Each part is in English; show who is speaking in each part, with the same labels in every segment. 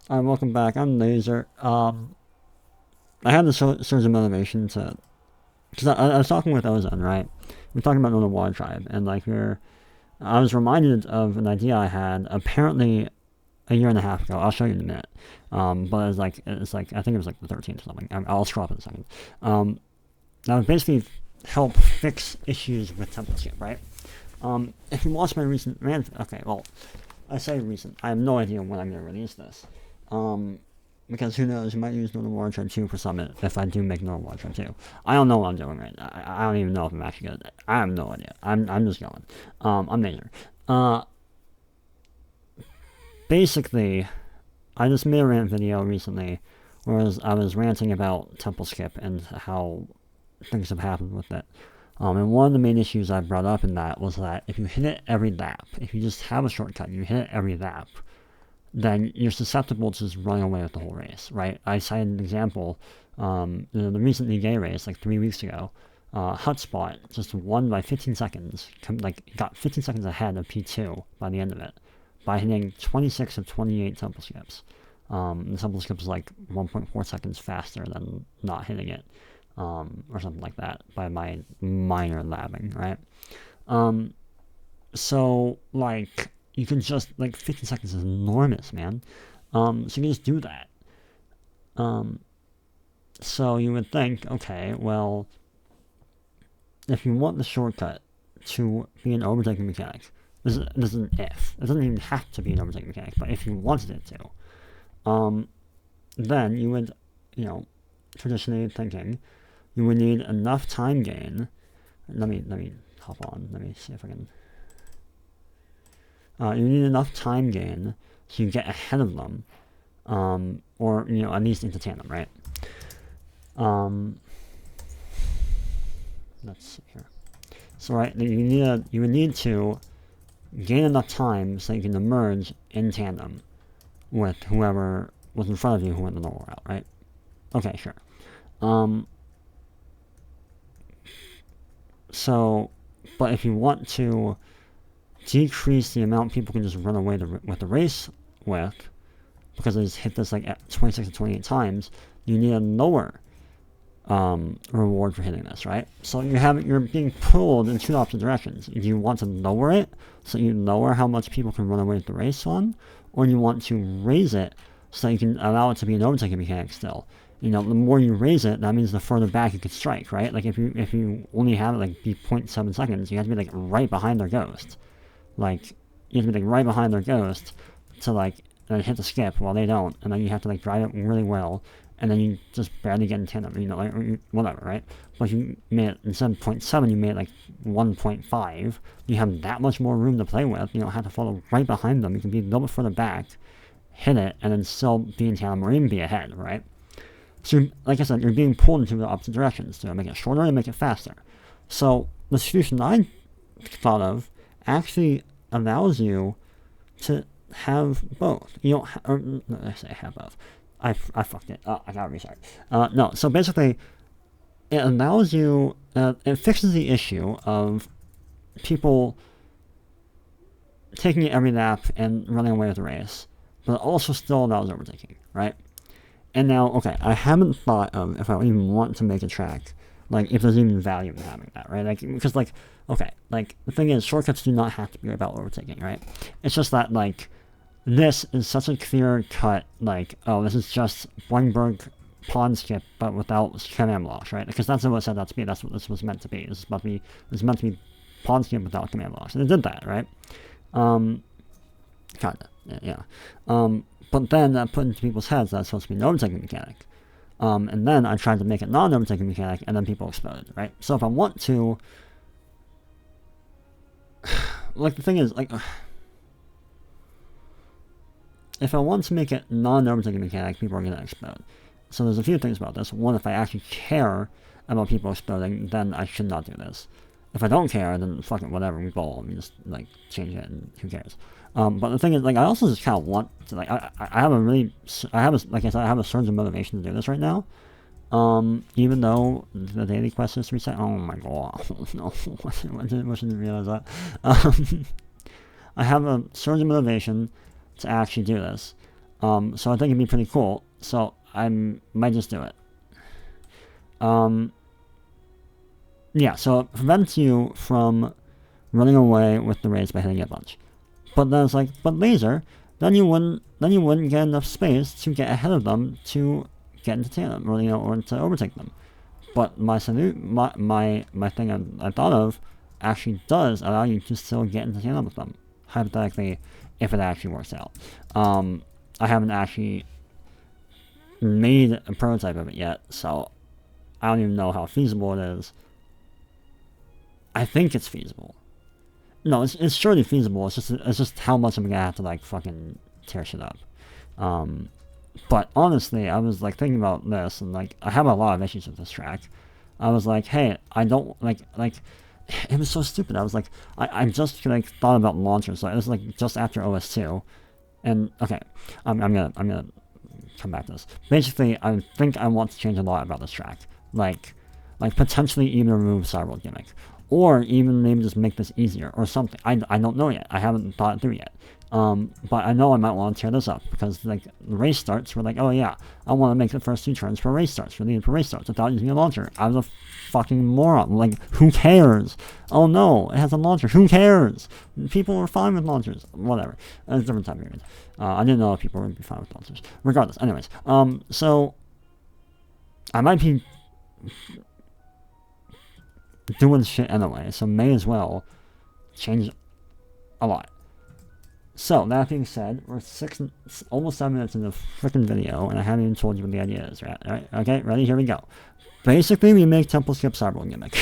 Speaker 1: Alright, welcome back. I'm Laser. I had the surge of motivation to, because I was talking with Ozone, right? We are talking about the Water Tribe, and like I was reminded of an idea I had apparently a year and a half ago. I'll show you in a minute. But it's like I think it was like the 13th or something. I'll scroll up in a second. That would basically help fix issues with template right? If you watch my recent rant, okay, well, I say recent. I have no idea when I'm gonna release this. Because who knows, you might use Northern Water Tribe 2 for Summit if I do make Northern Water Tribe 2. I don't know what I'm doing right now. I don't even know if I'm actually gonna. I have no idea. I'm just going. I'm major. Basically, I just made a rant video recently where I was ranting about Temple Skip and how things have happened with it. And one of the main issues I brought up in that was that if you hit it every lap, if you just have a shortcut, you hit it every lap, then you're susceptible to just running away with the whole race, right? I cited an example, the recent gay race, like 3 weeks ago, Hutspot just won by 15 seconds, got 15 seconds ahead of P2 by the end of it, by hitting 26 of 28 temple skips. The temple skip is like 1.4 seconds faster than not hitting it, or something like that, by my minor labbing, right? So, like, you can just, like, 15 seconds is enormous, man. So you can just do that. So you would think, okay, well, if you want the shortcut to be an overtaking mechanic, this is an if. It doesn't even have to be an overtaking mechanic, but if you wanted it to, then you would, traditionally thinking, you would need enough time gain. Let me hop on. Let me see if I can. You need enough time gain so you get ahead of them, or at least into tandem, right? Let's see here. So right, you would need to gain enough time so you can emerge in tandem with whoever was in front of you who went the normal route, right? Okay, sure. So, but if you want to decrease the amount people can just run away with the race with, because they just hit this like at 26 to 28 times, you need a lower reward for hitting this, right? So you're being pulled in two opposite directions. Do you want to lower it so you lower how much people can run away with the race on, or you want to raise it so you can allow it to be an overtaking mechanic still? The more you raise it, that means the further back you can strike, right? Like if you only have it like be 0.7 seconds, you have to be like right behind their ghost. Like you have to be like right behind their ghost to like hit the skip while they don't, and then you have to like drive it really well, and then you just barely get in tandem, like whatever, right? But if you made it instead of 0.7, you made it like 1.5. You have that much more room to play with. You don't have to follow right behind them. You can be a little bit further back, hit it, and then still be in tandem or even be ahead, right? So, like I said, you're being pulled into the opposite directions to make it shorter and make it faster. So the solution I thought of actually allows you to have both. You don't I say have both. I fucked it. I gotta restart. No, so basically, it allows you, it fixes the issue of people taking it every lap and running away with the race, but it also still allows overtaking, right? And now, okay, I haven't thought of if I even want to make a track, like, if there's even value in having that, right? Like, because, like, okay, like, the thing is, shortcuts do not have to be about overtaking, right? It's just that, like, this is such a clear cut, like, oh, this is just Weinberg pawn skip, but without command blocks, right? Because that's what it set out to be. That's what this was meant to be. This is meant to be pawn skip without command blocks, and it did that, right? Kinda, yeah. But then that put into people's heads that it's supposed to be an overtaking mechanic. And then I tried to make it non-overtaking mechanic, and then people exploded, right? So if I want to, like, the thing is, like, if I want to make it non-overtaking mechanic, people are going to explode. So there's a few things about this. One, if I actually care about people exploding, then I should not do this. If I don't care, then fuck it, whatever, we bowl, and just, like, change it, and who cares? But the thing is, like, I also just kind of want to, like, I have like I said, I have a surge of motivation to do this right now. Even though the daily quest is reset. Oh my god, no, I didn't realize that. I have a surge of motivation to actually do this. So I think it'd be pretty cool. So I might just do it. Yeah, so it prevents you from running away with the race by hitting a bunch. But then it's like, but laser, then you wouldn't get enough space to get ahead of them to get into tandem, or or to overtake them. But my thing I thought of actually does allow you to still get into tandem with them, hypothetically, if it actually works out. I haven't actually made a prototype of it yet, so I don't even know how feasible it is. I think it's feasible. No, it's surely feasible. It's just how much I'm gonna have to like fucking tear shit up. But honestly, I was like thinking about this, and like I have a lot of issues with this track. I was like, hey, I don't like it was so stupid. I was like, I just like thought about launchers. So it was like just after OS2, and okay, I'm gonna come back to this. Basically, I think I want to change a lot about this track, like potentially even remove Cyberworld gimmick, or even maybe just make this easier or something. I don't know yet. I haven't thought it through yet. But I know I might want to tear this up because like the race starts, we're like, oh yeah, I want to make the first 2 turns for race starts, without using a launcher. I was a fucking moron. Like, who cares? Oh no, it has a launcher. Who cares? People were fine with launchers. Whatever. It's a different time period. I didn't know if people would be fine with launchers. Regardless, anyways. So I might be doing shit anyway, so may as well change a lot. So, that being said, we're almost 7 minutes into the freaking video, and I haven't even told you what the idea is, right? Alright, okay, ready? Here we go. Basically, we make Temple skip Cyberworld gimmick.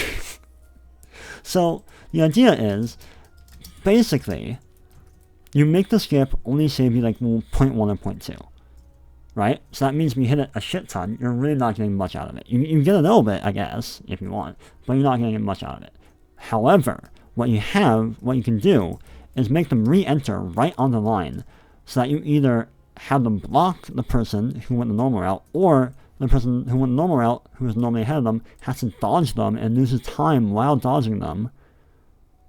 Speaker 1: So, the idea is, basically, you make the skip only save you like 0.1 or 0.2. Right? So that means when you hit it a shit ton, you're really not getting much out of it. You get a little bit, I guess, if you want, but you're not getting much out of it. However, what you can do, is make them re-enter right on the line, so that you either have them block the person who went the normal route, or the person who went the normal route, who was normally ahead of them, has to dodge them and loses time while dodging them,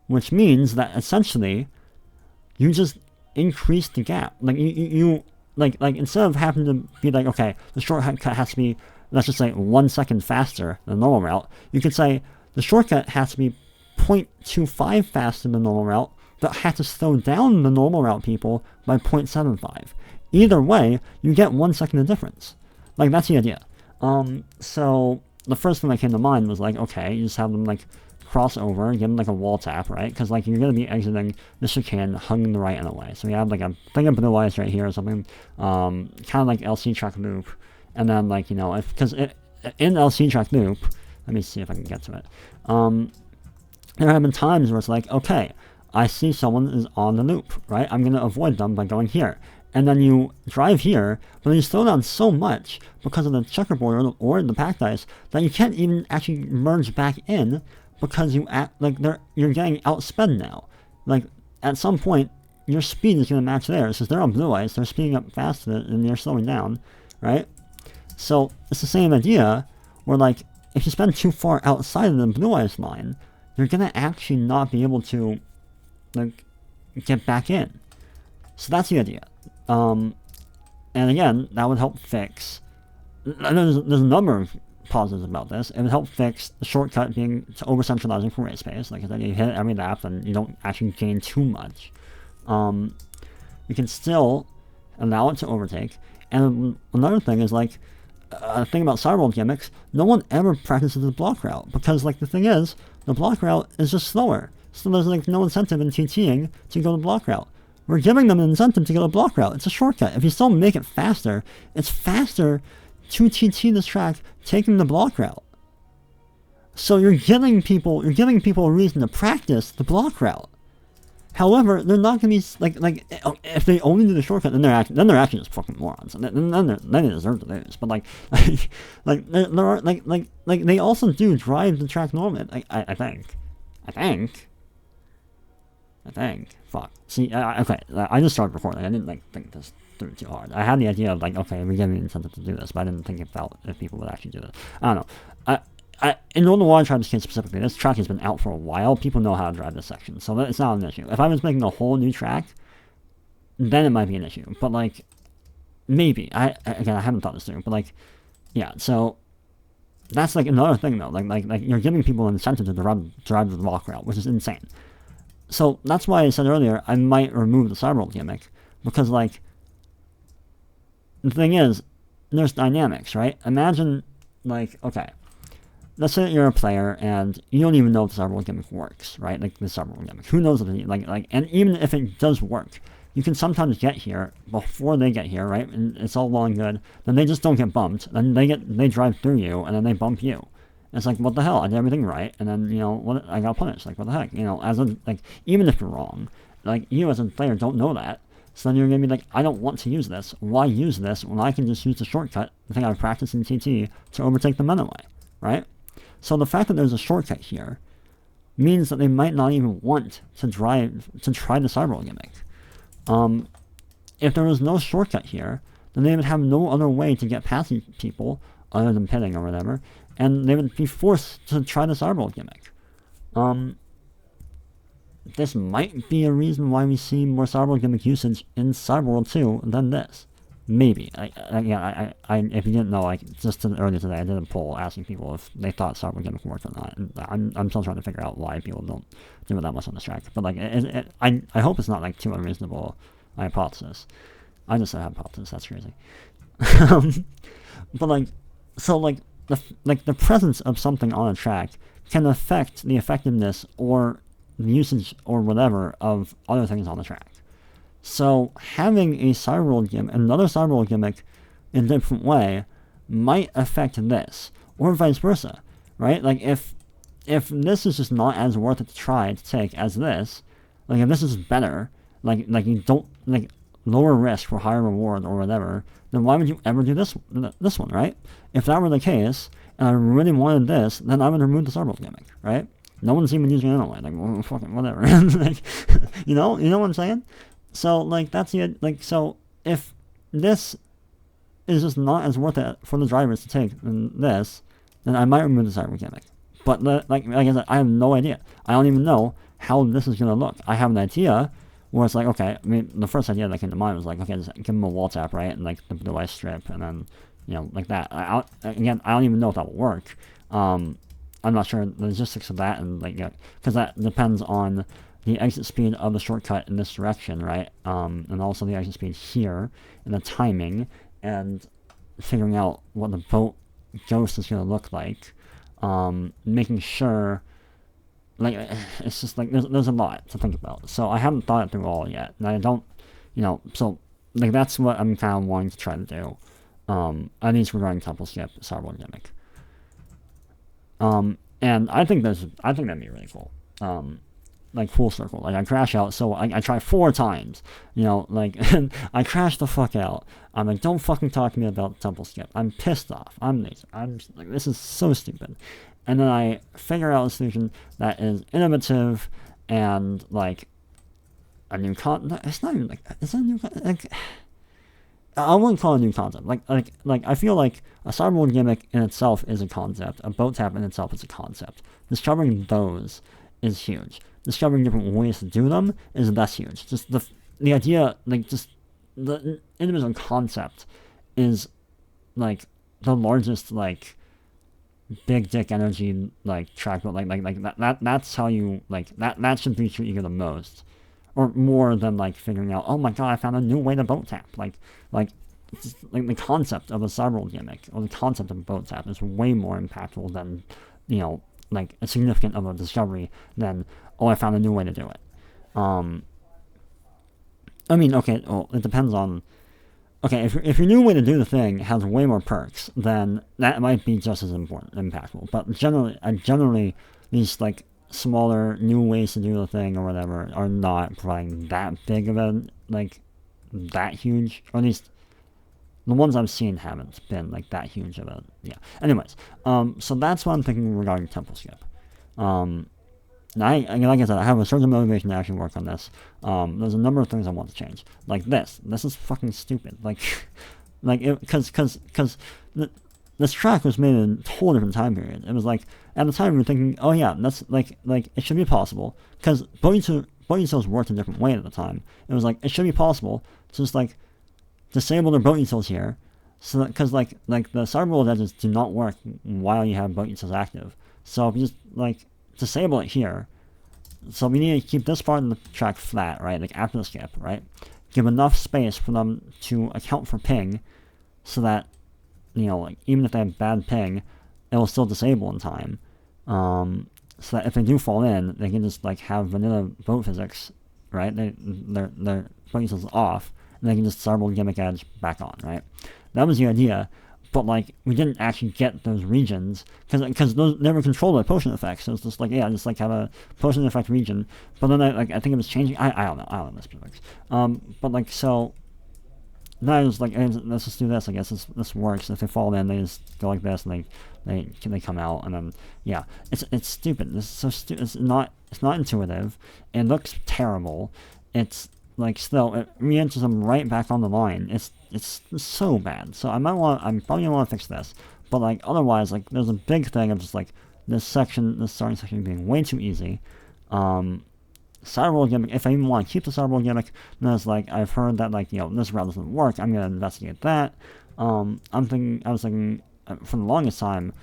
Speaker 1: which means that essentially, you just increase the gap. Like, you instead of having to be like, okay, the shortcut has to be, let's just say, 1 second faster than the normal route, you could say, the shortcut has to be 0.25 faster than the normal route, but had to slow down the normal route people by 0.75. Either way, you get 1 second of difference. Like, that's the idea. So, the first thing that came to mind was like, okay, you just have them, like, cross over, give them, like, a wall tap, right? Because, like, you're going to be exiting the chicane hung the right anyway. So, you have, like, a thing of blue ice right here or something, kind of like LC track loop. And then, like, you know, because in LC track loop, let me see if I can get to it. There have been times where it's like, okay, I see someone is on the loop, right? I'm going to avoid them by going here. And then you drive here, but then you slow down so much because of the checkerboard or the packed ice that you can't even actually merge back in because you're getting outsped now. Like, at some point, your speed is going to match theirs. Since they're on blue ice, they're speeding up faster and you're slowing down, right? So it's the same idea where, like, if you spend too far outside of the blue ice line, you're going to actually not be able to, like, get back in. So that's the idea. And again, that would help fix, there's a number of positives about this. It would help fix the shortcut being over-centralizing for race pace. Like I said, you hit it every lap and you don't actually gain too much. You can still allow it to overtake. And another thing is, like, a thing about Cyberworld gimmicks, no one ever practices the block route, because, like, the thing is, the block route is just slower. So there's, like, no incentive in TTing to go the block route. We're giving them an incentive to go the block route. It's a shortcut. If you still make it faster, it's faster to TT this track taking the block route. So you're giving people a reason to practice the block route. However, they're not going to be like if they only do the shortcut, then they're actually just fucking morons. Then they deserve to lose. But they also do drive the track normally. I think. Fuck. See, okay. I just started recording. I didn't think this through too hard. I had the idea of okay, we're getting an incentive to do this, but I didn't think if people would actually do this. I don't know. In Northern Water Tribe's case specifically, this track has been out for a while. People know how to drive this section, so it's not an issue. If I was making a whole new track, then it might be an issue. But maybe. Again, I haven't thought this through, but like, yeah, so that's like another thing though. Like you're giving people an incentive to drive the walk route, which is insane. So that's why I said earlier I might remove the cyberworld gimmick, because like the thing is, there's dynamics, right? Imagine like, okay, let's say that you're a player and you don't even know if the cyberworld gimmick works, right? Like the cyberworld gimmick, who knows if it, and even if it does work, you can sometimes get here before they get here, right? And it's all well and good. Then they just don't get bumped. Then they drive through you, and then they bump you. And it's like, what the hell? I did everything right, and then what? I got punished. Like, what the heck? Even if you're wrong, like you as a player don't know that. So then you're gonna be like, I don't want to use this. Why use this when I can just use the shortcut, the thing I've practiced in TT, to overtake them anyway, right? So the fact that there's a shortcut here means that they might not even want to try the cyberworld gimmick. If there was no shortcut here, then they would have no other way to get past these people other than pitting or whatever, and they would be forced to try the cyberworld gimmick. This might be a reason why we see more cyberworld gimmick usage in Cyberworld 2 than this. Maybe. If you didn't know, just earlier today, I did a poll asking people if they thought cyberworld gimmick worked or not. And I'm still trying to figure out why people don't do it that much on this track. But I hope it's not too unreasonable a hypothesis. I just said hypothesis. That's crazy. But the presence of something on a track can affect the effectiveness or the usage or whatever of other things on the track. So having another cyberworld gimmick in a different way might affect this, or vice versa, right? Like if this is just not as worth it to try to take as this, like if this is better, like you don't lower risk for higher reward or whatever, then why would you ever do this one, right? If that were the case, and I really wanted this, then I would remove the cyberworld gimmick, right? No one's even using it anyway. Well, fucking whatever. You know what I'm saying? So that's it. So if this is just not as worth it for the drivers to take than this, then I might remove the cyberworld gimmick. But like I said, I have no idea. I don't even know how this is gonna look. I have an idea where it's like, okay. I mean, the first idea that came to mind was like, okay, just give them a wall tap, right, and the blue ice strip, and then like that. I don't even know if that will work. I'm not sure the logistics of that, and because that depends on the exit speed of the shortcut in this direction, right? And also the exit speed here, and the timing, and figuring out what the boat ghost is going to look like. Making sure, it's just there's a lot to think about. So I haven't thought it through all yet, and I don't, so that's what I'm kind of wanting to try to do. At least regarding temple skip, cyberworld gimmick. And I think that'd be really cool. Full circle. I crash out, so I try 4 times. And I crash the fuck out. I'm like, don't fucking talk to me about temple skip. I'm pissed off. I'm lazy. I'm just this is so stupid. And then I figure out a solution that is innovative and a new it's not even it's a new I wouldn't call it a new concept. I feel like a cyberworld gimmick in itself is a concept. A boat tap in itself is a concept. Discovering those is huge. Discovering different ways to do them is less huge. Just the idea, just the individual concept is the largest big dick energy track, but that's how you that should be your ego the most. Or more than figuring out, oh my god, I found a new way to boat tap. The concept of a cyberworld gimmick or the concept of a boat tap is way more impactful than a significant of a discovery than, oh, I found a new way to do it. I mean, okay, well, it depends on. Okay, if your new way to do the thing has way more perks, then that might be just as impactful. But generally these smaller new ways to do the thing or whatever are not providing that big of a that huge, or at least the ones I've seen haven't been that huge of a anyways, so that's what I'm thinking regarding temple skip. Like I said, I have a certain motivation to actually work on this. There's a number of things I want to change, this is fucking stupid, because this track was made in a whole different time period. It was at the time we were thinking, oh yeah, that's it should be possible, because boat utils worked a different way at the time. It was it should be possible to just disable the boat utils here, so that, because like the cyberworld edges do not work while you have boat utils active. So if you just like disable it here, so we need to keep this part of the track flat, right? Like after the skip, right? Give enough space for them to account for ping, so that, you know, like even if they have bad ping, it will still disable in time. So that if they do fall in, they can just like have vanilla boat physics, right? Their boat utils off, and they can just cyberworld gimmick edge back on, right? That was the idea. But like we didn't actually get those regions because those they were controlled by potion effects. So it's just like, yeah, just like have a potion effect region. But then I think it was changing. I don't know the specifics. But like so, then I was like, hey, let's just do this. I guess this works. If they fall in, they just go like this, and they come out, and then yeah, it's stupid. This is so stupid. It's not intuitive. It looks terrible. It's like still it re-enters them right back on the line. It's so bad. So I'm probably gonna want to fix this. But like otherwise, like there's a big thing of just like this starting section being way too easy. Cyberworld gimmick. If I even want to keep the cyberworld gimmick, then it's like I've heard that like, you know, this route doesn't work. I'm gonna investigate that. I was thinking for the longest time,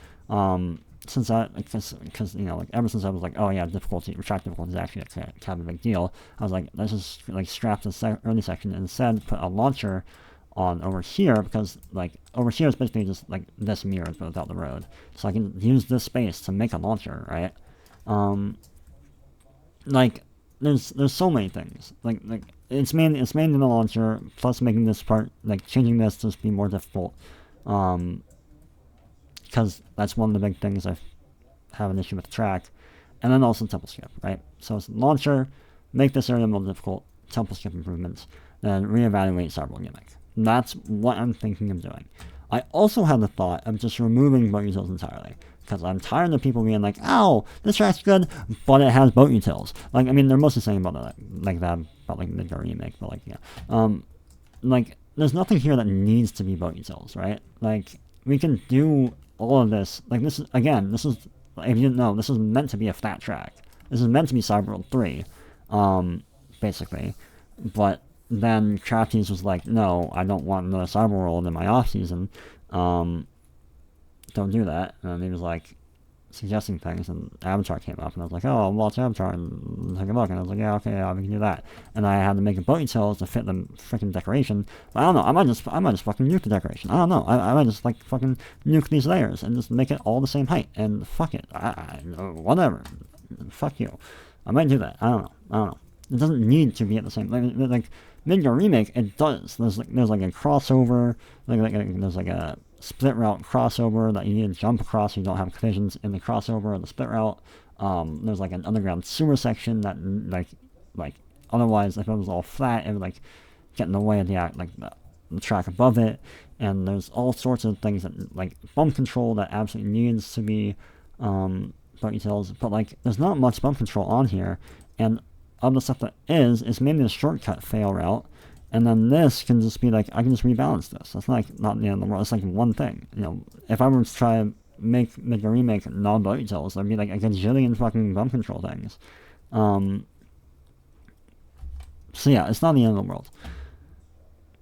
Speaker 1: since because you know, like ever since I was like, oh yeah, retract difficulty is actually kind of a big deal. I was like, let's just like scrap the early section and instead put a launcher on over here, because like over here is basically just like this mirror but without the road, so I can use this space to make a launcher, right? Like there's so many things. Like it's mainly in the launcher, plus making this part, like changing this to just be more difficult. Because that's one of the big things I have an issue with the track. And then also temple skip, right? So it's launcher, make this area more difficult, temple skip improvements, then reevaluate cyberworld gimmick. That's what I'm thinking of doing. I also had the thought of just removing boat utils entirely, because I'm tired of people being like, "Oh, this track's good, but it has boat utils." Like, I mean, they're mostly saying about that, about like the remake, but like, yeah, like there's nothing here that needs to be boat utils, right? Like we can do all of this. Like this is if you didn't know, this is meant to be a flat track. This is meant to be Cyberworld 3, basically, but then Crafties was like, no, I don't want another Cyberworld in my off season. Don't do that. And he was like suggesting things, and Avatar came up, and I was like, oh, I'll watch Avatar and take a look. And I was like, yeah, okay, yeah, we can do that. And I had to make a boat utils to fit the freaking decoration. But I don't know. I might just fucking nuke the decoration. I don't know. I might just like fucking nuke these layers and just make it all the same height. And fuck it. Whatever. Fuck you. I might do that. I don't know. It doesn't need to be at the same. Like Midgar Remake, it does. There's like a crossover. There's like a split route crossover that you need to jump across so you don't have collisions in the crossover or the split route. There's like an underground sewer section that like otherwise if it was all flat it would like get in the way of the track above it. And there's all sorts of things that like bump control that absolutely needs to be boat utils, but like there's not much bump control on here, and of the stuff that is mainly a shortcut fail route. And then this can just be like, I can just rebalance this. That's not the end of the world. It's like one thing. You know, if I were to try to make a remake non-boat utils, there'd be like a gajillion fucking bump control things. So yeah, it's not the end of the world.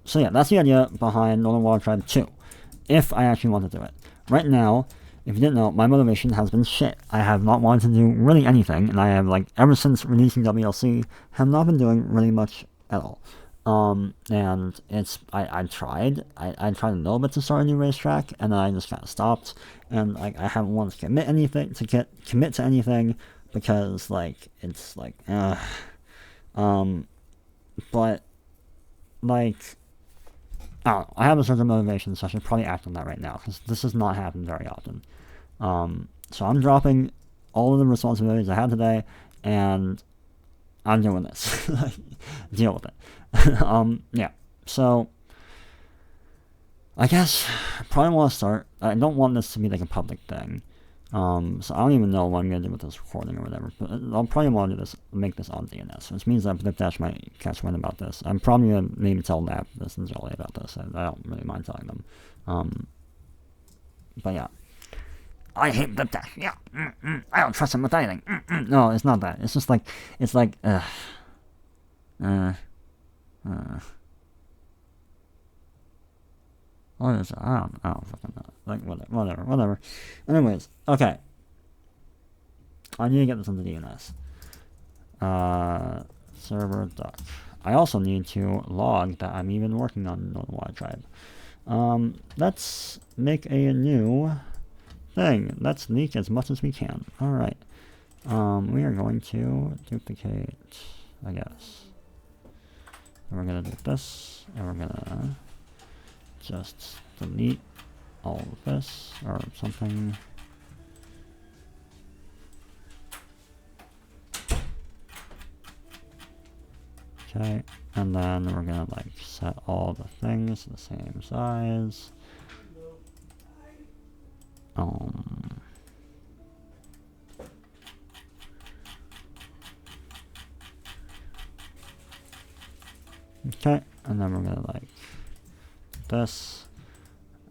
Speaker 1: So yeah, that's the idea behind Northern Water Tribe 2. If I actually want to do it. Right now, if you didn't know, my motivation has been shit. I have not wanted to do really anything, and I have like, ever since releasing WLC, have not been doing really much at all. And it's, I tried a little bit to start a new racetrack, and then I just kind of stopped, and like, I haven't wanted to commit to anything, because like, it's like, but like, I don't know, I have a certain motivation, so I should probably act on that right now, because this does not happen very often. So I'm dropping all of the responsibilities I had today, and I'm doing this. Deal with it. Yeah, so I guess I probably want to start. I don't want this to be like a public thing, so I don't even know what I'm going to do with this recording or whatever, but I'll probably want to do this, make this on DNS, which means that Blipdash might catch wind about this. I'm probably going to maybe tell Lab this and Jolly about this. I don't really mind telling them. But yeah, I hate Blipdash. Yeah, I don't trust him with anything. No, it's not that. It's just like, it's like, What is it? I don't fucking know. Like, whatever. Anyways, okay. I need to get this into DNS. Server duck. I also need to log that I'm even working on Node Water Tribe. Let's make a new thing. Let's leak as much as we can. Alright. We are going to duplicate, I guess. And we're gonna do this, and we're gonna just delete all of this, or something. Okay, and then we're gonna like set all the things to the same size. Okay, and then we're gonna like this,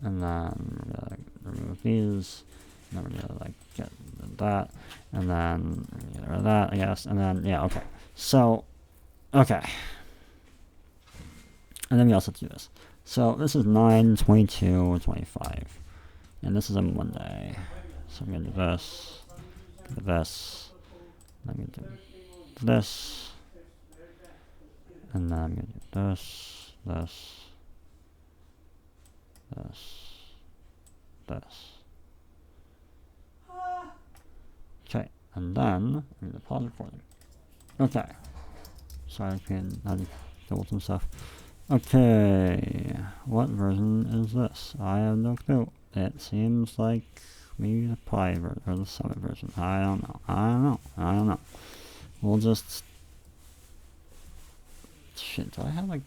Speaker 1: and then we're gonna like, remove these, and then we're gonna like get that, and then get rid of that, I guess, and then yeah, okay. So, okay, and then we also have to do this. So this is 9/22/25, and this is a Monday. So I'm gonna do this, this, I'm gonna do this, and then I'm gonna do this, this, this. Okay, and then I'm gonna pause recording. Okay. Sorry, I had to deal with some stuff. Okay, what version is this? I have no clue. It seems like maybe the Pi version or the Summit version. I don't know. We'll just. Shit, do I have like.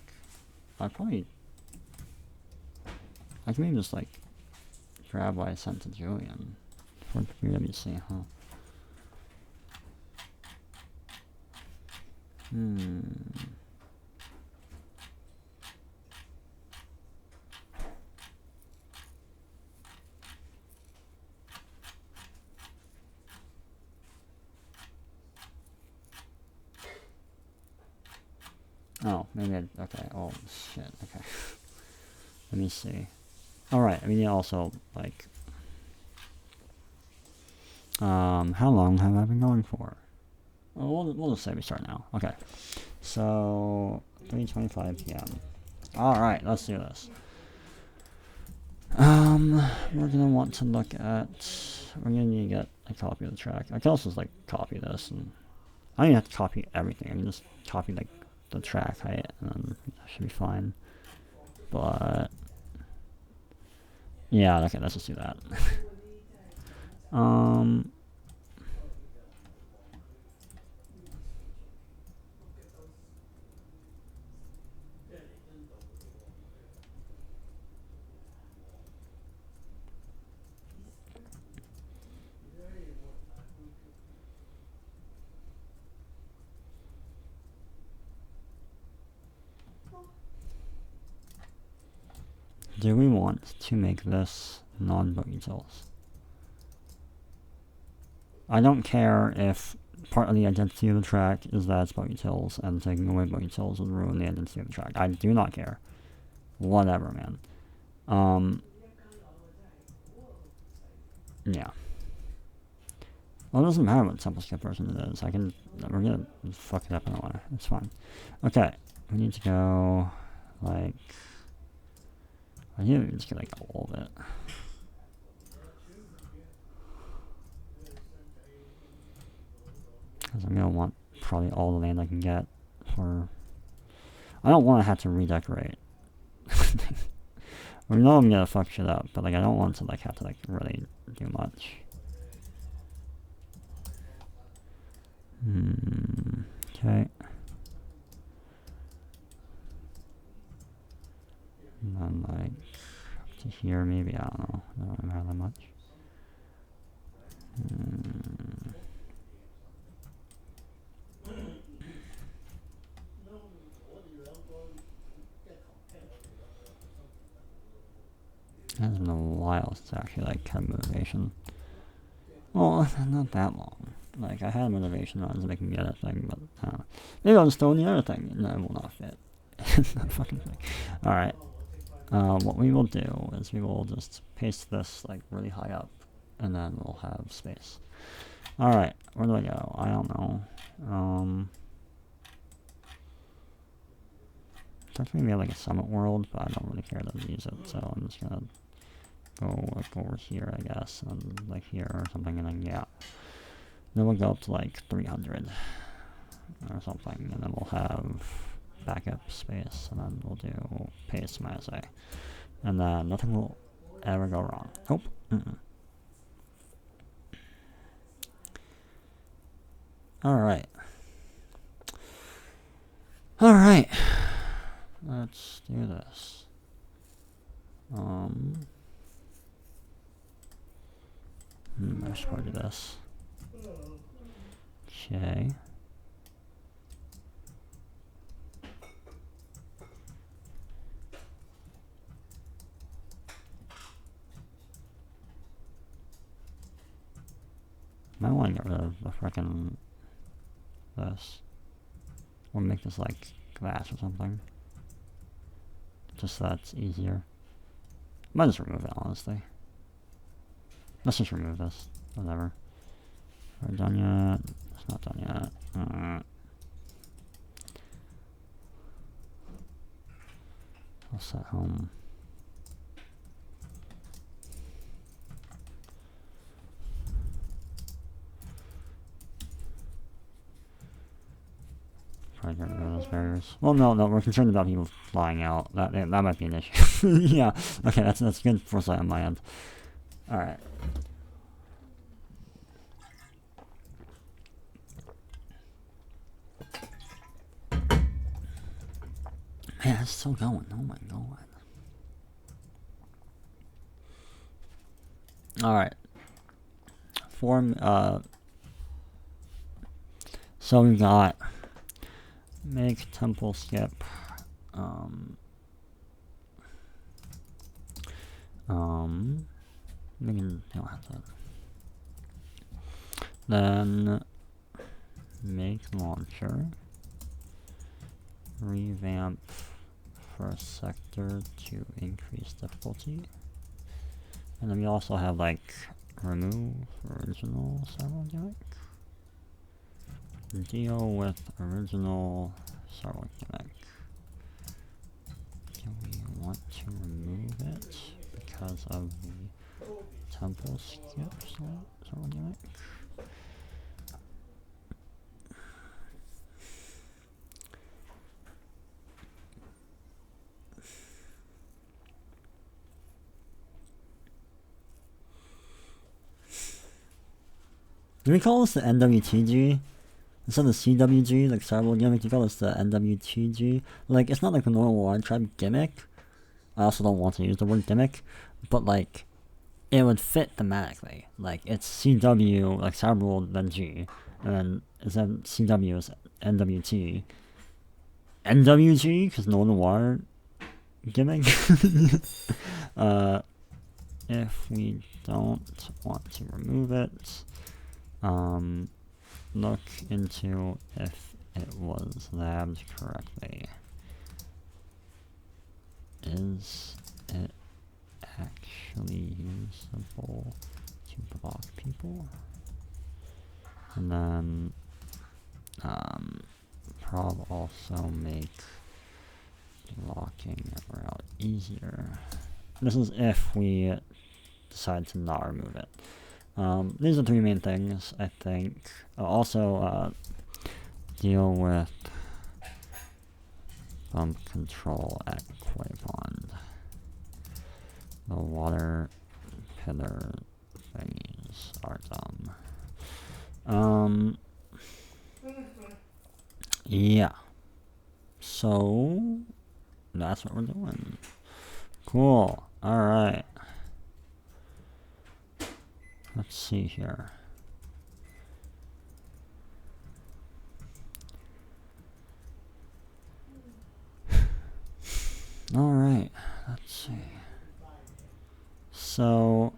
Speaker 1: I can maybe just like grab what I sent to Julian for PwC, huh? Oh, maybe okay, oh shit, okay. Let me see. Alright, I mean also, like, how long have I been going for? Well, we'll just say we start now. Okay. So, 3:25 p.m. Alright, let's do this. We're gonna want to look at, we're gonna need to get a copy of the track. I can also just, like, copy this, and I don't even have to copy everything. I can just copy, like, the track height, and then that should be fine. But yeah, okay, let's just do that. Do we want to make this non-buggy tools? I don't care if part of the identity of the track is that it's buggy tills, and taking away buggy tills would ruin the identity of the track. I do not care. Whatever, man. Yeah. Well, it doesn't matter what sample skip version it is. We're gonna fuck it up anyway. It's fine. Okay, we need to go, like, I need to just get, like, all of it. Because I'm gonna want probably all the land I can get for. I don't want to have to redecorate. I know I'm gonna fuck shit up, but like I don't want to like have to like really do much. Okay. And then like up to here maybe, I don't know. I don't have that much. It has been a while since I actually like had motivation. Well, not that long. Like I had motivation on to make me get a thing, but maybe I'll just throw in the other thing and it will not fit. That fucking thing. Alright. what we will do is we will just paste this like really high up, and then we'll have space. Alright, where do I go? I don't know. Technically we have like a summit world, but I don't really care to use it, so I'm just gonna go like over here, I guess, and like here or something, and then yeah. Then we'll go up to like 300 or something, and then we'll have backup space, and then we'll do paste minus A. And then nothing will ever go wrong. Nope. Alright. Alright. Let's do this. I should probably do this. Okay. I want to get rid of the frickin' this. Or make this like glass or something. Just so that's easier. Might just remove it, honestly. Let's just remove this. Whatever. Are we done yet? It's not done yet. I'll set home. Probably get rid of those barriers. Well, no, we're concerned about people flying out. That might be an issue. Yeah. Okay, that's good foresight on my end. All right. Man, it's still going. Oh my god. All right. So we've got make temple skip. We can don't have that. Then make launcher. Revamp first sector to increase difficulty. And then we also have like remove original server gimmick. Deal with original server gimmick. Do we want to remove it because of the temple skip server gimmick? Do we call this the NWTG? Instead of CWG, like Starboard gimmick, you call this the NWTG? Like, it's not like a normal wide tribe gimmick. I also don't want to use the word gimmick, but like, it would fit thematically. Like, it's CW, like Starboard, then G, and then instead of CW is NWT. NWG, because Northern Water gimmick? If we don't want to remove it, look into if it was labbed correctly. Is it actually usable to block people? And then prob also make blocking route easier. This is if we decide to not remove it. These are three main things, I think. Also, deal with bump control at Koi Pond. The water pillar thingies are dumb. Yeah. So, that's what we're doing. Cool. Alright. Let's see here. Alright, let's see. So,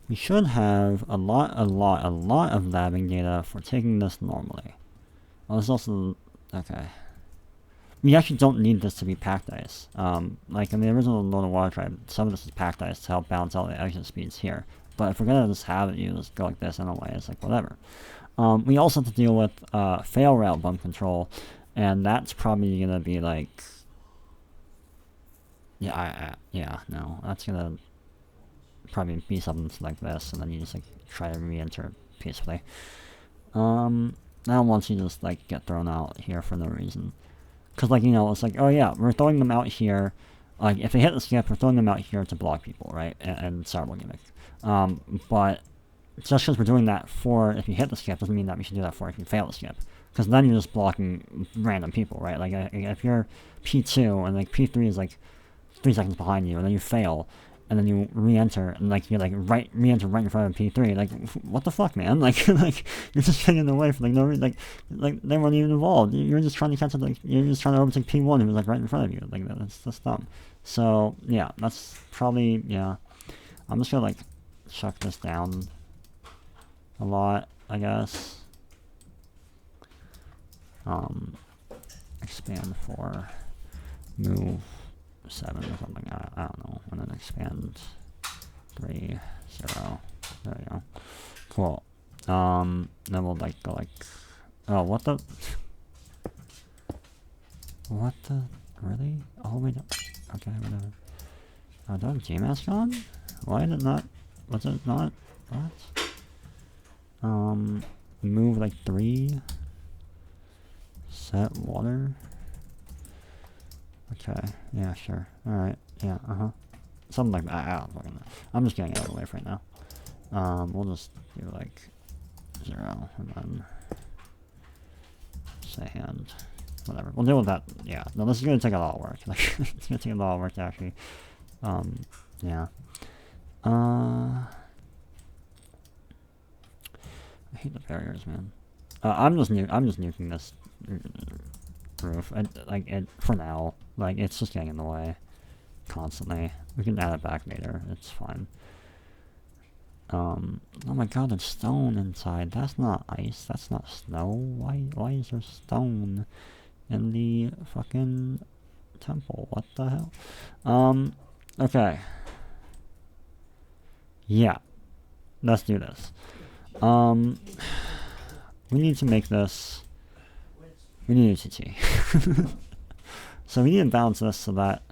Speaker 1: we should have a lot of labbing data for taking this normally. Well, there's also, okay. we actually don't need this to be packed ice. Like in the original Lone Water Tribe, some of this is packed ice to help balance out the exit speeds here. But if we're gonna just have it, you just go like this anyway, it's like whatever. We also have to deal with fail route bump control, and that's probably gonna be like, yeah, no, that's gonna probably be something like this, and then you just like try to re-enter peacefully. Now once you just like get thrown out here for no reason, because like, you know, it's like, oh yeah, we're throwing them out here, like if they hit the skip, we're throwing them out here to block people, right, and Starble gimmick. But just because we're doing that for if you hit the skip doesn't mean that we should do that for if you fail the skip, because then you're just blocking random people, right? Like if you're P2 and like P3 is like 3 seconds behind you, and then you fail, and then you re-enter, and like you're like re-enter right in front of P3, like what the fuck, man? Like like you're just getting in the way for like no reason, like they weren't even involved. You're just trying to catch up, like you're just trying to overtake P1 who was like right in front of you. Like that's dumb. So yeah, that's probably, yeah. I'm just gonna like chuck this down a lot, I guess. Expand 4, move 7 or something, I don't know, and then expand 3, 0, there we go. Cool. Then we'll like go like, oh, what the, really? Oh, wait, okay, whatever. Oh, do I have J-Mask on? Why did it not, was it not, what? Move like 3, set water. Okay, yeah, sure. Alright, yeah, something like that. I don't fucking know. I'm just getting out of the way for right now. We'll just do like 0 and then say hand. Whatever. We'll deal with that. Yeah. No, this is gonna take a lot of work. Like it's gonna take a lot of work to actually yeah. I hate the barriers, man. I'm just nuking this roof. For now. Like, it's just getting in the way constantly. We can add it back later. It's fine. Oh my god, there's stone inside. That's not ice. That's not snow. Why is there stone in the fucking temple? What the hell? Okay. Yeah. Let's do this. We need to make this. We need a TT. So we need to balance this so that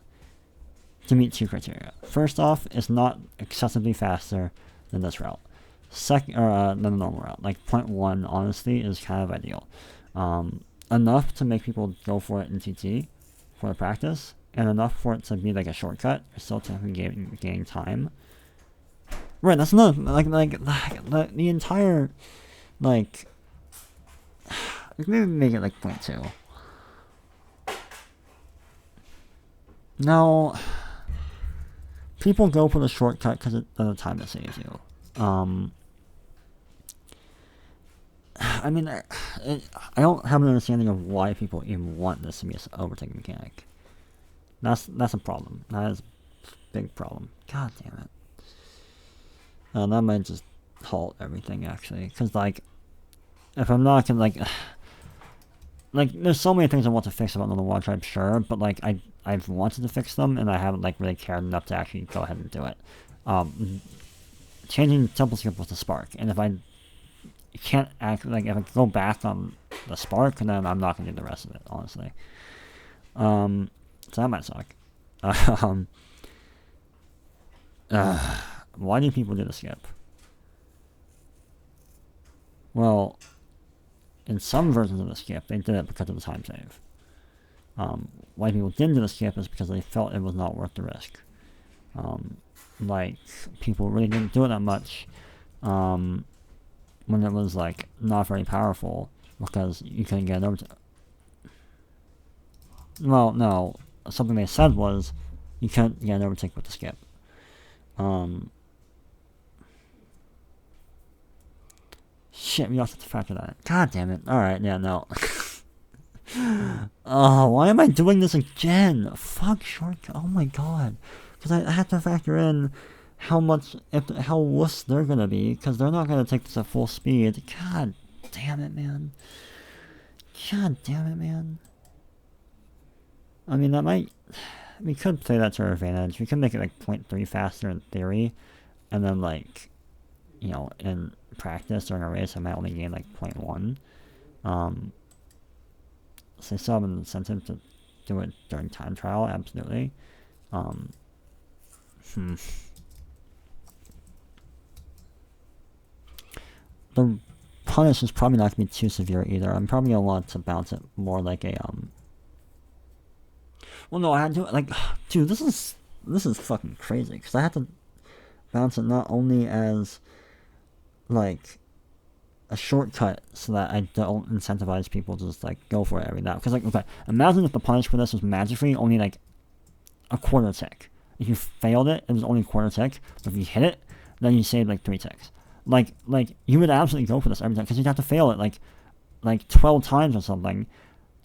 Speaker 1: to meet 2 criteria. First off, it's not excessively faster than this route. Second, than the normal route. Like 0.1, honestly, is kind of ideal. Enough to make people go for it in TT for the practice, and enough for it to be like a shortcut. You're still technically gaining time. Right, that's not like the entire like. Maybe make it like 0.2. Now, people go for the shortcut because of the time it saves you. I mean, I don't have an understanding of why people even want this to be an overtaking mechanic. That's a problem. That is a big problem. God damn it. That might just halt everything, actually. Because, like, if I'm not gonna, like, there's so many things I want to fix about the Water Tribe, sure, but, like, I've wanted to fix them, and I haven't, like, really cared enough to actually go ahead and do it. Changing Temple Skip was the spark, and if I can't act, like, if I go back on the spark, then I'm not gonna do the rest of it, honestly. So that might suck. Why do people do the skip? Well, in some versions of the skip, they did it because of the time save. Why people didn't do the skip is because they felt it was not worth the risk. Like, people really didn't do it that much when it was, like, not very powerful because you couldn't get it over to... Well, no. Something they said was you couldn't get an overtake with the skip. Shit, we also have to factor that in. God damn it. Alright, yeah, no. Oh, why am I doing this again? Fuck shortcut. Oh my god. Because I have to factor in how wuss they're gonna be, because they're not gonna take this at full speed. God damn it, man. God damn it, man. I mean, that might... We could play that to our advantage. We could make it like 0.3 faster in theory, and then like, you know, in practice during a race, I might only gain like 0.1. So they still have an incentive to do it during time trial, absolutely. The punish is probably not going to be too severe either. I'm probably going to want to bounce it more like a, well, no, I had to, like, dude, this is fucking crazy, because I have to bounce it not only as, like, a shortcut so that I don't incentivize people to just, like, go for it every now. Because, like, okay, imagine if the punish for this was magically only, like, a quarter tick. If you failed it, it was only a quarter tick. But if you hit it, then you saved, like, 3 ticks. Like, you would absolutely go for this every time, because you'd have to fail it, like 12 times or something,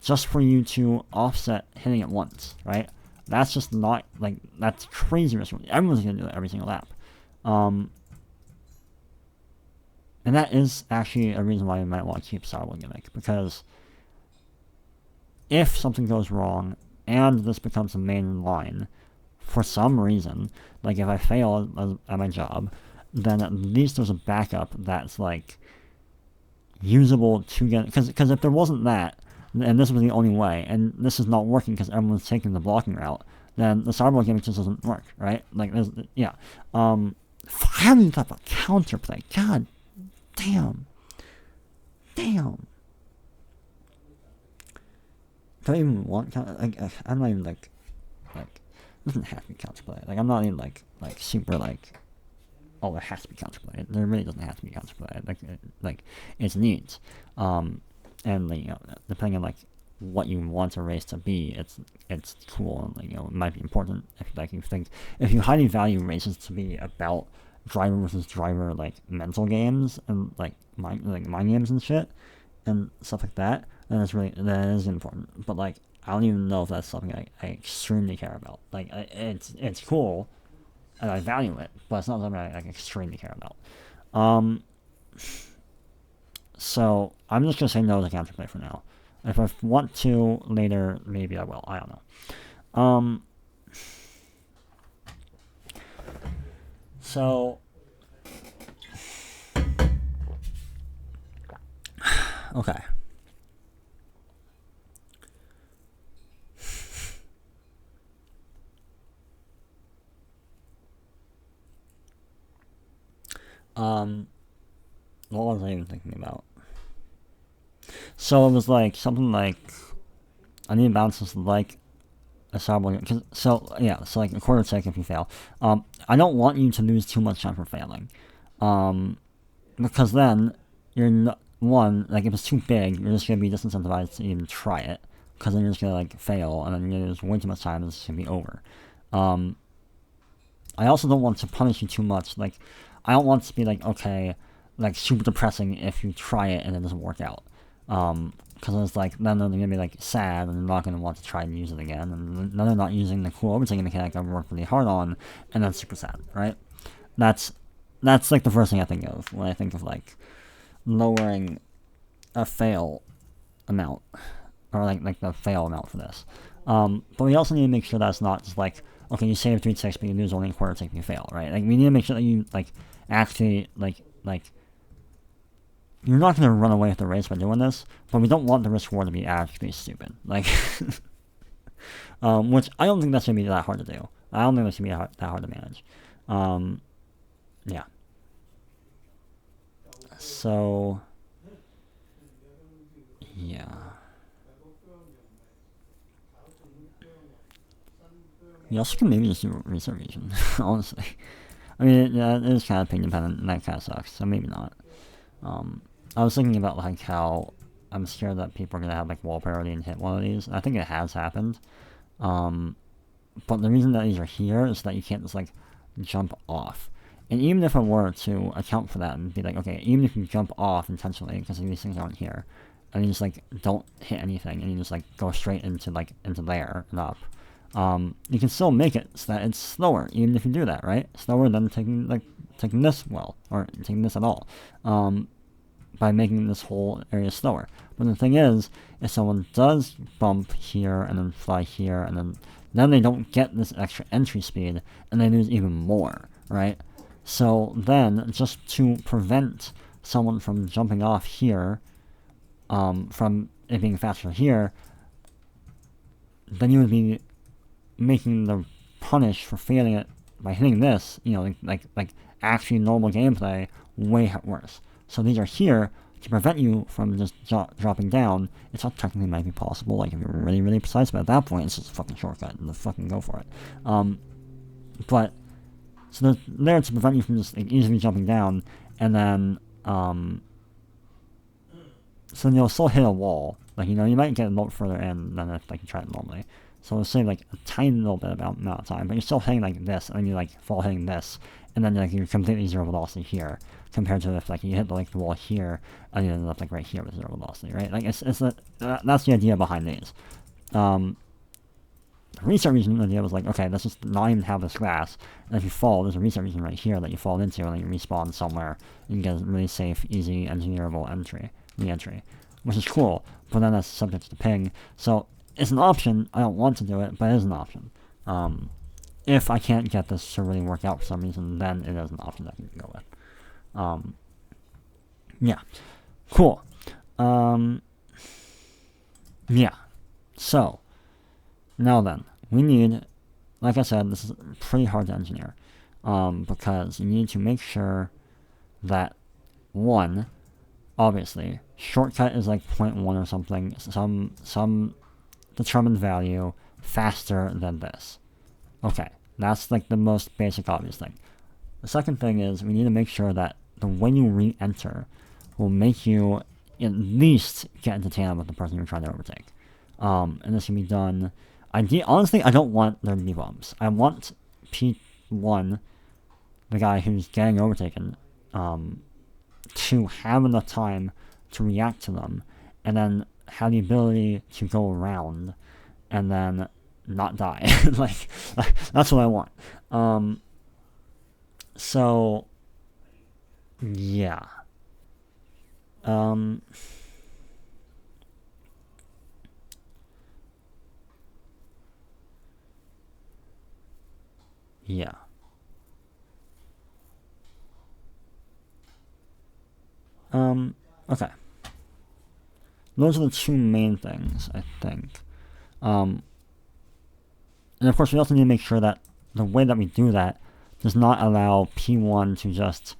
Speaker 1: just for you to offset hitting it once, right? That's just not, like, that's crazy risk. Everyone's going to do it every single lap. And that is actually a reason why you might want to keep Starboy Gimmick, because if something goes wrong and this becomes a main line, for some reason, like if I fail at my job, then at least there's a backup that's like usable to get, because if there wasn't that, and this was the only way, and this is not working because everyone's taking the blocking route, then the Starboy Gimmick just doesn't work, right? Like, there's, yeah. I haven't even thought about counterplay. God damn. Do I even want counter? Like, I'm not even like, it doesn't have to be counterplay. Like, I'm not even like super like, oh, it has to be counterplay. There really doesn't have to be counterplay. Like it's neat. And like, you know, depending on like what you want a race to be, it's cool, and like, you know, it might be important if you highly value races to be about driver versus driver, like mental games and like mind games and shit and stuff like that, then that is important. But like, I don't even know if that's something I extremely care about. Like, it's cool and I value it, but it's not something I like extremely care about. So I'm just gonna say no to counterplay for now. If I want to later, maybe I will. I don't know. So okay. What was I even thinking about? So it was like something like I need bounces like a Starboy. So like a quarter tick if you fail. I don't want you to lose too much time for failing, because then you're not, like if it's too big, you're just gonna be disincentivized to even try it, because then you're just gonna like fail, and then you're gonna lose way too much time, and it's gonna be over. I also don't want to punish you too much. Like, I don't want it to be like, okay, like super depressing if you try it and it doesn't work out. Because it's like, then they're gonna be like sad and they're not gonna want to try and use it again, and then they're not using the cool overtaking mechanic I've worked really hard on, and that's super sad, right? That's like the first thing I think of when I think of like lowering a fail amount, or like the fail amount for this. But we also need to make sure that's not just like, okay, you save 3 ticks, but you lose only a quarter tick if you fail, right? Like, we need to make sure that you like actually like you're not going to run away with the race by doing this, but we don't want the risk reward to be actually stupid. Like, which I don't think that's going to be that hard to do. I don't think that's going to be that hard to manage. Yeah. So, yeah. You also can maybe just do a reset region, honestly. I mean, it is kind of opinion dependent, and that kind of sucks, so maybe not. I was thinking about like how I'm scared that people are going to have like wall parity and hit one of these. I think it has happened. But the reason that these are here is that you can't just like jump off. And even if I were to account for that and be like, okay, even if you jump off intentionally because these things aren't here, and you just like don't hit anything and you just like go straight into there and up, you can still make it so that it's slower, even if you do that, right? Slower than taking this well, or taking this at all. by making this whole area slower. But the thing is, if someone does bump here and then fly here and then they don't get this extra entry speed and they lose even more, right? So then, just to prevent someone from jumping off here, from it being faster here, then you would be making the punish for failing it by hitting this, like actually normal gameplay, way worse. So these are here to prevent you from just dropping down. It's not technically might be possible, like if you're really, really precise, but at that point it's just a fucking shortcut and fucking go for it. But so they're there to prevent you from just easily jumping down, and then so you'll still hit a wall. Like, you might get a little further in than if you try it normally. So it'll save a tiny little bit amount of time, but you're still hitting this, and then you fall hitting this, and then you're completely zero velocity here, compared to if you hit the wall here, and you end up right here with zero velocity, right? That's the idea behind these. The reset region idea was okay, let's just not even have this grass, and if you fall, there's a reset region right here that you fall into, and then you respawn somewhere, and you get a really safe, easy, engineerable re-entry, which is cool, but then that's subject to ping. So it's an option. I don't want to do it, but it is an option. If I can't get this to really work out for some reason, then it is an option that I can go with. Yeah. Cool. Yeah. So, now then, we need, like I said, this is pretty hard to engineer, because you need to make sure that, one, obviously, shortcut is 0.1 or something, some determined value faster than this. Okay, that's the most basic obvious thing. The second thing is we need to make sure that the way you re-enter will make you at least get into tandem with the person you're trying to overtake. And this can be done. Honestly, I don't want there to be bumps. I want P1, the guy who's getting overtaken, to have enough time to react to them, and then have the ability to go around, and then not die. That's what I want. So, yeah. Yeah. Okay. Those are the two main things, I think. And of course, we also need to make sure that the way that we do that does not allow P1 to just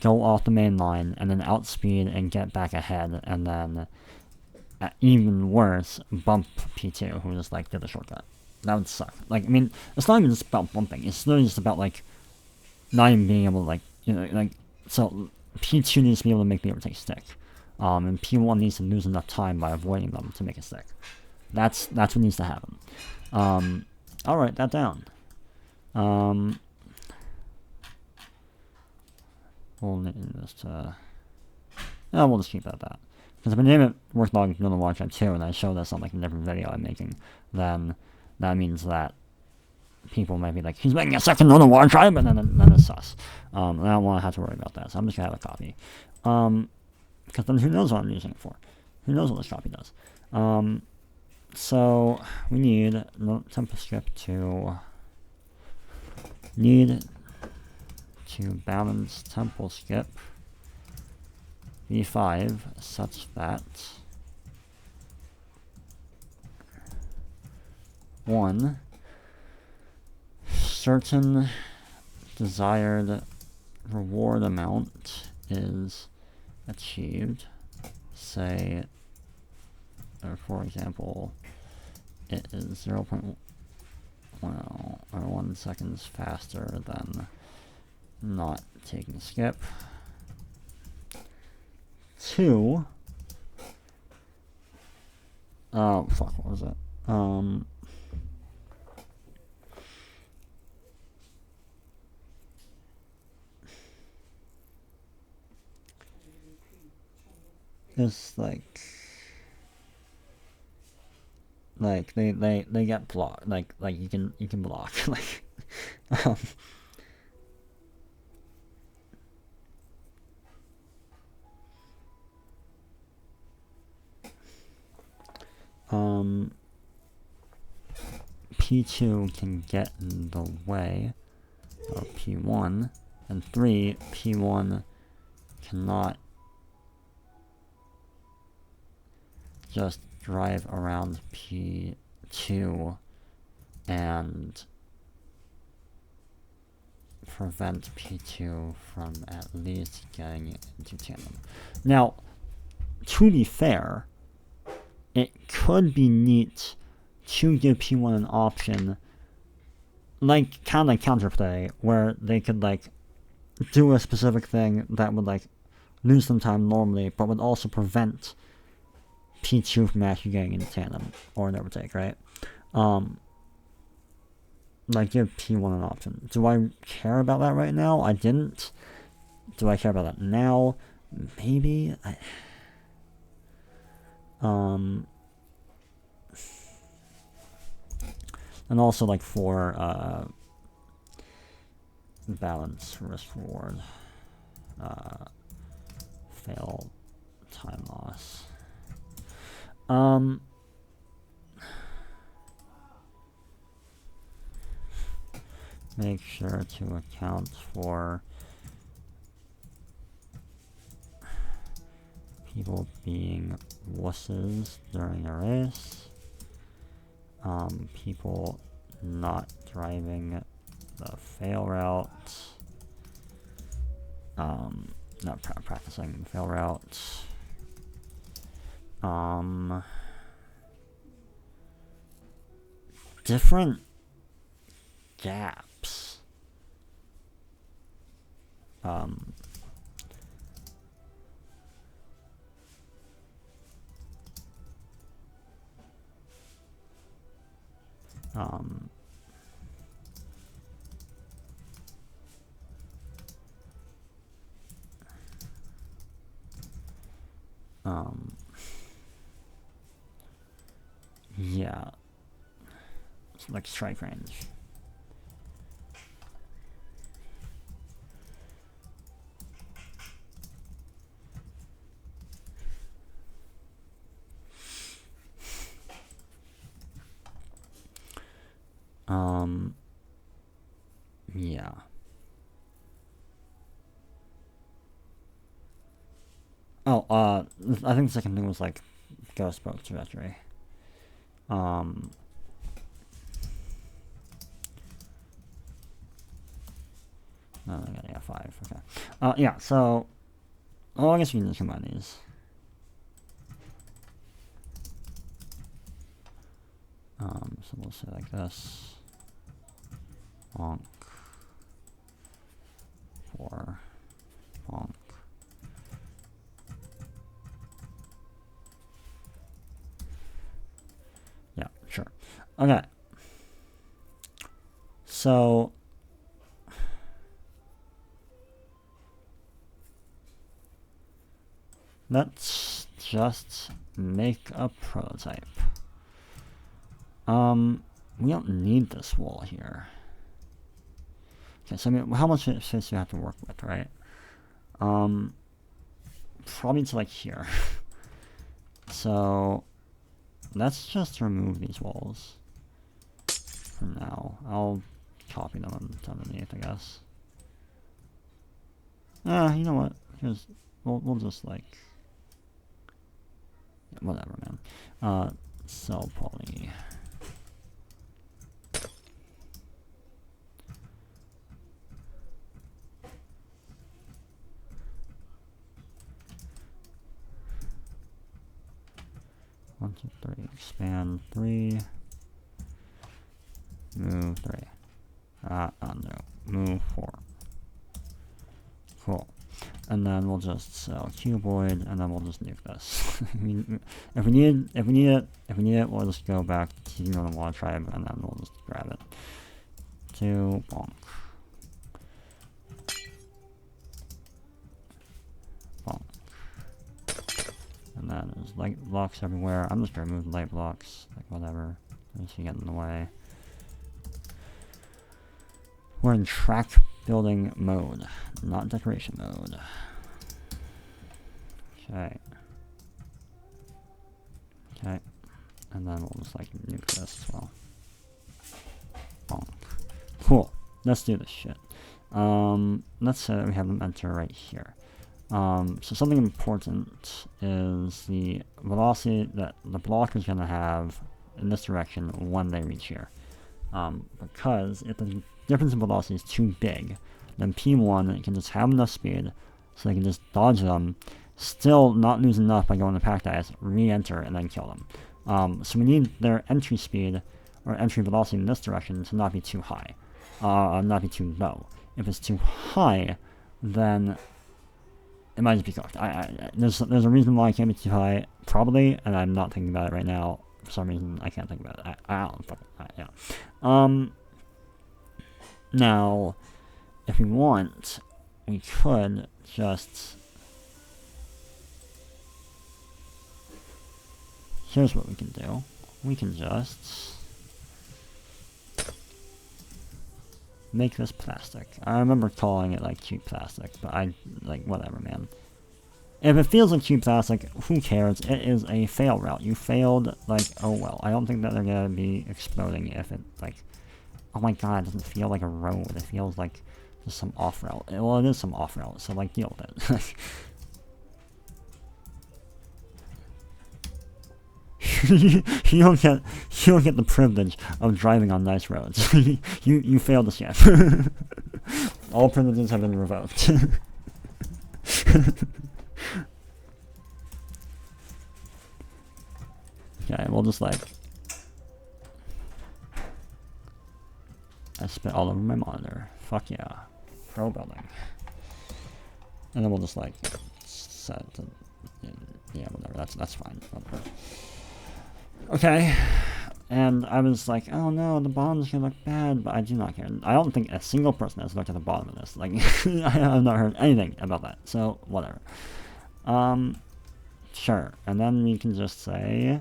Speaker 1: go off the main line and then outspeed and get back ahead, and then, even worse, bump P2, who just did the shortcut. That would suck. It's not even just about bumping. It's literally just about not even being able to so P2 needs to be able to make the overtake stick. And P1 needs to lose enough time by avoiding them to make it stick. That's what needs to happen. I'll write that down. We'll name this to... we'll just keep it at that. Because if I name it Worklog Lunar Water Tribe 2, and I show this on a different video I'm making, then that means that people might be he's making a second Lunar Water Tribe, and then it's sus. And I don't want to have to worry about that, so I'm just going to have a copy. Because then who knows what I'm using it for? Who knows what this copy does? So we need tempo script to balance tempo skip v5 such that 1 certain desired reward amount is achieved, say, or for example, it is 0.1 or 1 seconds faster than not taking skip. 2, oh fuck, what was it? It's they get blocked, you can block, P2 can get in the way of P1, and 3, P1 cannot just drive around P2 and prevent P2 from at least getting into tandem. Now, to be fair, it could be neat to give P1 an option, like, kind of like counterplay, where they could, like, do a specific thing that would, like, lose some time normally, but would also prevent P2 from actually getting into tandem, or an overtake, right? Like, give P1 an option. Do I care about that right now? I didn't. Do I care about that now? Maybe. And also, like, for balance risk reward, fail time loss. Make sure to account for people being wusses during a race. People not driving the fail route. Not practicing the fail route. Different gaps. Yeah. It's like strike range. Yeah. Oh, I think the second thing was, like, ghost boat trajectory. No, I got 5, okay. Yeah, so, I guess we can just combine these. So we'll say like this. Bonk. 4. Bonk. Yeah, sure. Okay. So, let's just make a prototype. We don't need this wall here. Okay, so I mean, how much space do you have to work with, right? Probably to like here. So, let's just remove these walls for now. I'll copy them underneath, I guess. You know what? Here's, we'll just like, whatever, man. Cell poly. One, two, three. Expand 3. Move 3. No. Move 4. Cool. And then we'll just sell cuboid, and then we'll just nuke this. if we need it, we'll just go back to the water tribe, and then we'll just grab it. 2 bonk. Bonk. And then there's light blocks everywhere. I'm just gonna remove light blocks, like whatever. Just to get in the way. We're in track building mode, not decoration mode. Okay. Okay. And then we'll just like nuke this as well. Bonk. Cool. Let's do this shit. Let's say that we have them enter right here. So something important is the velocity that the block is going to have in this direction when they reach here. Because if the difference in velocity is too big, then P1 can just have enough speed so they can just dodge them, still not lose enough by going to pack dice, re-enter, and then kill them. So we need their entry speed, or entry velocity in this direction, to not be too high, not be too low. If it's too high, then it might just be cooked. There's a reason why it can't be too high, probably, and I'm not thinking about it right now. For some reason, I can't think about it. I don't fucking, yeah. Now, if we want, we could just... Here's what we can do. We can just... make this plastic. I remember calling it, like, cheap plastic, but whatever, man. If it feels like cheap plastic, who cares? It is a fail route. You failed, like, oh well. I don't think that they're gonna be exploding if it, like... Oh my god, it doesn't feel like a road. It feels like just some off-route. Well, it is some off-route, so, like, deal with it. you don't get the privilege of driving on nice roads. you failed the ship. All privileges have been revoked. Okay, we'll just like... I spit all over my monitor. Fuck yeah. Pro building. And then we'll just like set it to... Yeah, whatever. That's fine. Whatever. Okay. And I was like, oh no, the bottom's gonna look bad, but I do not care. I don't think a single person has looked at the bottom of this. Like, I have not heard anything about that. So, whatever. Sure. And then we can just say,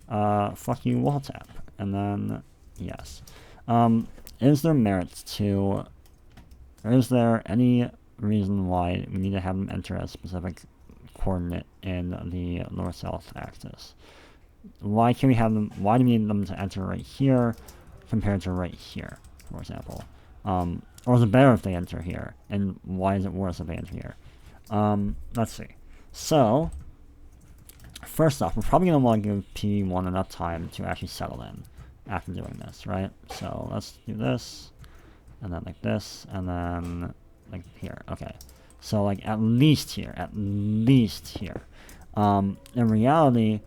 Speaker 1: fuck you, wall tap. And then, yes. Is there merit to, or is there any reason why we need to have them enter a specific coordinate in the north-south axis? Why can we have them, why do we need them to enter right here compared to right here, for example? Or is it better if they enter here? And why is it worse if they enter here? Let's see. So, first off, we're probably going to want to give P1 enough time to actually settle in after doing this, right? So, let's do this, and then like this, and then like here. Okay. So, like, at least here. In reality,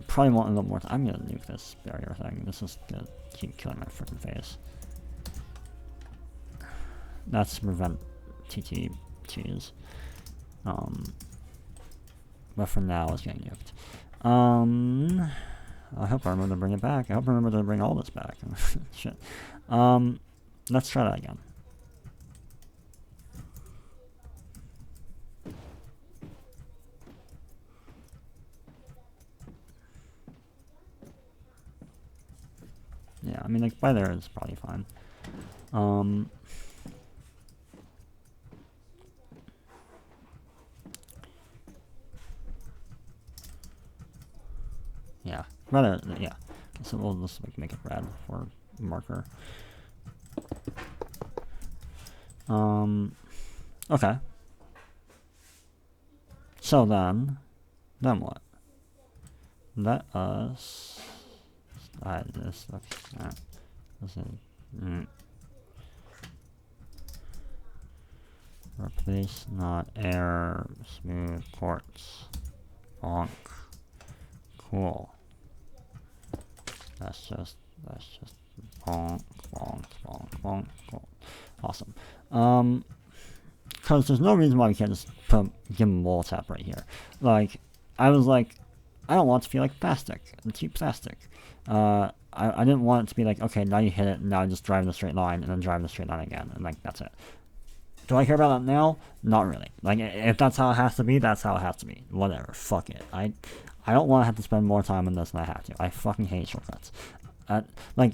Speaker 1: probably want a little more time. I'm gonna nuke this barrier thing. This is gonna keep killing my freaking face. That's to prevent TT cheese. But for now, it's getting nuked. I hope I remember to bring it back. I hope I remember to bring all this back. Shit. Let's try that again. Yeah, I mean, like, by there is probably fine. Yeah, rather, yeah. So we'll just like, make it red for marker. Okay. So then what? Let us... this looks... this is... Replace not air smooth quartz. Bonk. Cool. That's just bonk, bonk, bonk, bonk. Cool. Awesome. Because there's no reason why we can't just give them wall tap right here. Like, I was like, I don't want it to feel like plastic, cheap plastic. I didn't want it to be like, okay, now you hit it, and now just drive in a straight line, and then drive in a straight line again, and like, that's it. Do I care about that now? Not really. Like, if that's how it has to be, that's how it has to be. Whatever. Fuck it. I don't want to have to spend more time on this than I have to. I fucking hate shortcuts. Like,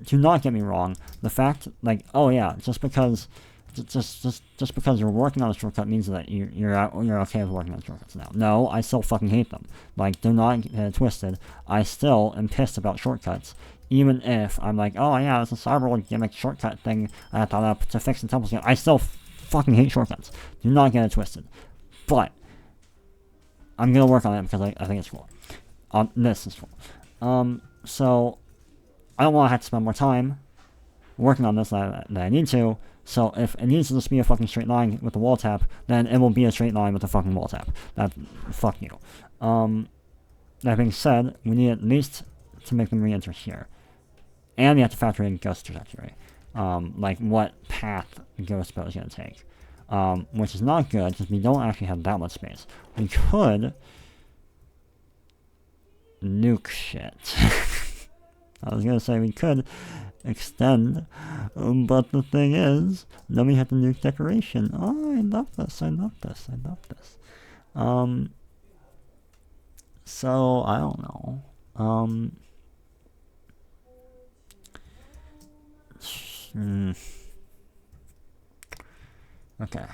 Speaker 1: do not get me wrong. The fact, like, oh yeah, just because just because you're working on a shortcut means that you're okay with working on shortcuts now. No, I still fucking hate them. Like, do not get it twisted. I still am pissed about shortcuts, even if I'm like, oh yeah, it's a cyber gimmick shortcut thing I thought up to fix the temple scan. I still fucking hate shortcuts. Do not get it twisted. But I'm gonna work on it because I think it's cool. This is cool. So I don't want to have to spend more time working on this than I need to. So if it needs to just be a fucking straight line with the wall tap, then it will be a straight line with the fucking wall tap. Fuck you. That being said, we need at least to make them re-enter here. And we have to factor in ghost trajectory. Like what path the ghost boat is going to take. Which is not good, because we don't actually have that much space. We could nuke shit. I was going to say we could extend, but the thing is, then we have to nuke decoration. Oh, I love this. So, I don't know. Okay.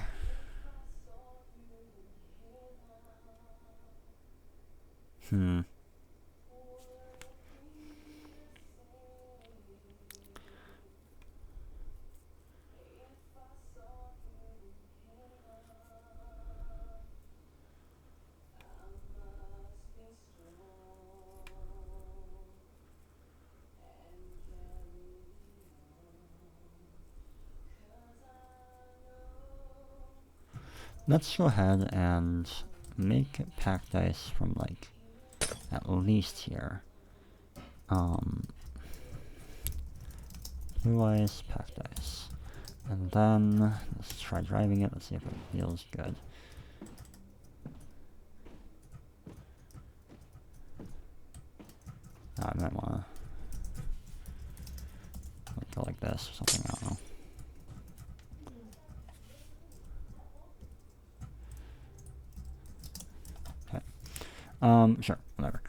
Speaker 1: Let's go ahead and make pack dice from like at least here. Blue ice, pack dice. And then let's try driving it, let's see if it feels good. I might wanna go like this or something, I don't know. Sure, whatever.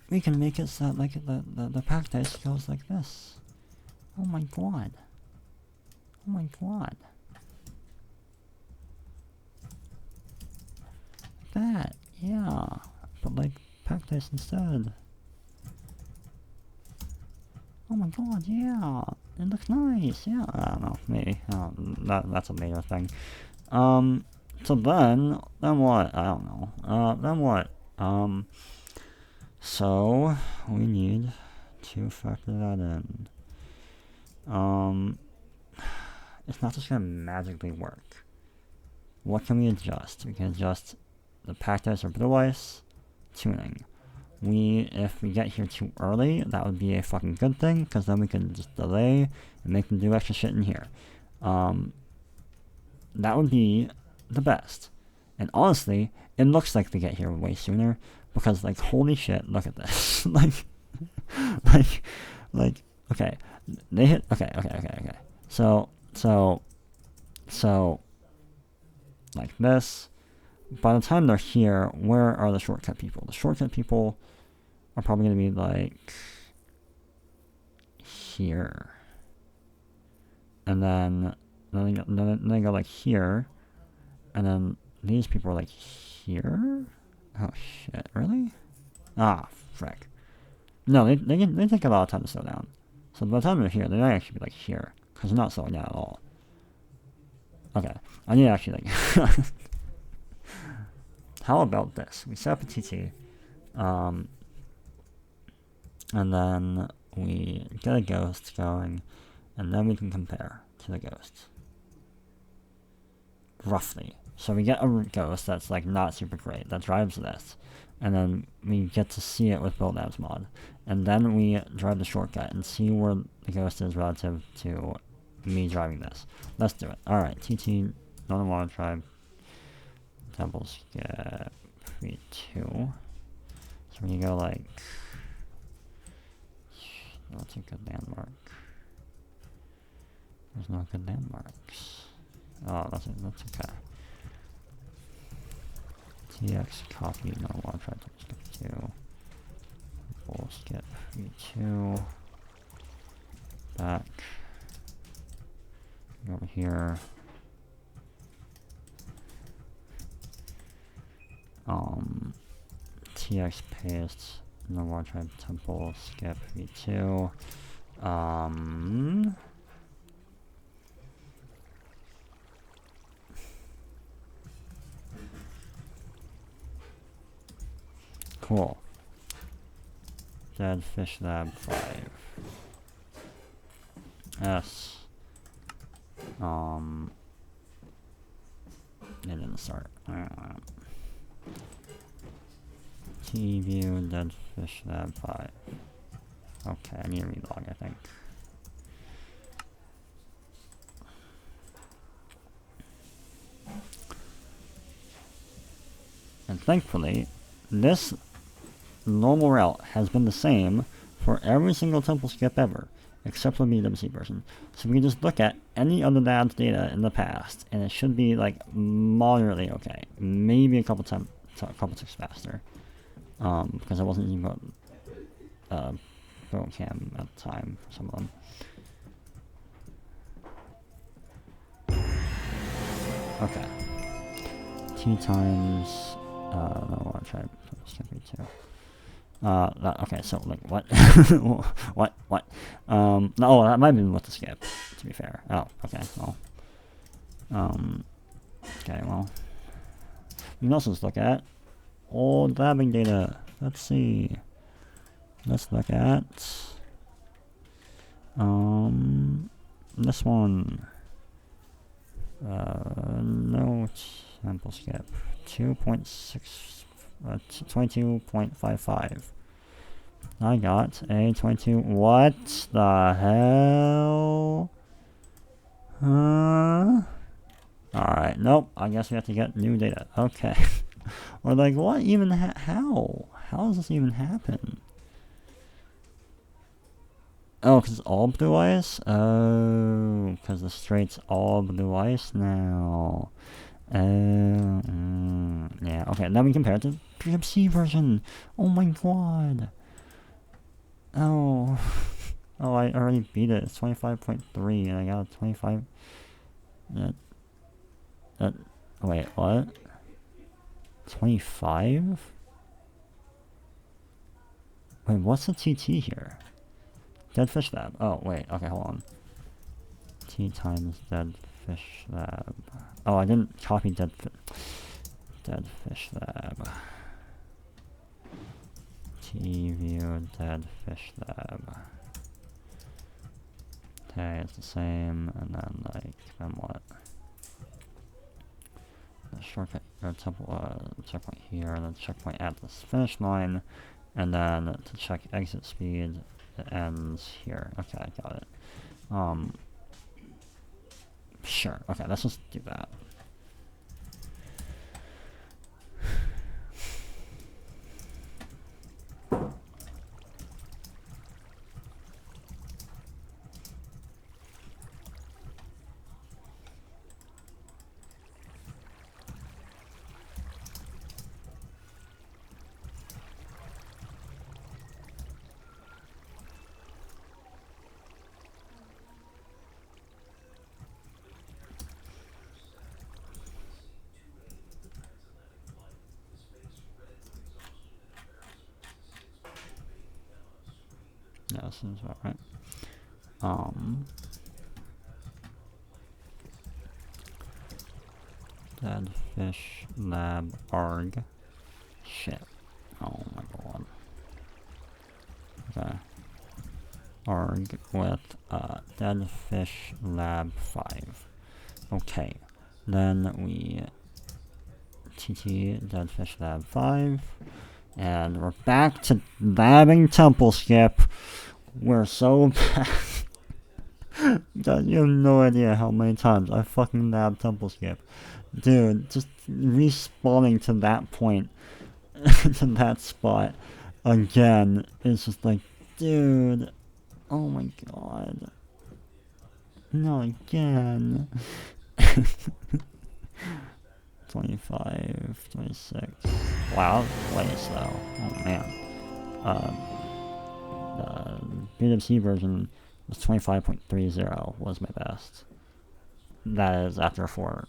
Speaker 1: We can make it so that, like, the pack dice goes like this. Oh my god. Oh my god. That, yeah. But, like, pack dice instead. Oh my god, yeah. It looks nice, yeah. I don't know, maybe. That's a later thing. So then what? I don't know. Then what? So we need to factor that in. It's not just gonna magically work. What can we adjust? We can adjust the pack dice or blue ice tuning. If we get here too early, that would be a fucking good thing, because then we can just delay and make them do extra shit in here. That would be the best. And honestly, it looks like they get here way sooner, because, like, holy shit, look at this. like, okay, they hit, okay. So, like this, by the time they're here, where are the shortcut people? The shortcut people are probably going to be, like, here. And then they go, like, here. And then these people are, like, here? Oh, shit. Really? Ah, frick. No, they take a lot of time to slow down. So by the time they're here, they might actually be, like, here. Because they're not slowing down at all. Okay. I need to actually, like... How about this? We set up a TT. And then we get a ghost going. And then we can compare to the ghost. Roughly. So we get a ghost that's, like, not super great, that drives this, and then we get to see it with Build Apps mod, and then we drive the shortcut and see where the ghost is relative to me driving this. Let's do it. Alright, TT, Northern Water Tribe, Temple Skip, 3, 2. So when you go, like, that's a good landmark. There's no good landmarks. Oh, that's okay. TX copy, no, I'll try to skip 2. We'll skip 3, 2. Back. Go over here. TX paste, no war tribe temple, skip v2. Cool. Dead fish lab 5. S. It didn't start. T view dead fish lab 5. Okay, I need to relog, I think. And thankfully, this normal route has been the same for every single temple skip ever, except for the BWC version. So we can just look at any other lab's data in the past, and it should be like moderately okay. Maybe a couple ticks faster, because I wasn't using boat cam at the time for some of them. Okay. T times. No, I'll try skip v2. Okay, so like what? what? No, that might have been with the skip, to be fair. Oh, okay, well. Okay, well. We can also just look at old labbing data. Let's see. Let's look at this one. No sample skip. 22.55. I got a 22. What the hell? Alright, nope. I guess we have to get new data. Okay. Or like, what even? How? How does this even happen? Oh, because it's all blue ice? Oh, because the straight's all blue ice now. Yeah, okay, now we compare it to the PWC version. Oh my god. Oh. Oh, I already beat it. It's 25.3 and I got a 25. Wait, what? 25? Wait, what's the TT here? Dead fish lab. Oh, wait, okay, hold on. T times dead fish lab. Oh, I didn't copy dead fish lab. T view dead fish lab. Okay, it's the same, and then like, then what? The shortcut, or temple, checkpoint here, and then checkpoint at this finish line, and then to check exit speed, it ends here. Okay, I got it. Sure. Okay, let's just do that. Yeah, that seems about right. Dead fish lab arg. Shit. Oh my god. Okay. Arg with dead fish lab 5. Okay. Then we TT dead fish lab 5. And we're back to labbing temple skip. We're so bad. You have no idea how many times I fucking labbed temple skip. Dude, just respawning to that point, to that spot again, is just like, dude, oh my god. Not again. 25, 26. Wow, way slow. Oh man. The BWC version was 25.30 was my best. that is after 4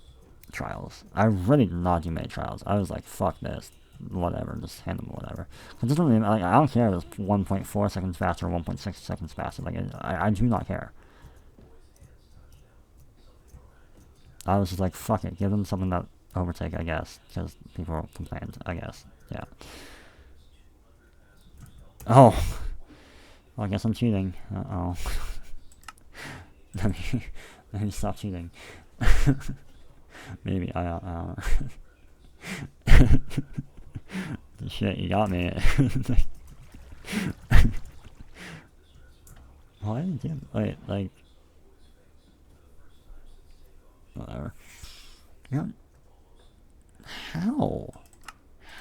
Speaker 1: trials. I really did not do many trials. I was like, fuck this, whatever, just handle whatever. It doesn't even, like, I don't care if it's 1.4 seconds faster or 1.6 seconds faster. Like, I do not care. I was just like, fuck it, give them something that overtake, I guess, because people complained, I guess. Yeah. Oh, well, I guess I'm cheating. Uh-oh. let me stop cheating. Maybe, I don't know. Shit, you got me. Why did you, wait, like, whatever. Yeah. How?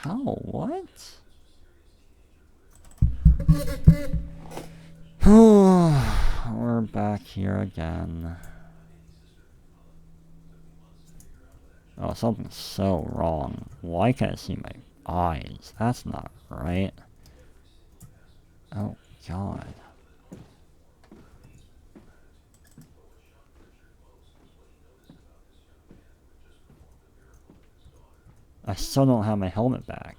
Speaker 1: What? We're back here again. Oh, something's so wrong. Why can't I see my eyes? That's not right. Oh, God. I still don't have my helmet back.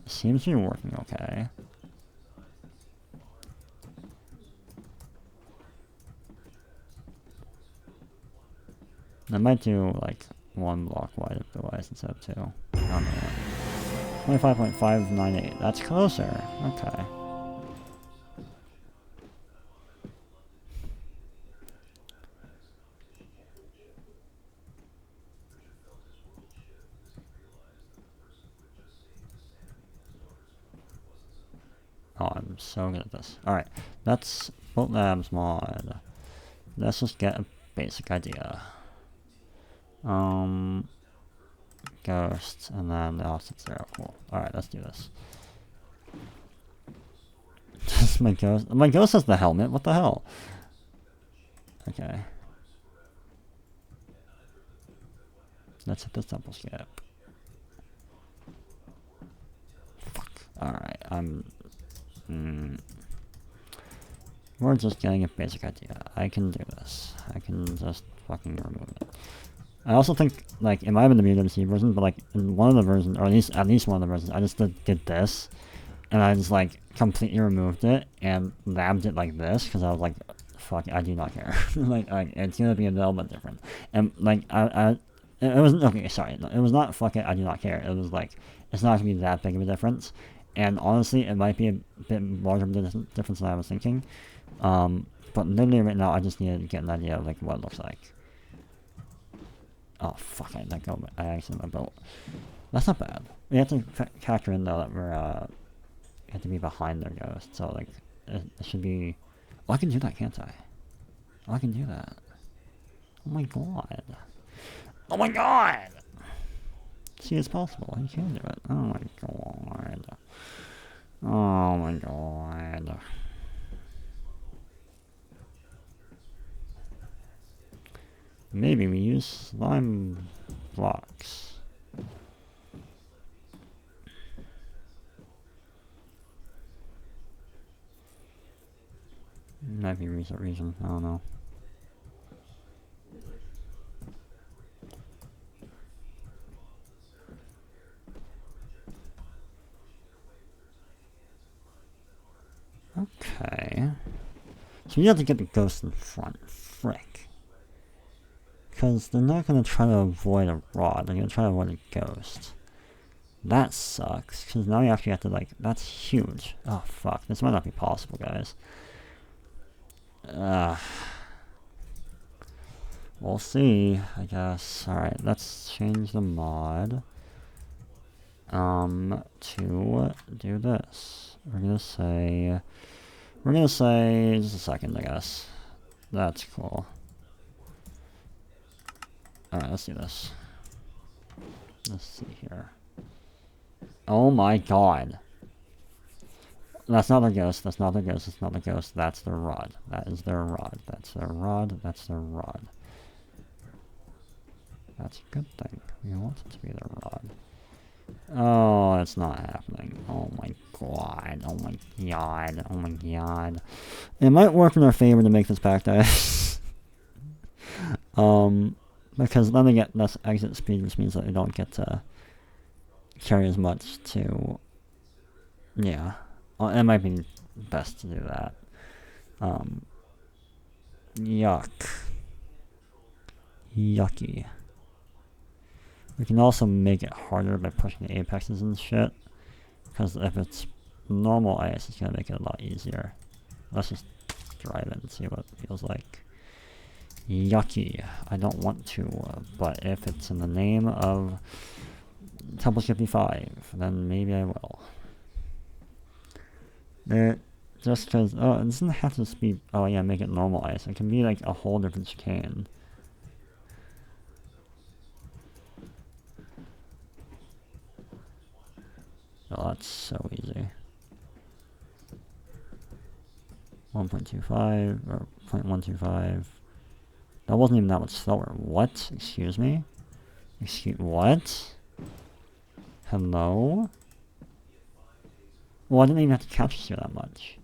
Speaker 1: It seems to be working okay. I might do, like, 1 block wide of device instead of 2. Oh, no. 25.598. That's closer. Okay. Oh, I'm so good at this. Alright, that's Boat Labs mod. Let's just get a basic idea. Ghost, and then the offset's 0. Cool. Alright, let's do this. Just my ghost. My ghost has the helmet. What the hell? Okay. Let's hit the temple skip. Fuck. Alright, we're just getting a basic idea. I can do this. I can just fucking remove it. I also think, like, it might have been the MutaMC version, but, like, in one of the versions, or at least one of the versions, I just did this, and I just, like, completely removed it, and labbed it like this, because I was like, fuck, I do not care. like, it's gonna be a little bit different. And, like, it wasn't, okay, sorry, it was not fuck it, I do not care. It was like, it's not gonna be that big of a difference. And honestly, it might be a bit larger of a difference than I was thinking. But literally right now, I just need to get an idea of, like, what it looks like. Oh, fuck, I let go, I actually my boat. That's not bad. We have to factor in, though, that we have to be behind their ghost, so, like, it should be... Oh, I can do that, can't I? Oh, I can do that. Oh my god. Oh my god! See, it's possible. You can do it. Oh my god. Oh my god. Maybe we use slime blocks. Might be reset reason. I don't know. Okay. So you have to get the ghost in front. Frick. Because they're not going to try to avoid a rod. They're going to try to avoid a ghost. That sucks. Because now you actually have to, like... That's huge. Oh, fuck. This might not be possible, guys. We'll see, I guess. Alright, let's change the mod. To do this. We're gonna say... just a second, I guess. That's cool. Alright, let's do this. Let's see here. Oh my god. That's not the ghost, that's not the ghost, that's not the ghost, that's the rod. That is their rod. That's their rod, that's their rod. That's a good thing. We want it to be their rod. Oh, it's not happening. Oh my god. Oh my god. Oh my god. It might work in our favor to make this pack dice. Because then they get less exit speed, which means that they don't get to carry as much to... Yeah. Well, it might be best to do that. Yuck. Yucky. We can also make it harder by pushing the apexes and shit. Because if it's normal ice, it's gonna make it a lot easier. Let's just drive it and see what it feels like. Yucky. I don't want to, but if it's in the name of Temple 55, then maybe I will. Just because, oh, it doesn't have to just be, oh yeah, make it normal ice. It can be like a whole different chicane. Oh, that's so easy. 1.25 or 0.125. That wasn't even that much slower. What? Excuse me? What? Hello? Well, I didn't even have to capture through that much.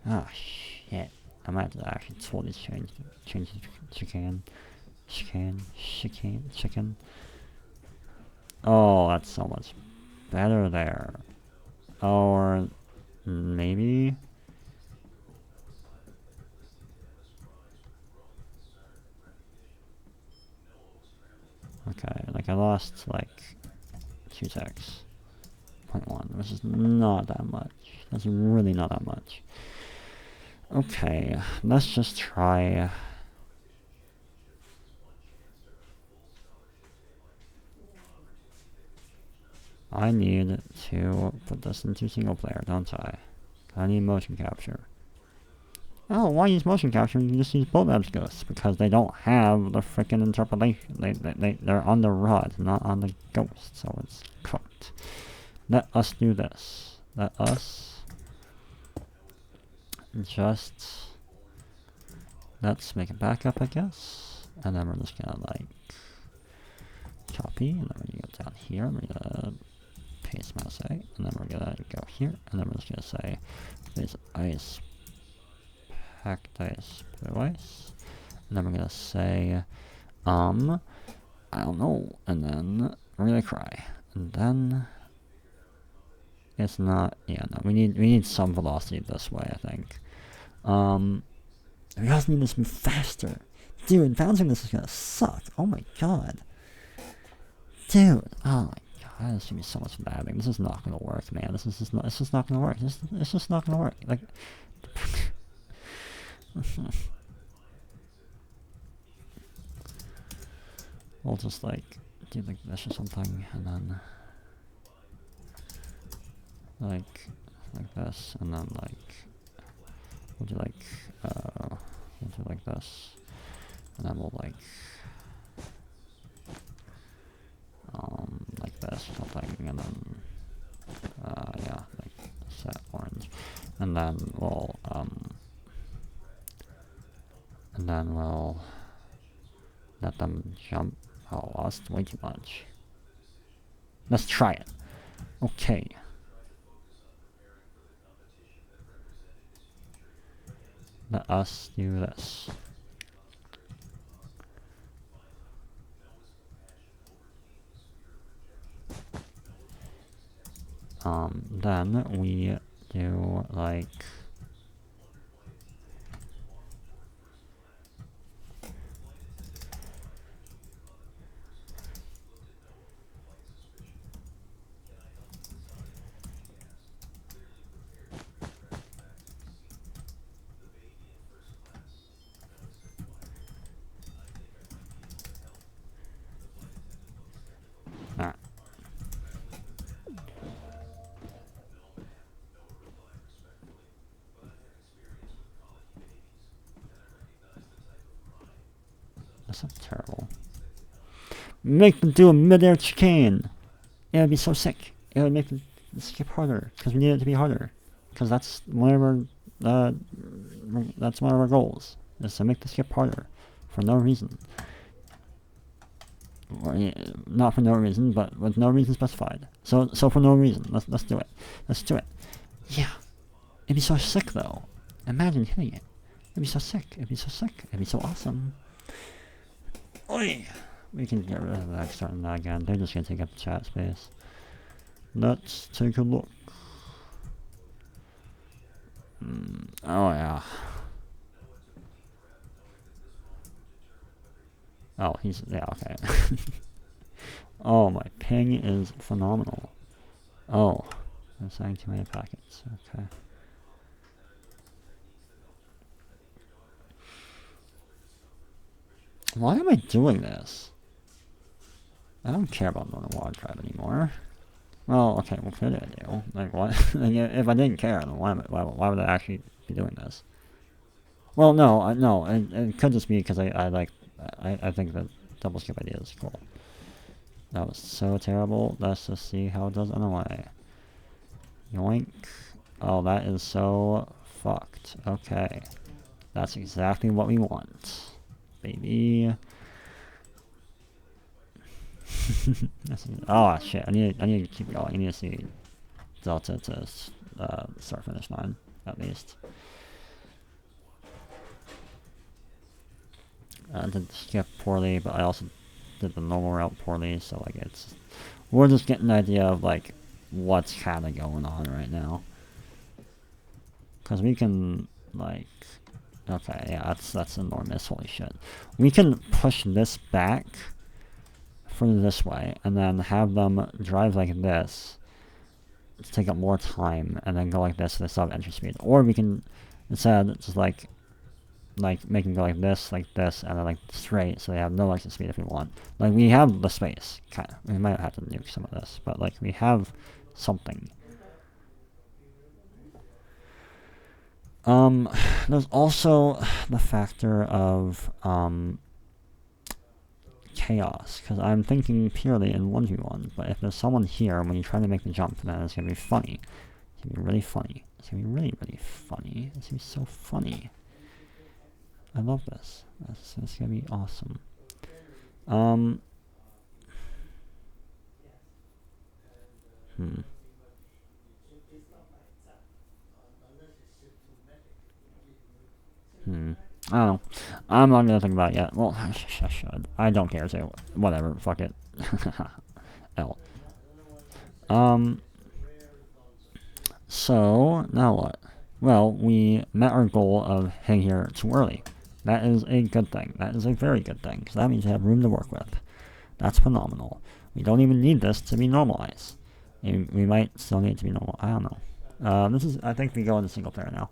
Speaker 1: Ah, shit. I might have to actually totally change the chicken. Oh, that's so much better there. Or maybe... Okay, like I lost like 2 ticks. 0.1, which is not that much. That's really not that much. Okay, let's just try... I need to put this into single player, don't I? I need motion capture. Oh, why use motion capture? You can just use both edge ghosts, because they don't have the frickin' interpolation. They're on the rod, not on the ghost, so it's cooked. Let us do this. Let us just... Let's make a backup, I guess. And then we're just gonna, like, copy, and then we're gonna go down here, and we're gonna paste mouse A, and then we're gonna go here, and then we're just gonna say, please ice, pack dice, blue ice, and then we're gonna say, I don't know, and then we're gonna cry, and then it's not, yeah, no, we need some velocity this way, I think. We also need this to be faster. Dude, bouncing this is gonna suck. Oh my god. Dude, oh my god, this should be so much labbing. This is not gonna work, man. This is just not, it's just not gonna work. It's just not gonna work. Like, we'll just like do like this or something, and then like this, and then like we'll do like this, and then we'll like this or something, and then yeah, like set orange, and then we'll let them jump. Oh, lost way too much. Let's try it. Okay. Let us do this. Then we do like that's not terrible. Make them do a mid-air chicane. It would be so sick. It would make the skip harder, because we need it to be harder. Because that's one of our goals, is to make the skip harder for no reason. Or, yeah, not for no reason, but with no reason specified. So for no reason, let's do it. Let's do it. Yeah. It'd be so sick though. Imagine hitting it. It'd be so sick. It'd be so sick. It'd be so awesome. Oi! We can get rid of that, starting that again. They're just gonna take up the chat space. Let's take a look. Oh yeah. Oh, yeah, okay. Oh, my ping is phenomenal. Oh, I'm signing too many packets. Okay. Why am I doing this? I don't care about normal water drive anymore. Well, okay, what could I do? Like, what? Like, if I didn't care, then why would I actually be doing this? Well, no, no, it could just be because I think that double skip idea is cool. That was so terrible. Let's just see how it does anyway. Yoink. Oh, that is so fucked. Okay. That's exactly what we want. Baby. Oh shit, I need to keep going. I need to see Delta to start finish line, at least. I did skip poorly, but I also did the normal route poorly, so like we're just getting an idea of like what's kinda going on right now. Cause we can like, okay, yeah, that's enormous, holy shit. We can push this back further this way, and then have them drive like this to take up more time, and then go like this so they still have entry speed. Or we can instead just like make them go like this, and then like straight, so they have no exit speed if we want. Like, we have the space, kind of. We might have to nuke some of this, but like, we have something. There's also the factor of chaos, because I'm thinking purely in 1v1, but if there's someone here when you try to make the jump, then it's going to be funny. It's going to be really funny. It's going to be really, really funny. It's going to be so funny. I love this. It's going to be awesome. I don't know. I'm not gonna think about it yet. Well, I should. I don't care, so whatever. Fuck it. L. So, now what? Well, we met our goal of hitting here too early. That is a good thing. That is a very good thing, because that means we have room to work with. That's phenomenal. We don't even need this to be normalized. We might still need it to be normal. I don't know. I think we go into single player now.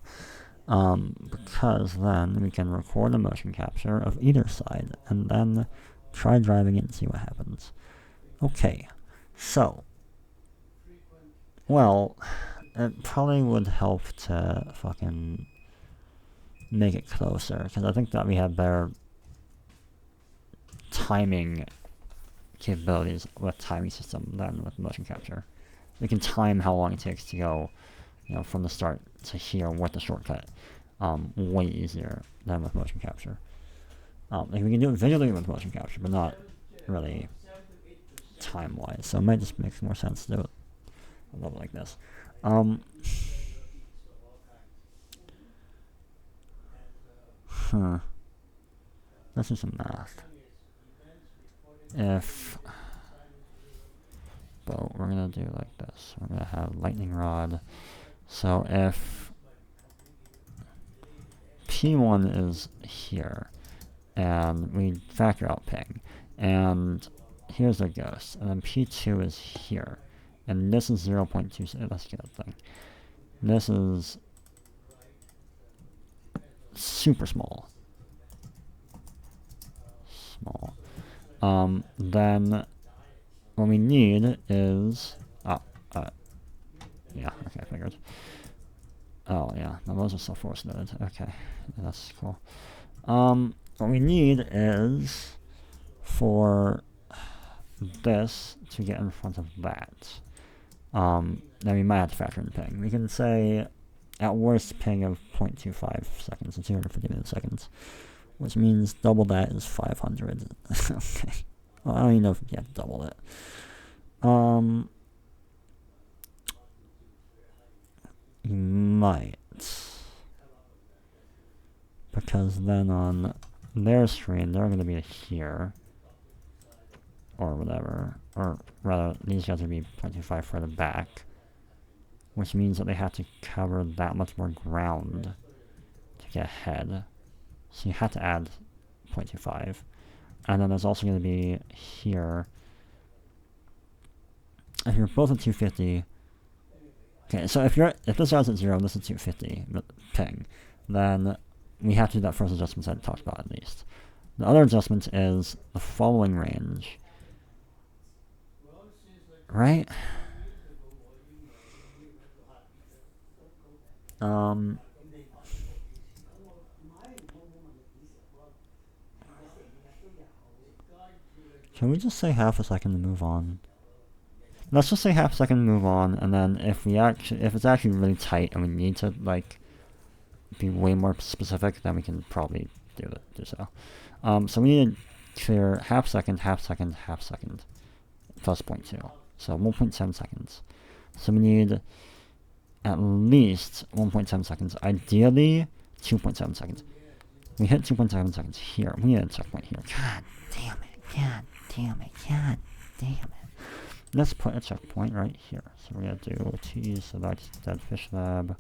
Speaker 1: Because then we can record a motion capture of either side, and then try driving it and see what happens. Okay, so, well, it probably would help to fucking make it closer, because I think that we have better timing capabilities with timing system than with motion capture. We can time how long it takes to go, from the start to here with the shortcut, way easier than with motion capture. Like, we can do it visually with motion capture, but not really time-wise, so it might just make more sense to do it a little bit like this. Let's do some math. But we're gonna do like this. We're gonna have lightning rod. So if P1 is here, and we factor out ping, and here's a ghost, and then P2 is here, and this is 0.2, let's get that thing. This is super small. Then what we need is, yeah, okay, I figured. Oh yeah, now those are still force noted. Okay, that's cool. What we need is for this to get in front of that. Then we might have to factor in ping. We can say at worst ping of 0.25 seconds and 250 milliseconds, which means double that is 500. Okay. Well, I don't even know if you have to double it. You might. Because then on their screen, they're going to be here. Or whatever. Or rather, these guys are going to be 0.25 further back. Which means that they have to cover that much more ground to get ahead. So you have to add 0.25. And then there's also going to be here. If you're both at 250. Okay, so if this guy's at 0, this is 250 ping, then we have to do that first adjustment I talked about at least. The other adjustment is the following range. Right? Can we just say half a second to move on? Let's just say half a second to move on, and then if it's actually really tight and we need to like be way more specific, then we can probably do so. So we need to clear half second, half second, half second, plus 0.2. So 1.7 seconds. So we need at least 1.7 seconds. Ideally, 2.7 seconds. We hit 2.7 seconds here. We need a checkpoint here. God damn it. God damn it. God damn it. Let's put a checkpoint right here. So we're going to do T, so that's Dead Fish Lab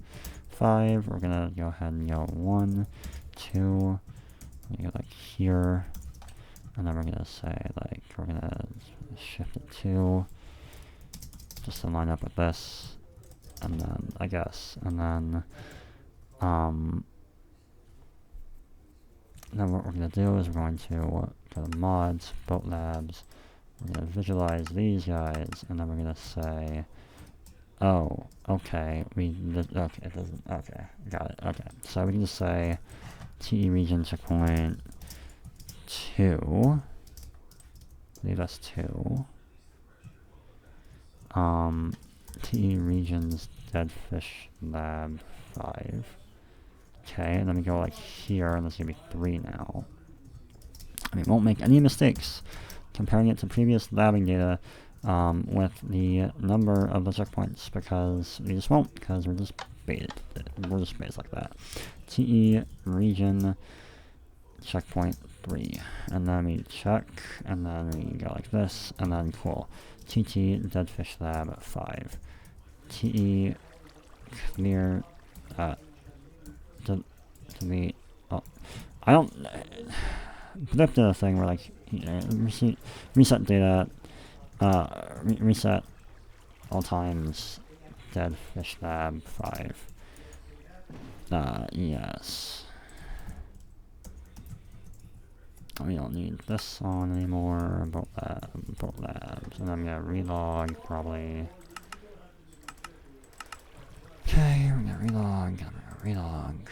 Speaker 1: 5. We're going to go ahead and go 1, 2. We go like here. And then we're going to say, like, we're going to shift it 2. Just to line up with this. And then, I guess. And then what we're going to do is we're going to go to mods, boat labs. We're going to visualize these guys, and then we're going to say, oh, okay, okay, it doesn't, okay, got it, okay. So we can just say TE region checkpoint 2, I believe that's 2. TE regions dead fish lab 5. Okay, and then we go like here, and this is going to be 3 now. And we won't make any mistakes comparing it to previous labbing data with the number of the checkpoints, because we just won't, because we're just baited. We're just based like that. TE region checkpoint 3, and then we check, and then we go like this, and then cool. TT dead fish lab 5. TE clear delete. Oh, I don't. Predict a thing where like reset data, reset all times dead fish lab 5. Yes. We don't need this on anymore. Boat labs, and I'm gonna relog probably. Okay, we're gonna relog.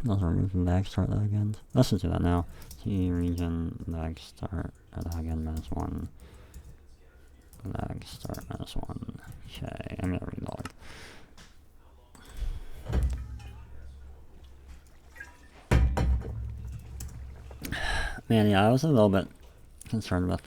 Speaker 1: Let's remove the lag start lag end. Let's just do that now. T region lag start lag end -1. Lag start -1. Okay, I'm gonna relog. Man, yeah, I was a little bit concerned with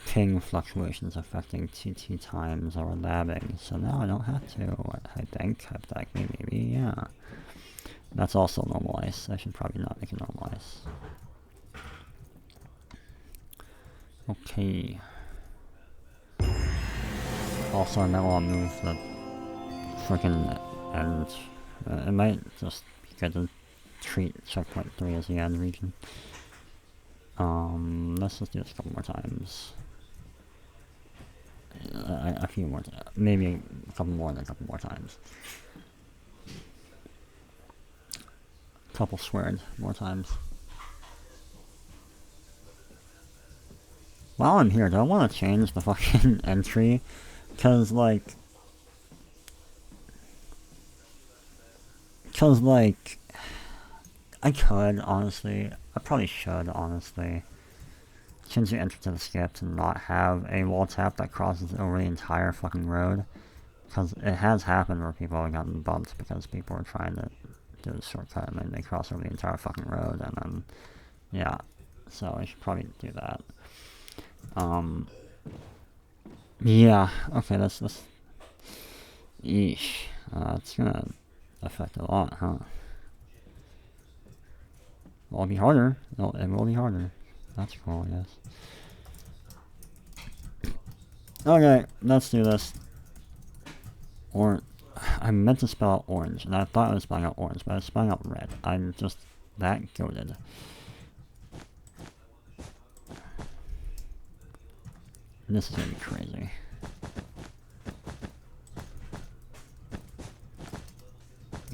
Speaker 1: ping fluctuations affecting TT times or labbing, so now I don't have to. I think maybe, yeah. That's also normalize. I should probably not make it normalize. Okay. Also, I might want to move the freaking end. It might just be good to treat checkpoint 3 as the end region. Let's just do this a couple more times. A few more, maybe a couple more than a couple more times. Couple squared more times. While I'm here, do I want to change the fucking entry? Cause like, I could honestly. I probably should honestly. change the entry to the skip to not have a wall tap that crosses over the entire fucking road. Because it has happened where people have gotten bumped because people are trying to do a shortcut and then they cross over the entire fucking road and then, yeah. So I should probably do that. Yeah, okay, that's yeesh. It's gonna affect a lot, huh? It'll be harder. It will be harder. That's cool, yes. Okay, let's do this. Or, I meant to spell out orange, and I thought I was spelling out orange, but I was spelling out red. I'm just that goated. This is gonna be crazy.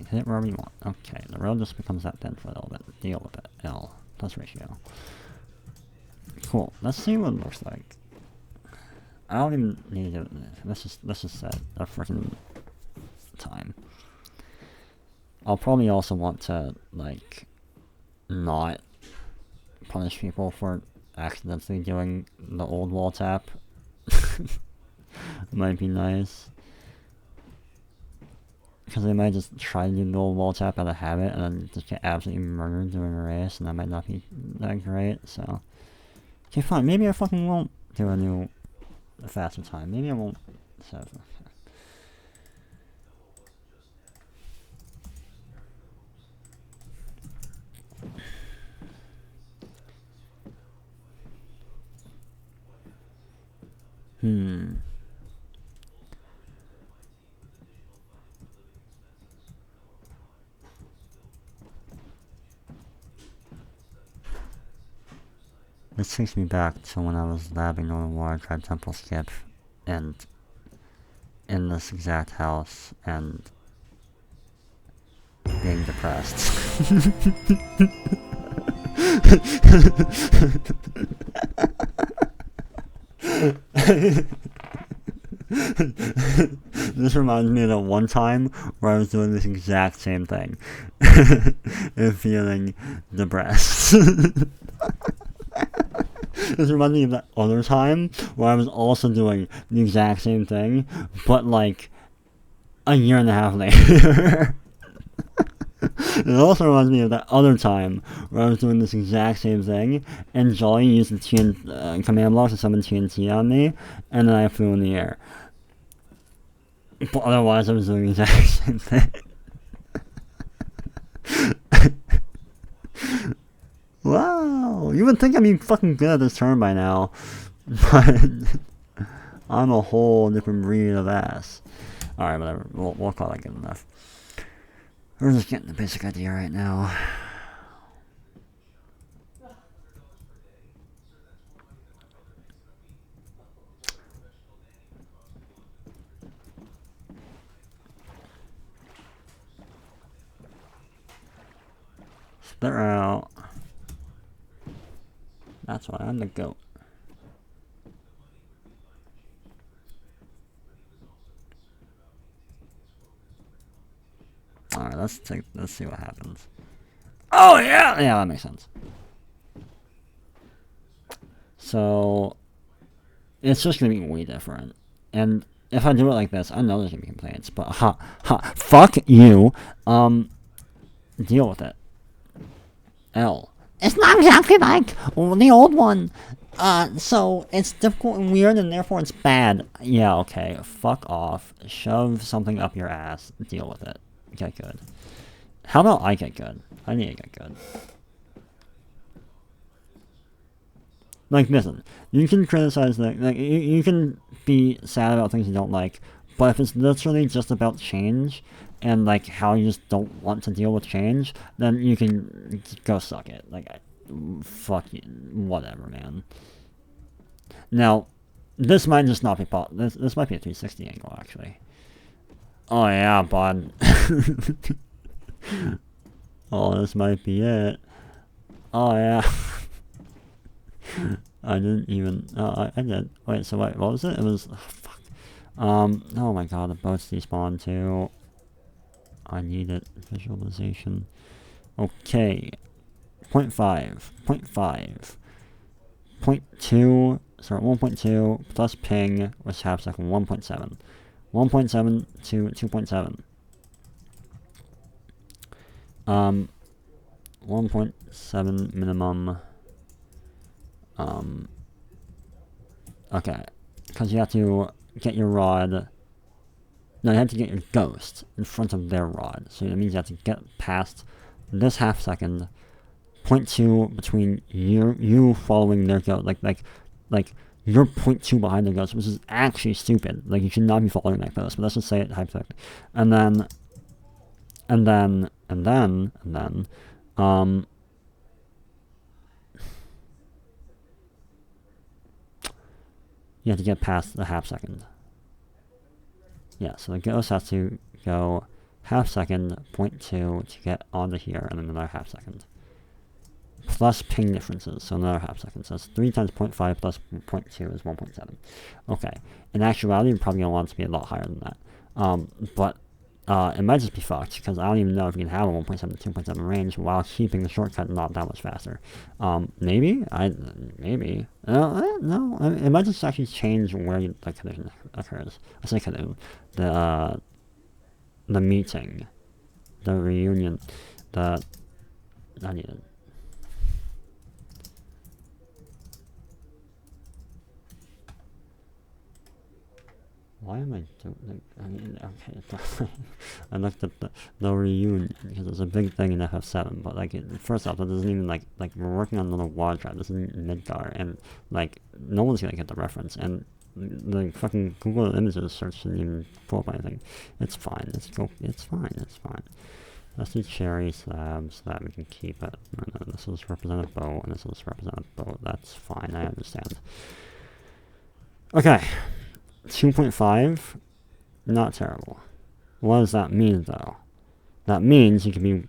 Speaker 1: Hit it wherever you want. Okay, the road just becomes that thin for a little bit. Deal with it. L plus ratio. Cool. Let's see what it looks like. I don't even need to do it. Let's just set a freaking time. I'll probably also want to, like, not punish people for accidentally doing the old wall tap. Might be nice. Because they might just try to do the old wall tap out of habit and then just get absolutely murdered doing a race, and that might not be that great, so. Okay, fine. Maybe I fucking won't do a faster time. Maybe I won't. So, This takes me back to when I was labbing on the water tribe temple skip, and in this exact house, and being depressed. This reminds me of that one time where I was doing this exact same thing and feeling depressed. This reminds me of that other time where I was also doing the exact same thing, but like a year and a half later. It also reminds me of that other time where I was doing this exact same thing, and Jolly used the command block to summon TNT on me, and then I flew in the air. But otherwise, I was doing the exact same thing. Wow, you would think I'd be fucking good at this turn by now, but I'm a whole different breed of ass. Alright, whatever, we'll call that good enough. We're just getting the basic idea right now. Split her out. That's why I'm the goat. Alright, let's see what happens. Oh yeah! Yeah, that makes sense. So it's just gonna be way different. And if I do it like this, I know there's gonna be complaints, but fuck you. Deal with it. L. It's not exactly like the old one. So it's difficult and weird, and therefore it's bad. Yeah, okay. Fuck off. Shove something up your ass. Deal with it. Get good. How about I get good? I need to get good. Like, listen. You can criticize things. Like, you can be sad about things you don't like, but if it's literally just about change, and like how you just don't want to deal with change, then you can go suck it. Like, fuck you, whatever, man. Now, this might just not be this might be a 360 angle, actually. Oh yeah, bud. Oh, this might be it. Oh yeah. I didn't even. I did. Wait. So wait. What was it? It was. Oh, fuck. Oh my god. The boats despawn too. I need it. Visualization. Okay. 0.5. 0.5. 0.2, sorry, 1.2 plus ping was half second 1.7. 1.7 to 2.7. 1.7 minimum. Okay, because you have to get your rod. No, you have to get your ghost in front of their rod. So that means you have to get past this half second. 0.2 between you following their ghost. Like you're 0.2 behind their ghost, which is actually stupid. Like, you should not be following that ghost. But let's just say it hypothetically. And then you have to get past the half second. Yeah, so the ghost has to go half second, 0.2 to get onto here, and then another half second. Plus ping differences, so another half second. So that's 3 times 0.5 plus 0.2 is 1.7. Okay, in actuality, you're probably going to want it to be a lot higher than that. But it might just be fucked, because I don't even know if you can have a 1.7 to 2.7 range while keeping the shortcut not that much faster. Maybe? Maybe. No, it might just actually change where the collision occurs. I say collision. The meeting. The reunion. I need it. Why am I doing, okay, I looked at the reunion, because it's a big thing in FF7, but, like, first off, that doesn't even, like, we're working on another WAD drive, this isn't Midgar, and, like, no one's gonna get the reference, and the fucking Google Images search shouldn't even pull up anything. It's fine, it's fine. Let's do cherry slabs so that we can keep it. No, this is representative bow, and this is representative bow, that's fine, I understand. Okay. 2.5, not terrible. What does that mean, though? That means you can be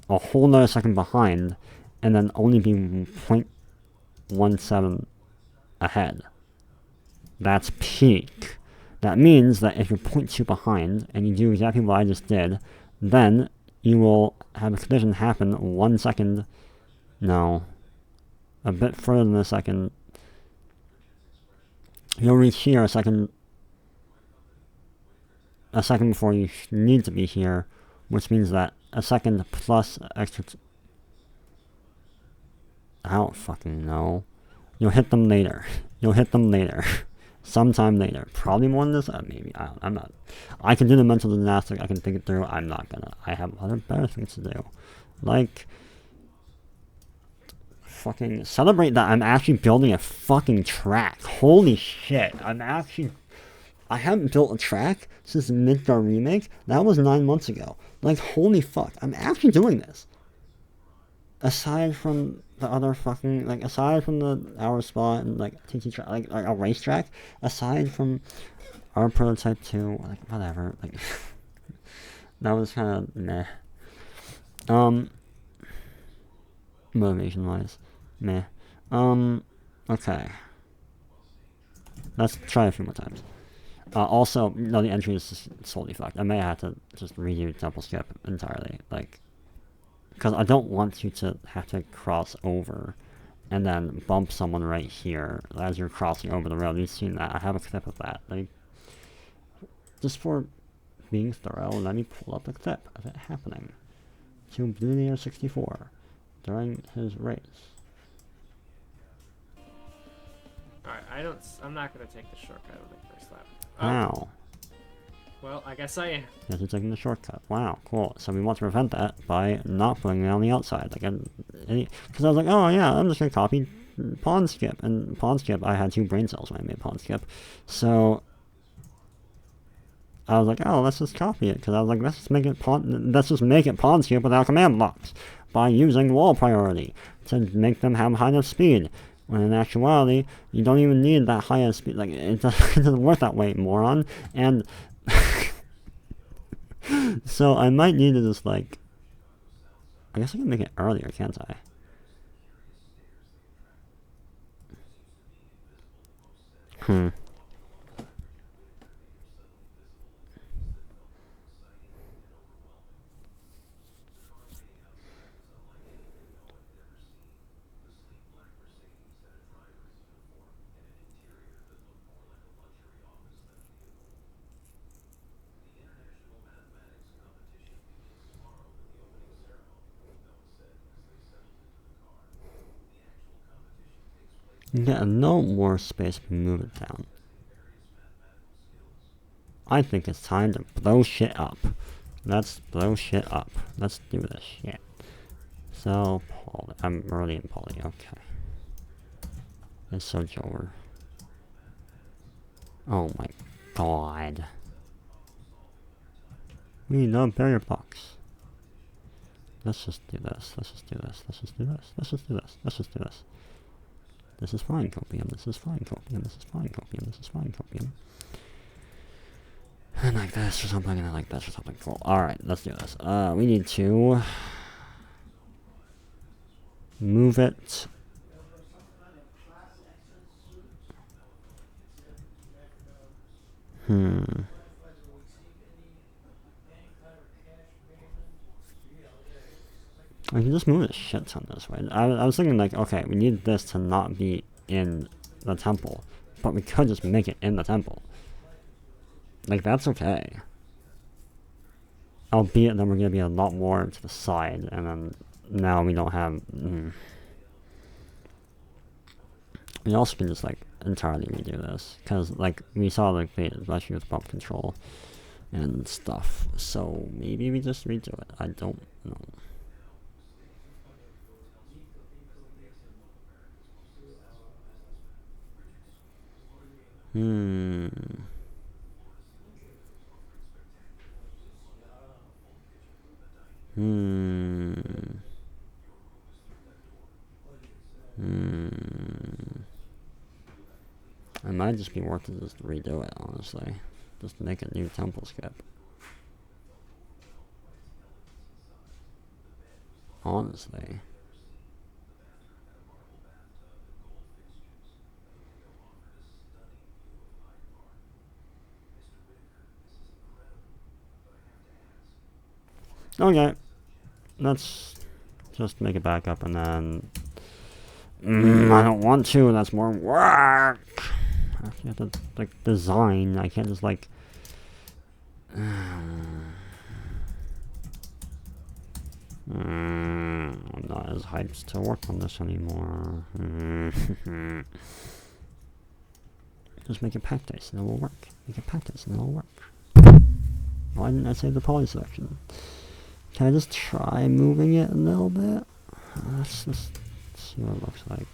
Speaker 1: a whole nother second behind, and then only be 0.17 ahead. That's peak. That means that if you're 0.2 behind, and you do exactly what I just did, then you will have a collision happen 1 second, no, a bit further than a second. You'll reach here a second before you need to be here, which means that a second plus extra. I don't fucking know. You'll hit them later. Sometime later. Probably more than this. Maybe. I'm not. I can do the mental gymnastics. I can think it through. I'm not gonna. I have other better things to do. Like, fucking celebrate that I'm actually building a fucking track. Holy shit. I haven't built a track since the Midgar remake. That was 9 months ago. Like, holy fuck. I'm actually doing this. Aside from the other fucking, like, aside from the hour spot and, like, TT track, like a racetrack, aside from our prototype 2, like, whatever, like, that was kind of meh. Motivation-wise, meh. Okay. Let's try a few more times. Also, no, the entry is just solely fucked. I may have to just redo double skip entirely, like, because I don't want you to have to cross over and then bump someone right here as you're crossing over the road. You've seen that. I have a clip of that. Like, just for being thorough, let me pull up a clip of it happening to Blue Layer 64 during his race.
Speaker 2: Alright, I'm not gonna take the shortcut on the first lap.
Speaker 1: Wow.
Speaker 2: Well, I guess I am.
Speaker 1: Yes, you're taking the shortcut. Wow, cool. So we want to prevent that by not putting it on the outside. Like, because I was like, oh yeah, I'm just gonna copy pawn skip, and pawn skip. I had 2 brain cells when I made pawn skip, so I was like, oh, let's just copy it. Because I was like, let's just make it pawn skip without command blocks by using wall priority to make them have high enough speed. When in actuality, you don't even need that high of speed. Like, it doesn't work that way, moron. And so I might need to just, like, I guess I can make it earlier, can't I? You get a little more space to move it down. I think it's time to blow shit up. Let's blow shit up. Let's do this shit. So, poly. I'm already in poly, okay. It's so Jover. Oh my god. We need a barrier box. Let's just do this. Let's just do this. Let's just do this. Let's just do this. Let's just do this. This is fine, copium. This is fine, copium. This is fine, copium. This is fine, copium. And like this or something, and like this or something. Cool. Alright, let's do this. We need to move it. I can just move a shit ton this way. I was thinking like, okay, we need this to not be in the temple, but we could just make it in the temple. Like, that's okay. Albeit then we're gonna be a lot more to the side, and then now we don't have... We also can just, like, entirely redo this, because, like, we saw, like, especially with bump control and stuff, so maybe we just redo it. I don't know. It might just be worth it just to redo it, honestly. Just make a new temple skip. Honestly. Okay. Let's just make it back up and then... I don't want to, that's more work! I have to, like, design. I can't just, like... I'm not as hyped to work on this anymore. Just make it practice and it will work. Make it practice and it will work. Why didn't I save the poly selection? Can I just try moving it a little bit? Let's just see what it looks like.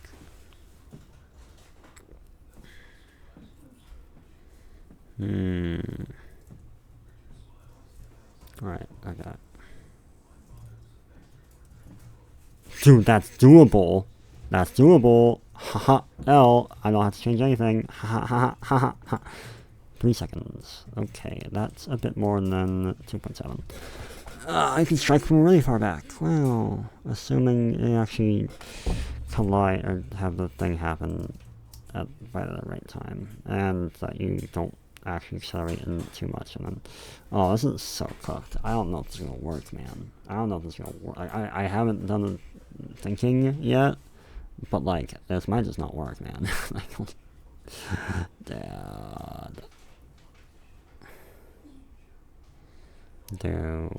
Speaker 1: Alright, I got it. Dude, that's doable. That's doable. Haha. L. I don't have to change anything. Ha ha ha ha ha. 3 seconds. Okay, that's a bit more than 2.7. I can strike from really far back. Wow. Assuming they actually collide or have the thing happen at right at the right time, and that you don't actually accelerate in too much, and then... Oh, this is so cooked. I don't know if this is gonna work, man. I don't know if this is gonna work. I haven't done the thinking yet, but like, this might just not work, man. Like, Dad. Dude.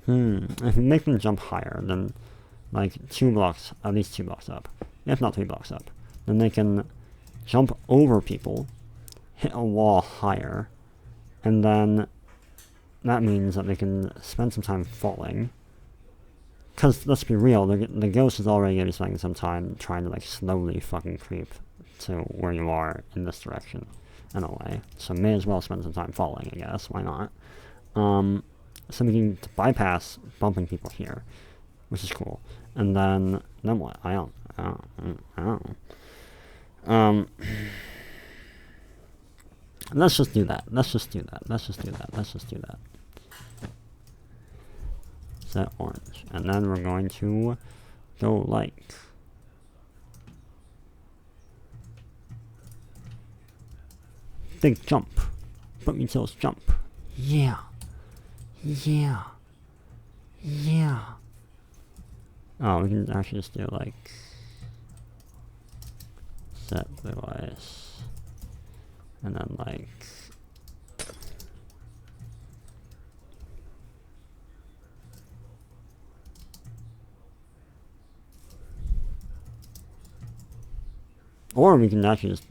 Speaker 1: If you make them jump higher, then like 2 blocks, at least 2 blocks up, if not 3 blocks up, then they can jump over people, hit a wall higher, and then that means that they can spend some time falling. Because let's be real, the ghost is already going to be spending some time trying to like slowly fucking creep to where you are in this direction, in a way. So may as well spend some time falling, I guess. Why not? So we can bypass bumping people here, which is cool. And then what? I don't know. Let's just do that. Let's just do that. Let's just do that. Let's just do that. Set orange. And then we're going to go like... Big jump. Put me toes jump. Yeah. Yeah. Yeah. Oh, we can actually just do like... Set device. And then like or we can actually just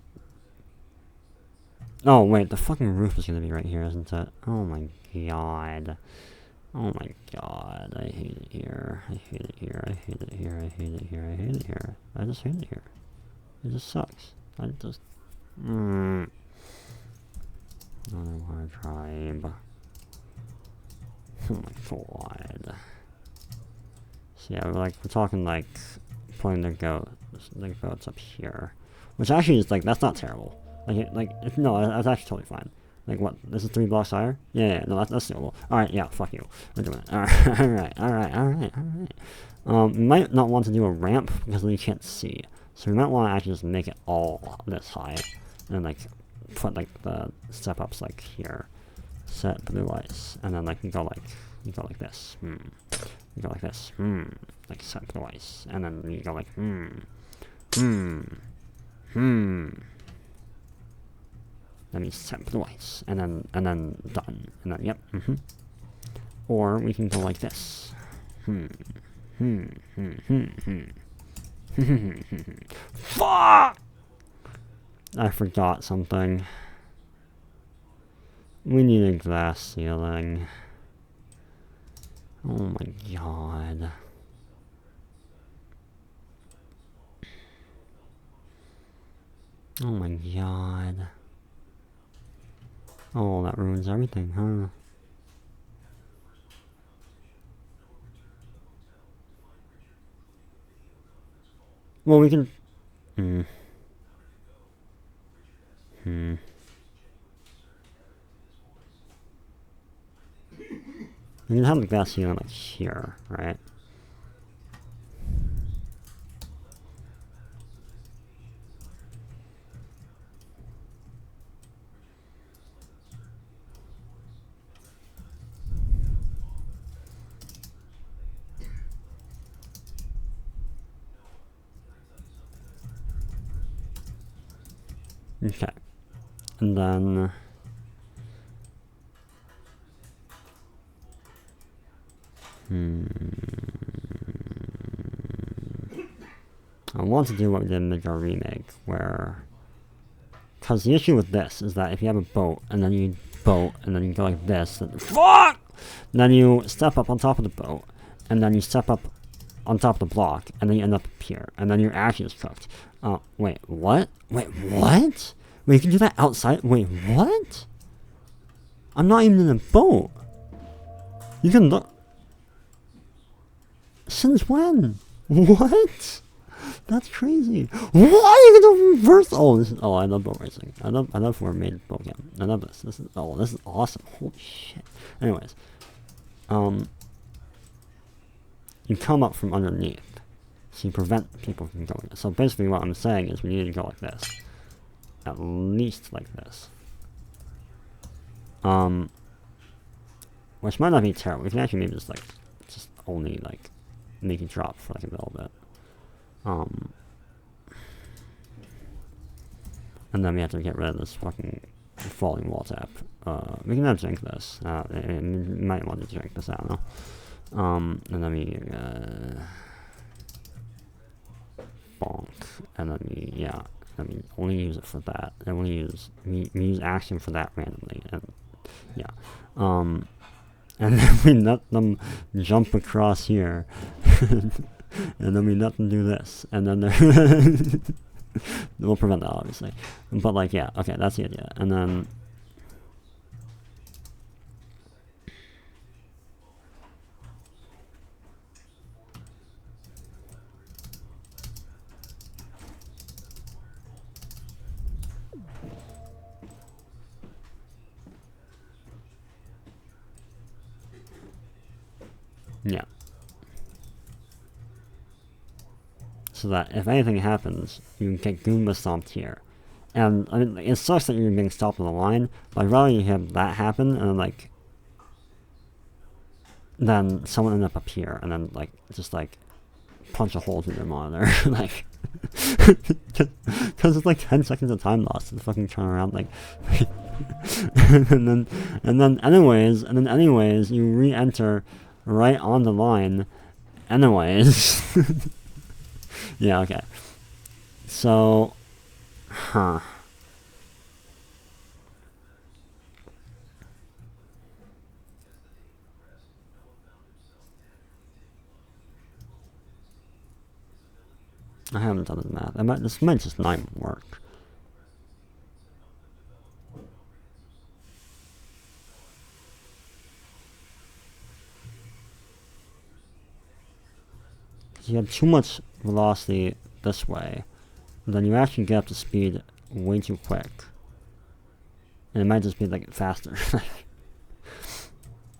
Speaker 1: oh wait, the fucking roof is gonna be right here, isn't it? Oh my god. Oh my god, I hate it here. I hate it here. I hate it here. I hate it here. I hate it here. I just hate it here. It just sucks. I just Underwater tribe. Oh my god. So yeah, we're talking like putting the goats up here, which actually is like that's not terrible. No, that's actually totally fine. Like what? This is 3 blocks higher? Yeah, no, that's doable. All right, yeah, fuck you. We're doing it. All right. We might not want to do a ramp because then you can't see. So we might want to actually just make it all this high, and like put like the step ups like here. Set blue ice, and then like you go like this. You go like this. Like set blue ice, and then you go like Let me set blue ice, and then done, and then yep. Or we can go like this. Fuck! I forgot something. We need a glass ceiling. Oh my god. Oh my god. Oh, that ruins everything, huh? Well, we can... We can have the glass ceiling like here, right? Okay. And then... I want to do what we did in the remake, where... Because the issue with this is that if you have a boat, and then you go like this, then fuck! Then you step up on top of the boat, and then you step up on top of the block, and then you end up here, and then your ash is cooked. Wait, what? Wait, what? Wait, you can do that outside? Wait, what? I'm not even in a boat. You can look... Since when? What? That's crazy. What? You can do reverse? Oh, I love boat racing. I love where I made boat game. I love this. This is awesome. Holy shit. Anyways, you come up from underneath, so you prevent people from going. So basically, what I'm saying is we need to go like this, at least like this. Which might not be terrible. We can actually maybe just only make it drop for like a little bit. And then we have to get rid of this fucking falling wall tap. We can now drink this. We might want to drink this, I don't know. And then we, bonk. And then we, yeah. I mean, only use it for that. And we use action for that randomly. And, yeah. And then we let them jump across here. And then we let them do this. And then we'll prevent that, obviously. But, like, yeah. Okay, that's the idea. And then... yeah. So that if anything happens, you can get Goomba stomped here. And, I mean, it sucks that you're being stopped on the line, but I'd rather you have that happen, and then, then someone end up here, and then, just, punch a hole through your monitor, like, because it's like 10 seconds of time lost to fucking turn around, like, and then anyways, you re-enter right on the line, anyways. Yeah, okay. So, huh. I haven't done the math. This might just not even work. You have too much velocity this way, then you actually get up to speed way too quick. And it might just be like faster.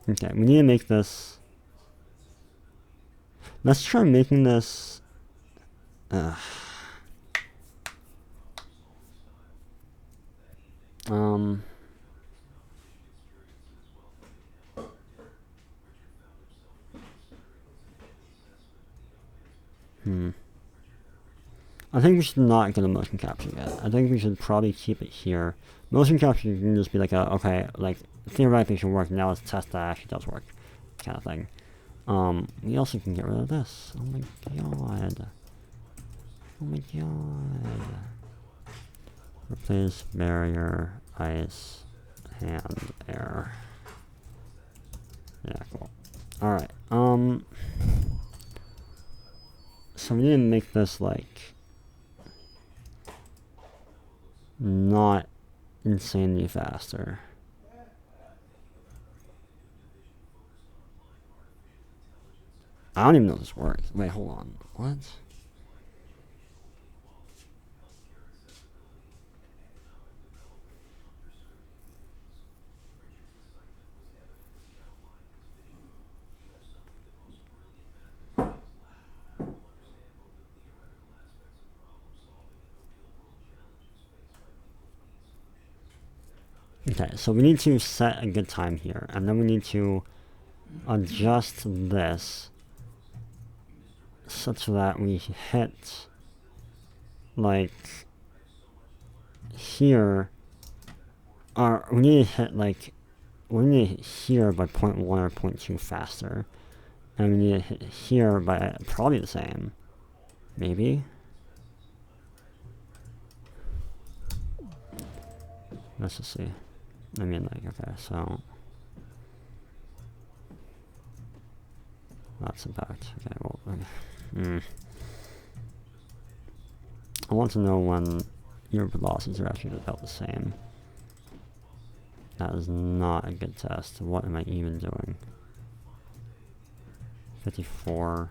Speaker 1: Okay, we need to make this. Let's try making this. I think we should not get a motion capture yet. I think we should probably keep it here. Motion capture can just be like a, okay, like, theoretically it should work, now let's test that it actually does work, kind of thing. We also can get rid of this. Oh my god. Oh my god. Replace barrier, ice, hand, air. Yeah, cool. Alright, so we need to make this, like, not insanely faster. I don't even know if this works. Wait, hold on. What? Okay, so we need to set a good time here, and then we need to adjust this such that we hit, like, here, or we need to hit, like, we need to hit here by 0.1 or 0.2 faster, and we need to hit here by probably the same, maybe? Let's just see. I mean, like, okay, so that's impact. Okay, well, okay. I want to know when your velocities are actually about the same. That is not a good test. What am I even doing? 54.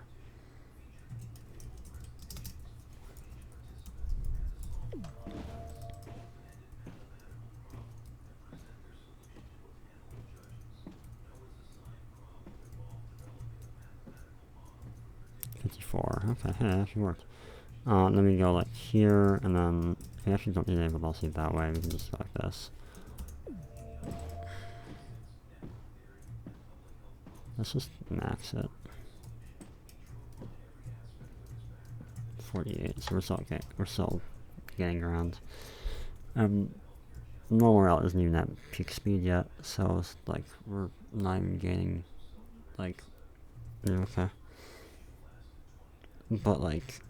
Speaker 1: Okay, hey, that actually worked. Then we go like here, and then we actually don't need any velocity that way. We can just go like this. Let's just max it. 48. So we're still okay. We're still getting around. Nowhere else isn't even at peak speed yet, so it's like we're not even gaining. Like, okay. But like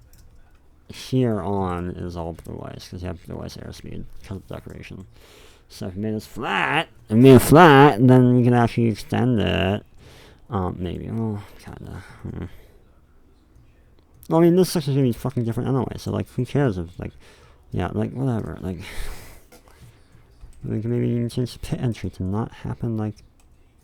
Speaker 1: here on is all blue ice because you have blue ice airspeed because of decoration. So if you made this flat, then we can actually extend it. Maybe. Well, kinda. Well, I mean, this section's gonna be fucking different anyway. So like, who cares if like, yeah, like whatever. Like, we can maybe even change the pit entry to not happen like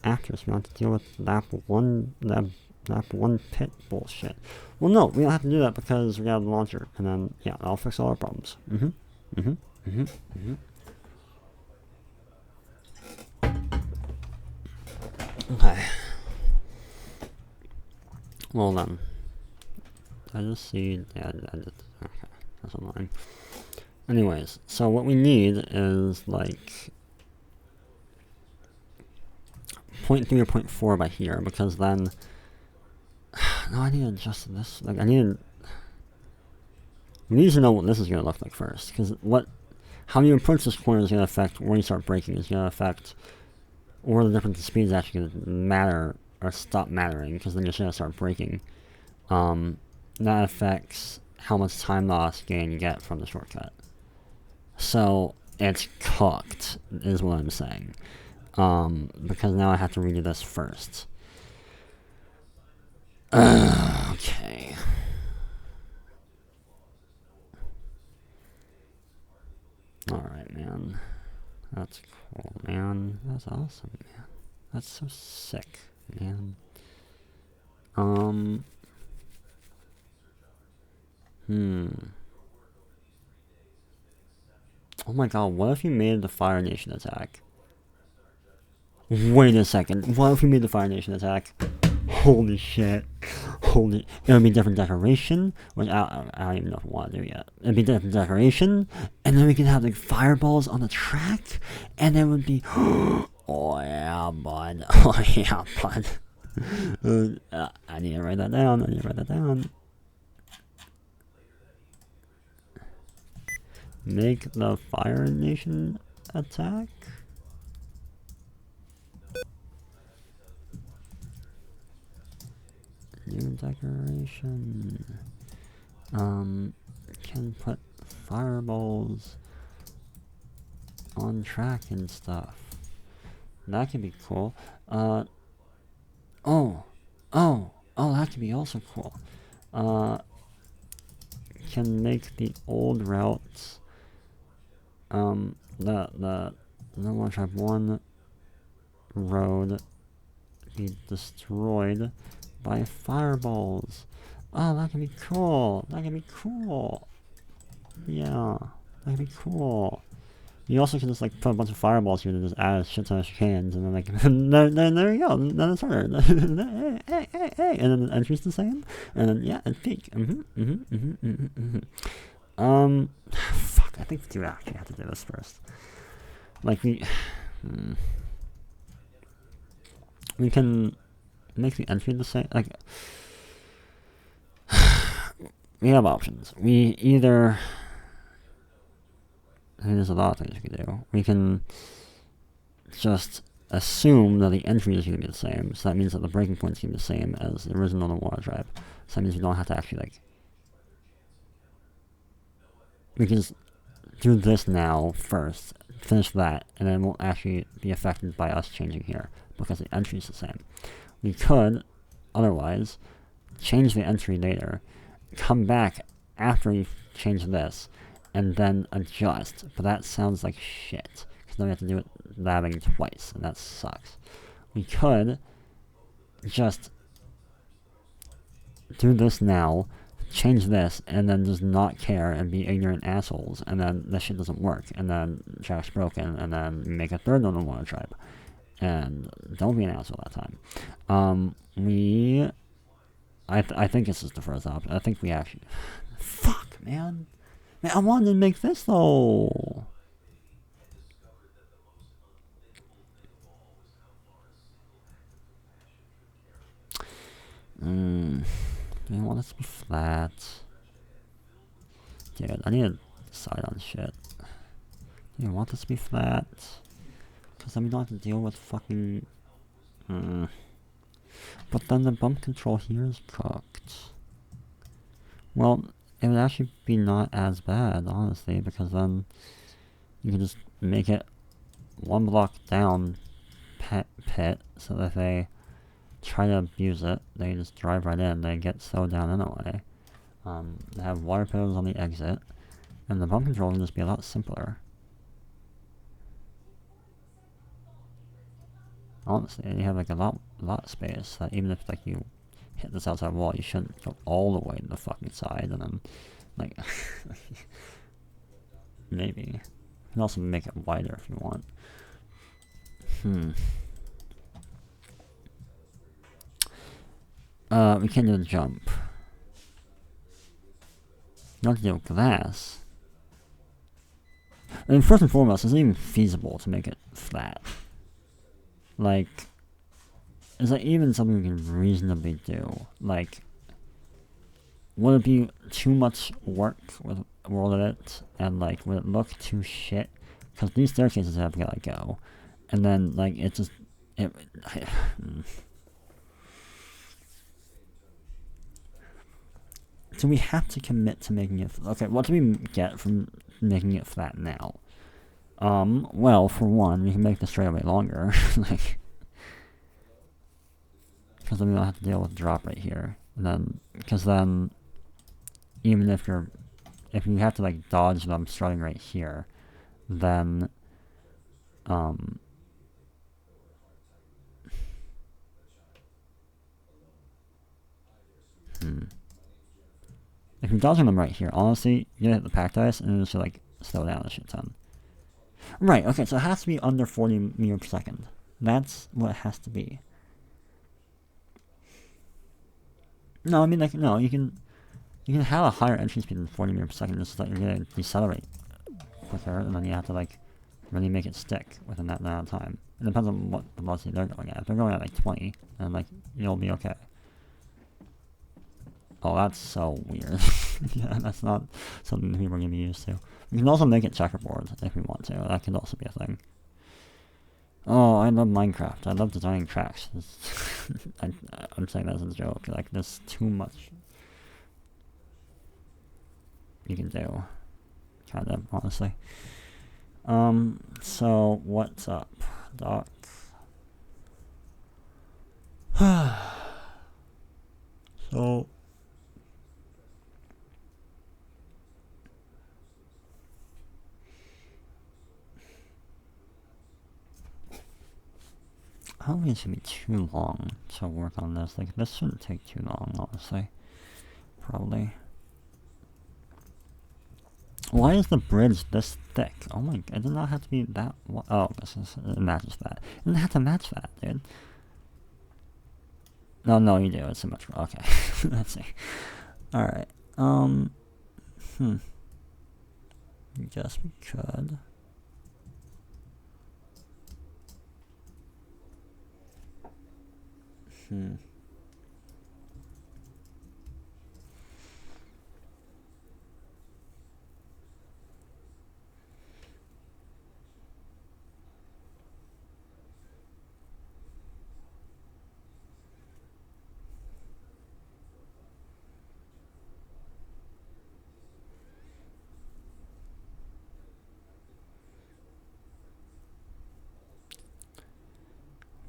Speaker 1: after, so we don't have to deal with lap one pit bullshit. Well, no, we don't have to do that because we got the launcher, and then yeah, that'll fix all our problems. Okay. Well then, I just see. Yeah, I just, okay, that's annoying. Anyways, so what we need is like 0.3 or 0.4 by here, because then No, I need to adjust this. Like, we need to know what this is going to look like first. Because how you approach this corner is going to affect where you start braking. Is going to affect where the difference in speed is actually going to matter or stop mattering. Because then you're going to start braking. That affects how much time loss gain you get from the shortcut. So it's cooked, is what I'm saying. Because now I have to redo this first. Okay. Alright, man. That's cool, man. That's awesome, man. That's so sick, man. Oh my god, what if you made the Fire Nation attack? Wait a second. What if we made the Fire Nation attack? Holy shit. It would be different decoration, which I don't even know if I want to do yet. It'd be different decoration, and then we could have like fireballs on the track, and it would be, oh yeah, bud. Oh yeah, bud. I need to write that down. Make the Fire Nation attack? New decoration. Can put fireballs on track and stuff. That could be cool. Oh, that could be also cool. Can make the old routes, the one track 1 road be destroyed by fireballs. Oh, that can be cool. Yeah, that can be cool. You also can just like put a bunch of fireballs here to just add a shit ton of chicanes, and then like there you go. Then it's harder. Hey, and then the entry's the same, and then yeah, and peak. Fuck. I think we do actually have to do this first. Like we can make the entry the same. Like we have options. We either. I mean, there's a lot of things we can do. We can just assume that the entry is going to be the same, so that means that the breaking point is going to be the same as the original water drive. So that means we don't have to actually, like... We can just do this now first, finish that, and then it won't actually be affected by us changing here, because the entry is the same. We could, otherwise, change the entry later, come back after we've changed this, and then adjust, but that sounds like shit, because then we have to do it labbing twice, and that sucks. We could just do this now, change this, and then just not care and be ignorant assholes, and then this shit doesn't work, and then track's broken, and then make a third one on Water Tribe. And don't be an asshole that time. I think this is the first option. I think we actually... Fuck, man. Man, I wanted to make this, though. Do you want this to be flat? Dude, I need to decide on shit. Do you want this to be flat? Because then we don't have to deal with fucking... But then the bump control here is cooked. Well, it would actually be not as bad, honestly, because then you can just make it one block down pit, so that if they try to abuse it, they just drive right in, they get slowed down anyway. They have water pillars on the exit, and the bump control can just be a lot simpler. Honestly, you have like a lot of space, that even if like you hit this outside wall, you shouldn't go all the way to the fucking side, and then, like, maybe. You can also make it wider if you want. We can't do the jump. Not to do glass. I mean, first and foremost, it's not even feasible to make it flat. Like, is that even something we can reasonably do? Like, would it be too much work with rolling it, and like would it look too shit? Because these staircases have gotta go, and then like it just it. Do we have to commit to making it? Okay, what do we get from making it flat now? Well, for one, we can make the straightaway longer, like, because then we don't have to deal with drop right here, and then because then, even if you have to like dodge them starting right here, then if you're dodging them right here, honestly, you're gonna hit the pack dice and it should like slow down a shit ton. Right, okay, so it has to be under 40 meters per second. That's what it has to be. No, I mean like no, you can have a higher entry speed than 40 meters per second, just that you're gonna decelerate quicker, and then you have to like really make it stick within that amount of time. It depends on what velocity they're going at. If they're going at like 20, then like you'll be okay. Oh, that's so weird. Yeah, that's not something people are gonna be used to. We can also make it checkerboard if we want to. That could also be a thing. Oh, I love Minecraft. I love designing tracks. I'm saying that as a joke. Like, there's too much you can do. Kind of, honestly. So, what's up, Doc? So... I don't think it should be too long to work on this. Like, this shouldn't take too long, honestly. Probably. Why is the bridge this thick? Oh my, it does not have to be that. Oh, it matches that. It doesn't have to match that, dude. No, you do. It's too much. Okay. Let's see. Alright. Guess we could.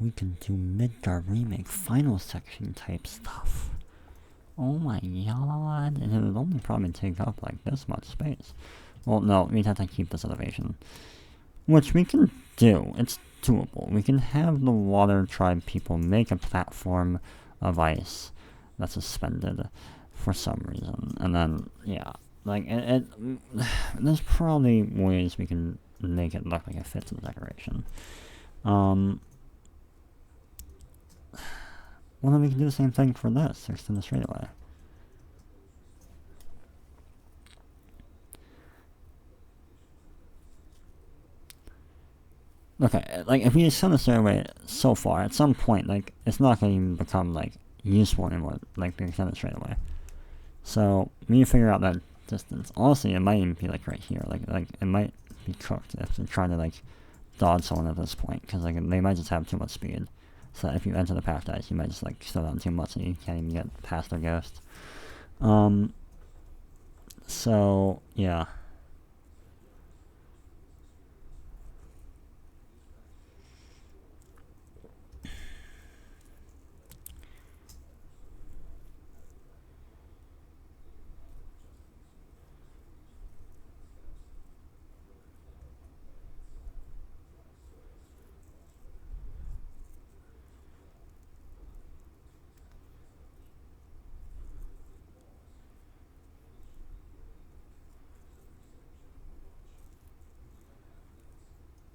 Speaker 1: We can do Midgar remake final section type stuff. Oh my god, and it would only probably take up like this much space. Well, no, we'd have to keep this elevation. Which we can do, it's doable. We can have the water tribe people make a platform of ice that's suspended for some reason. And then, yeah, like, there's probably ways we can make it look like it fits in the decoration. Well, then we can do the same thing for this, extend the straightaway. Okay, like, if we extend the straightaway so far, at some point, like, it's not going to even become, like, useful anymore, like, the extended straightaway. So, we need to figure out that distance. Honestly, it might even be, like, right here. Like it might be cooked if they're trying to, like, dodge someone at this point, because, like, they might just have too much speed. So if you enter the path dice, you might just like slow down too much and you can't even get past their ghost. So yeah.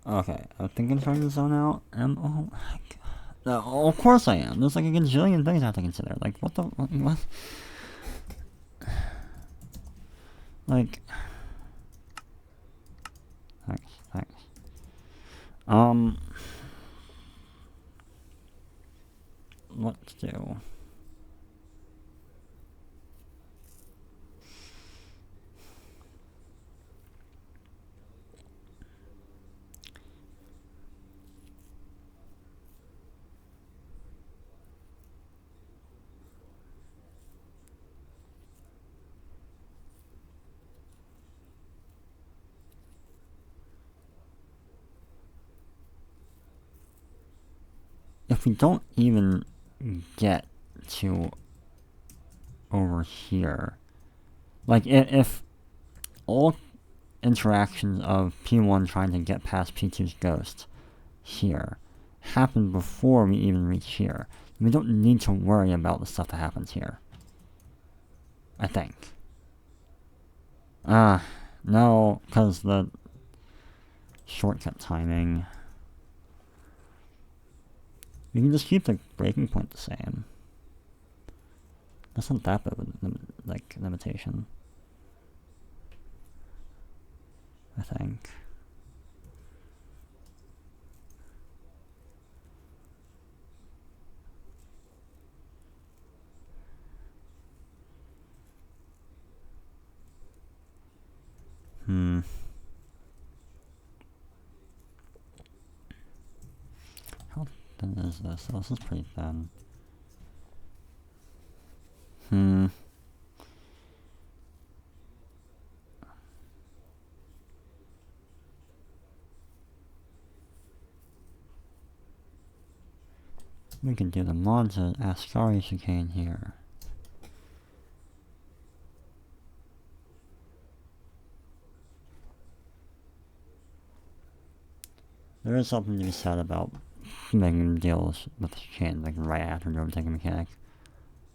Speaker 1: Okay, I'm thinking trying to zone out. Oh my god. No, of course I am. There's like a gajillion things I have to consider. Like, what the. What? Like. Thanks. What to do? if we don't even get to over here, like if all interactions of P1 trying to get past P2's ghost here happen before we even reach here, we don't need to worry about the stuff that happens here. I think. No, because the shortcut timing. We can just keep the breaking point the same. That's not that big of a limitation. I think. How thin is this? Oh, this is pretty thin. We can do the Monza Ascari chicane here. There is something to be said about making deals with the chicane, like right after the overtaking mechanic,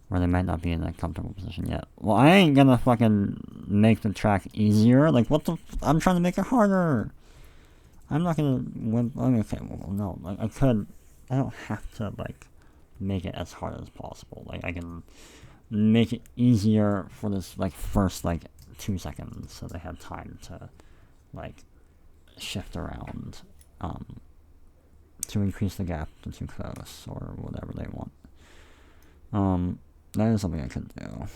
Speaker 1: where they might not be in a comfortable position yet. Well, I ain't gonna fucking make the track easier. Like, what the? I'm trying to make it harder. I'm not gonna win. Okay, well, no. Like, I could. I don't have to, like, make it as hard as possible. Like, I can make it easier for this, like, first, like, 2 seconds, so they have time to, like, shift around, to increase the gap to too close, or whatever they want. That is something I could do.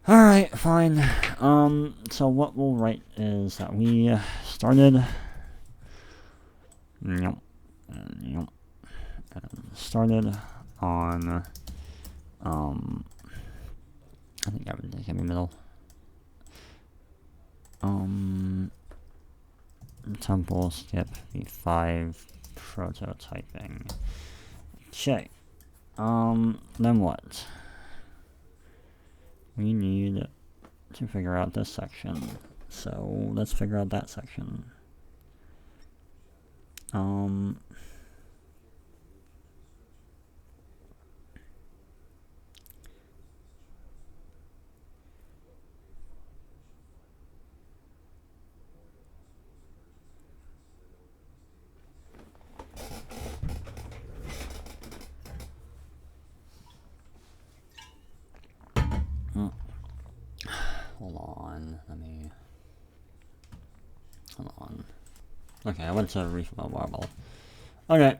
Speaker 1: Alright, fine. So what we'll write is that we started... started on... I think I would take in the middle. Temple skip V5 prototyping. Okay. Then what? We need to figure out this section. So let's figure out that section. Hold on. Okay, I went to refill my marble. Okay,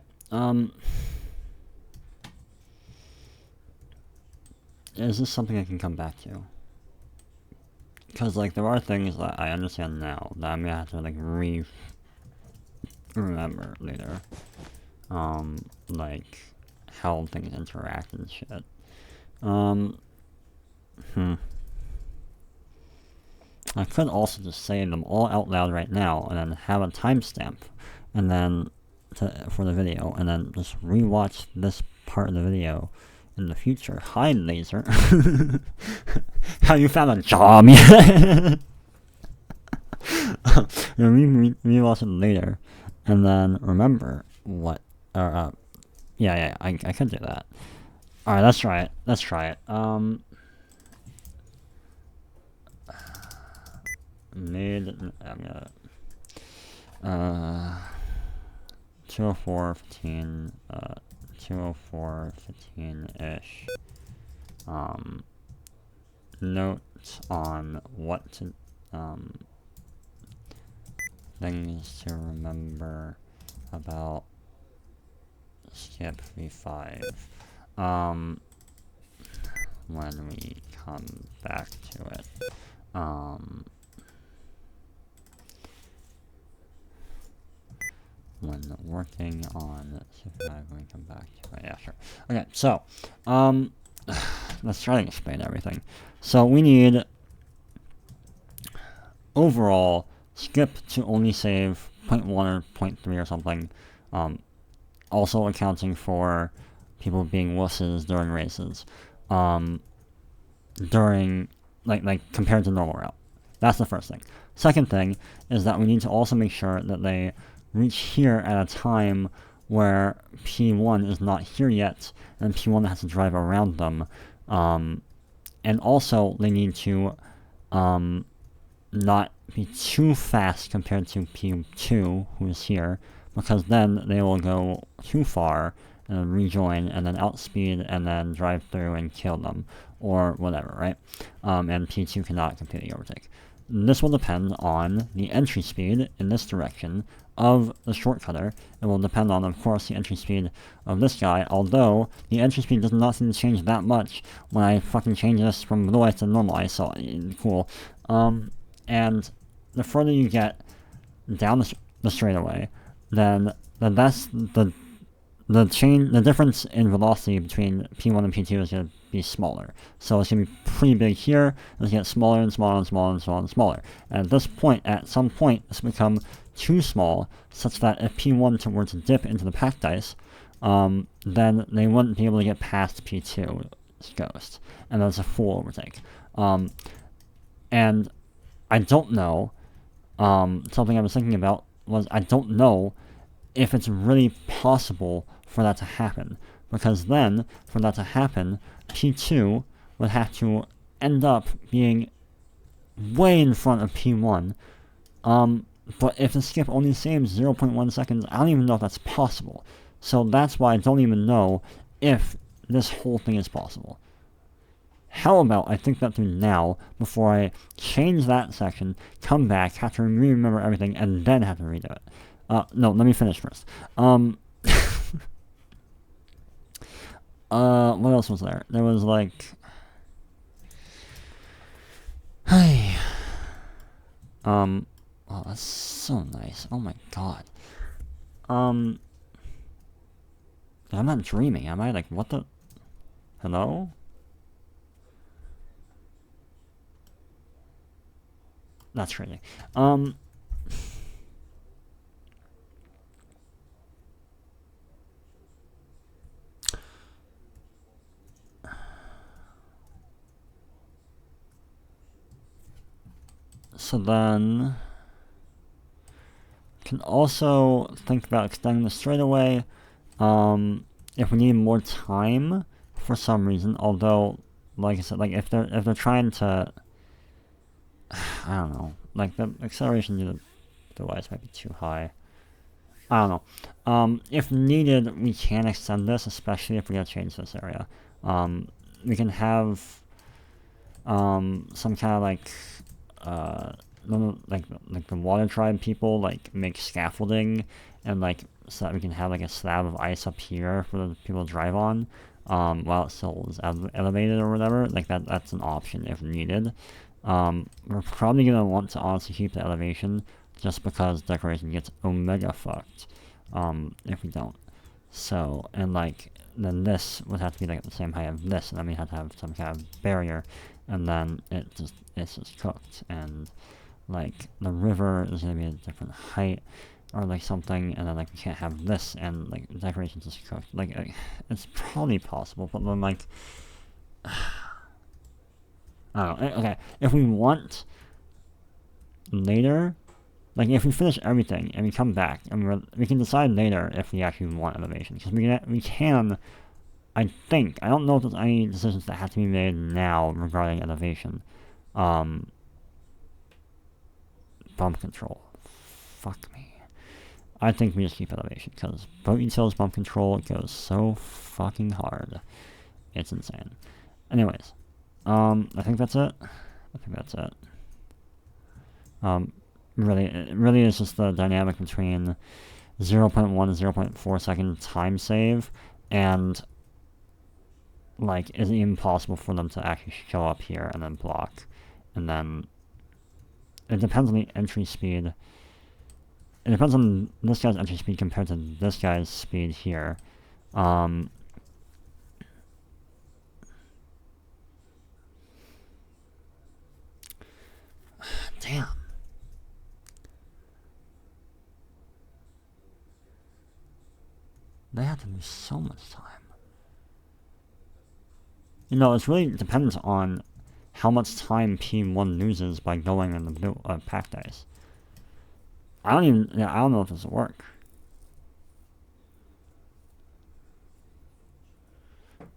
Speaker 1: is this something I can come back to? Because, like, there are things that I understand now that I'm gonna have to, like, remember later. Like, how things interact and shit. I could also just say them all out loud right now, and then have a timestamp, and then for the video, and then just rewatch this part of the video in the future. Hi, Laser. Have you found a job yet? Rewatch it later, and then remember what. Yeah, I could do that. All right, let's try it. Let's try it. I'm gonna 204.15 204.15-ish. Note on what to things to remember about skip V5 when we come back to it. When working on Super we come back to it. Yeah, sure. Okay, so let's try to explain everything. So we need overall skip to only save 0.1 or 0.3 or something Also accounting for people being wusses during races, during compared to normal route. That's the first thing. Second thing is that we need to also make sure that they reach here at a time where P1 is not here yet, and P1 has to drive around them. And also, they need to not be too fast compared to P2, who is here, because then they will go too far and rejoin and then outspeed and then drive through and kill them, or whatever, right? And P2 cannot completely overtake. This will depend on the entry speed in this direction of the shortcutter. It will depend on, of course, the entry speed of this guy, although the entry speed does not seem to change that much when I fucking change this from blue ice to normal ice, so cool. And the further you get down the straightaway, then that's the difference in velocity between P1 and P2 is going to be smaller. So it's going to be pretty big here, and it's going to get smaller and smaller and smaller and smaller and smaller. And at some point, it's become too small, such that if P1 were to dip into the packed ice, then they wouldn't be able to get past P2's ghost. And that's a full overtake. And I don't know, something I was thinking about was I don't know if it's really possible for that to happen. Because then, for that to happen, P2 would have to end up being way in front of P1. But if the skip only saves 0.1 seconds, I don't even know if that's possible. So that's why I don't even know if this whole thing is possible. How about I think that through now, before I change that section, come back, have to remember everything, and then have to redo it. No, let me finish first. What else was there? There was hey. Oh, that's so nice. Oh my god. I'm not dreaming, am I? What the? Hello? That's crazy. So then, can also think about extending the straightaway if we need more time for some reason. Although, like I said, if they're trying to, I don't know, the acceleration to the device might be too high. I don't know. If needed, we can extend this, especially if we gotta change this area. We can have some kind of the water tribe people make scaffolding and so that we can have a slab of ice up here for the people to drive on while it still is elevated or whatever. That's an option if needed. We're probably gonna want to honestly keep the elevation just because decoration gets omega fucked if we don't. So and then this would have to be the same height of this, and then we have to have some kind of barrier, and then it's just cooked. And the river is gonna be a different height or something, and then we can't have this, and decorations just cooked. It's probably possible, but then I don't know. Okay, if we want later, if we finish everything and we come back and we can decide later if we actually want elevation, because we can. I think I don't know if there's any decisions that have to be made now regarding elevation. Bump control. Fuck me. I think we just keep elevation because boat utilities bump control goes so fucking hard. It's insane. Anyways, I think that's it. It really is just the dynamic between 0.1 and 0.4 second time save, and is it even possible for them to actually show up here and then block, and then it depends on the entry speed. It depends on this guy's entry speed compared to this guy's speed here. Damn. They have to lose so much time. You know, it really depends on how much time P1 loses by going in the blue pack dice. I don't know if this will work.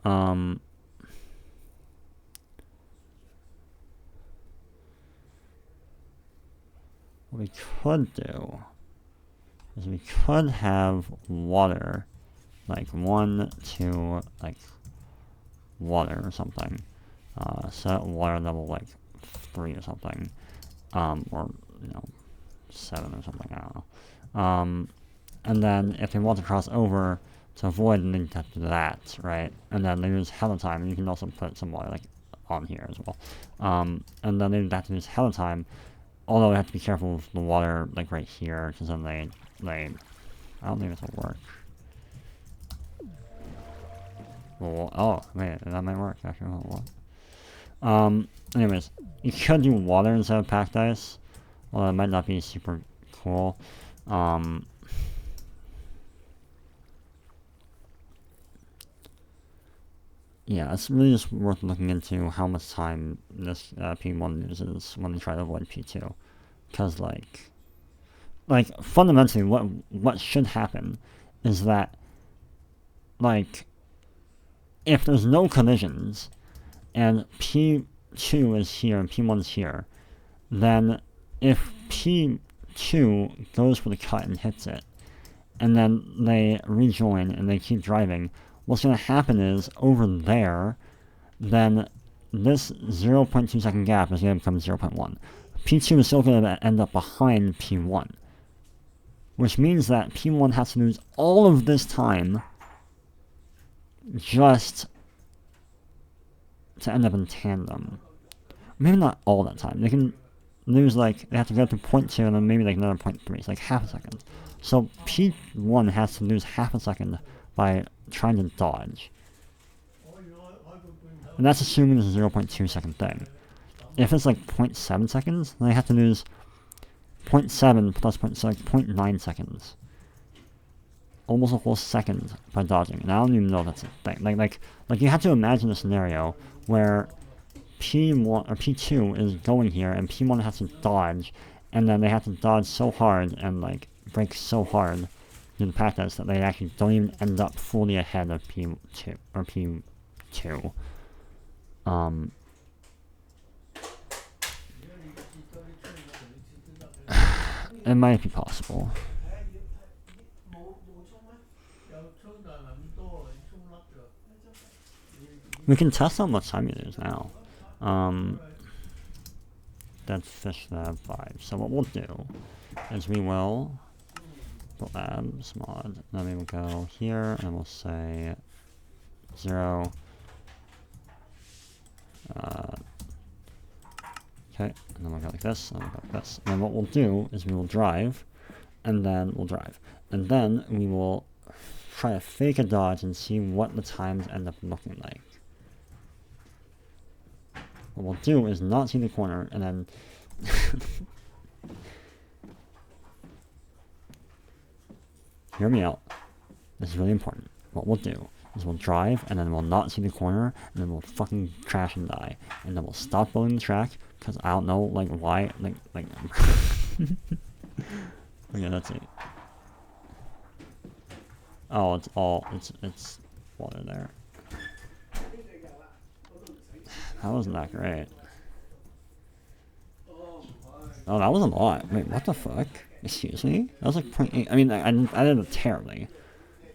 Speaker 1: What we could do is we could have water, like 1, 2, like water or something. Set water level like 3 or something, or 7 or something. I don't know. And then if they want to cross over to avoid, then they have to do that, right? And then they lose hella time. And you can also put some water like on here as well. And then they have to lose hella time. Although they have to be careful with the water like right here, because then they I don't think this will work. Well, oh wait, that might work actually. Anyways, you could do water instead of packed ice. Well, it might not be super cool. Yeah, it's really just worth looking into how much time this P1 loses when they try to avoid P2. Because, like fundamentally, what should happen is that, like, if there's no collisions, and P2 is here and P1 is here, then if P2 goes for the cut and hits it, and then they rejoin and they keep driving, what's going to happen is, over there, then this 0.2 second gap is going to become 0.1. P2 is still going to end up behind P1. Which means that P1 has to lose all of this time just to end up in tandem. Maybe not all that time. They can lose, like, they have to go to 0.2 and then maybe like another 0.3. It's like half a second. So P1 has to lose half a second by trying to dodge. And that's assuming it's a 0.2 second thing. If it's like 0.7 seconds, then they have to lose 0.7 plus 0.9 seconds. Almost a whole second by dodging. And I don't even know if that's a thing. Like you have to imagine a scenario where P1 or P2 is going here and P1 has to dodge, and then they have to dodge so hard and like brake so hard in practice that they actually don't even end up fully ahead of P2 or P2. It might be possible. We can test how much time it is now. That's fish lab 5. So what we'll do is we will put labs mod. Then we will go here and we'll say 0. Okay, and then we'll go like this, and we'll go like this. And then what we'll do is we will drive, and then we'll drive. And then we will try to fake a dodge and see what the times end up looking like. What we'll do is not see the corner, and then hear me out. This is really important. What we'll do is we'll drive, and then we'll not see the corner, and then we'll fucking crash and die. And then we'll stop building the track, because I don't know, like, why, like, okay, let's see. Oh, it's water there. That wasn't that great. Oh, that was a lot. Wait, what the fuck? Excuse me? That was like 0.8. I mean, I did it terribly.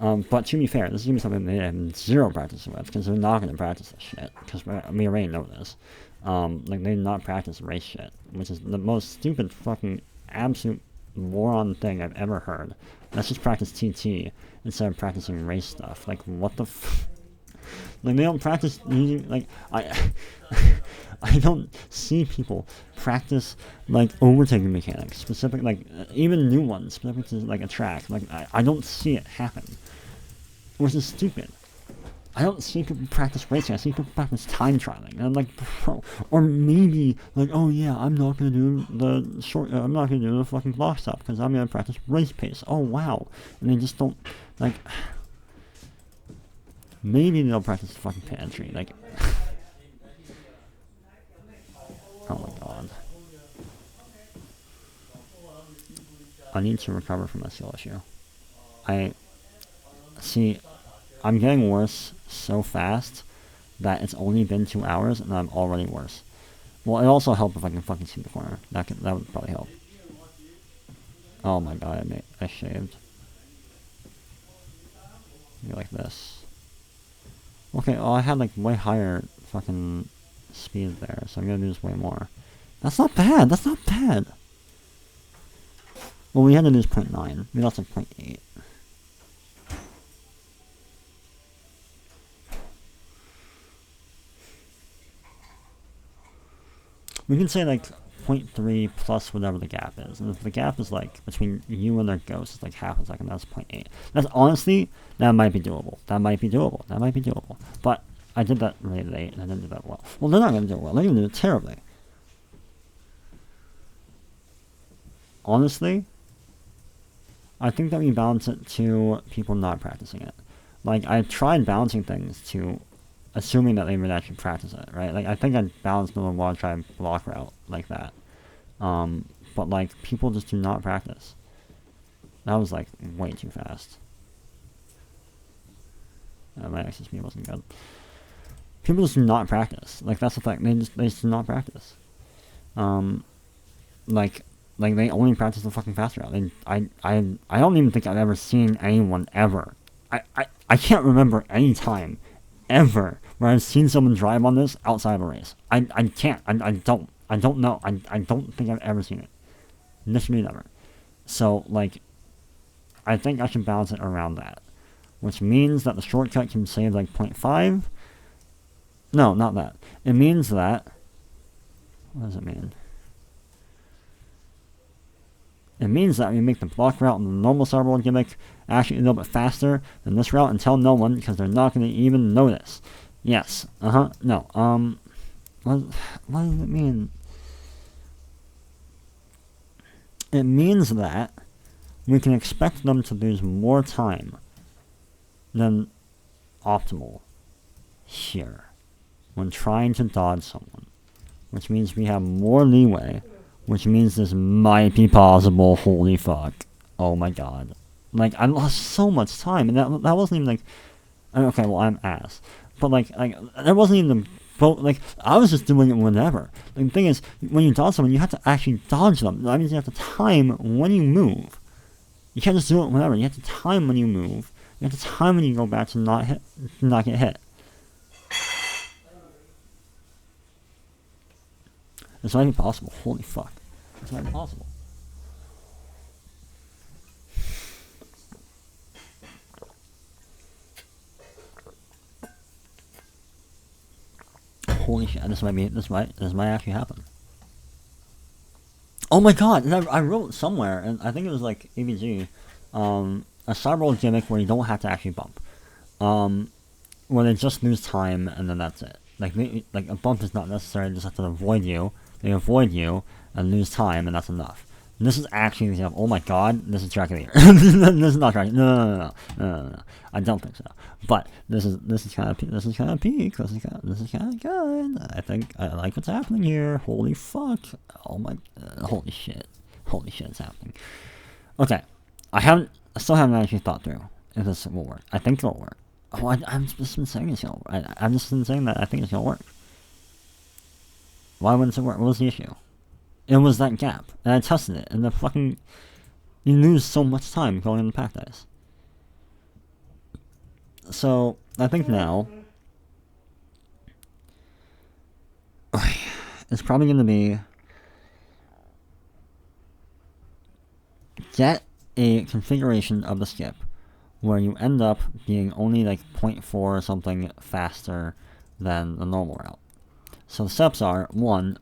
Speaker 1: But to be fair, this is going to be something they have zero practice with, because they're not going to practice this shit, because we already know this. Like, they did not practice race shit, which is the most stupid fucking absolute moron thing I've ever heard. Let's just practice TT instead of practicing race stuff. Like, what the like, they don't practice using, like, I don't see people practice, like, overtaking mechanics, specific, like, even new ones, specific to, like, a track. Like, I don't see it happen, which is stupid. I don't see people practice racing, I see people practice time trialing, and I'm like, bro, or maybe, like, oh yeah, I'm not gonna do I'm not gonna do the fucking block stop, because I'm gonna practice race pace. Oh wow. And they just don't, like, Maybe they'll practice fucking pit entry. Like, oh my god. I need to recover from this skill issue. I'm getting worse so fast that it's only been 2 hours and I'm already worse. Well, it also help if I can fucking see the corner. That would probably help. Oh my god, I shaved. Maybe like this. Okay, well I had like way higher fucking speed there, so I'm gonna do this way more. That's not bad, that's not bad! Well, we had to do 0.9. Maybe that's like 0.8. We can say like 0.3 plus whatever the gap is. And if the gap is like between you and their ghost is like half a second, that's 0.8. That's honestly, that might be doable. That might be doable. But I did that really late and I didn't do that well. Well, they're not going to do it well. They're going to do it terribly. Honestly, I think that we balance it to people not practicing it. Like, I tried balancing things to assuming that they would actually practice it, right? Like, I think I balanced the wall try block route like that. But, like, people just do not practice. That was, like, way too fast. My access speed wasn't good. People just do not practice. Like, that's the thing. They just do not practice. Like, they only practice the fucking fast route. I don't even think I've ever seen anyone ever. I can't remember any time ever where I've seen someone drive on this outside of a race. I can't. I don't know. I don't think I've ever seen it. Literally never. So, like, I think I should balance it around that. Which means that the shortcut can save, like, 0.5. No, not that. It means that... What does it mean? It means that we make the block route and the normal cyberboard gimmick actually a little bit faster than this route and tell no one because they're not going to even notice. Yes. No. What does it mean? It means that we can expect them to lose more time than optimal here when trying to dodge someone. Which means we have more leeway. Which means this might be possible. Holy fuck. Oh my god. Like, I lost so much time. And that wasn't even like... Okay, well, I'm ass. But like there wasn't even the... Like, I was just doing it whenever. Like, the thing is, when you dodge someone, you have to actually dodge them. That means you have to time when you move. You can't just do it whenever. You have to time when you move. You have to time when you go back to not get hit. This might be possible. Holy fuck. This might be possible. Holy shit, this might actually happen. Oh my god, and I wrote somewhere, and I think it was like ABG, a cyberroll gimmick where you don't have to actually bump. Where they just lose time, and then that's it. Like a bump is not necessary, they just have to avoid you. They avoid you and lose time, and that's enough. And this is actually an example. Oh my god, this is track of the year. This is not track. No. I don't think so. But this is kind of peak. This is kind of good. I think I like what's happening here. Holy fuck. Oh my. Holy shit, it's happening. Okay, I still haven't actually thought through if this will work. I think it'll work. Oh, I've just been saying it's gonna work. I've just been saying that I think it's gonna work. Why wouldn't it work? What was the issue? It was that gap. And I tested it. And you lose so much time going into pack dice. So, I think now... it's probably going to be... get a configuration of the skip where you end up being only like 0.4 or something faster than the normal route. So the steps are, 1,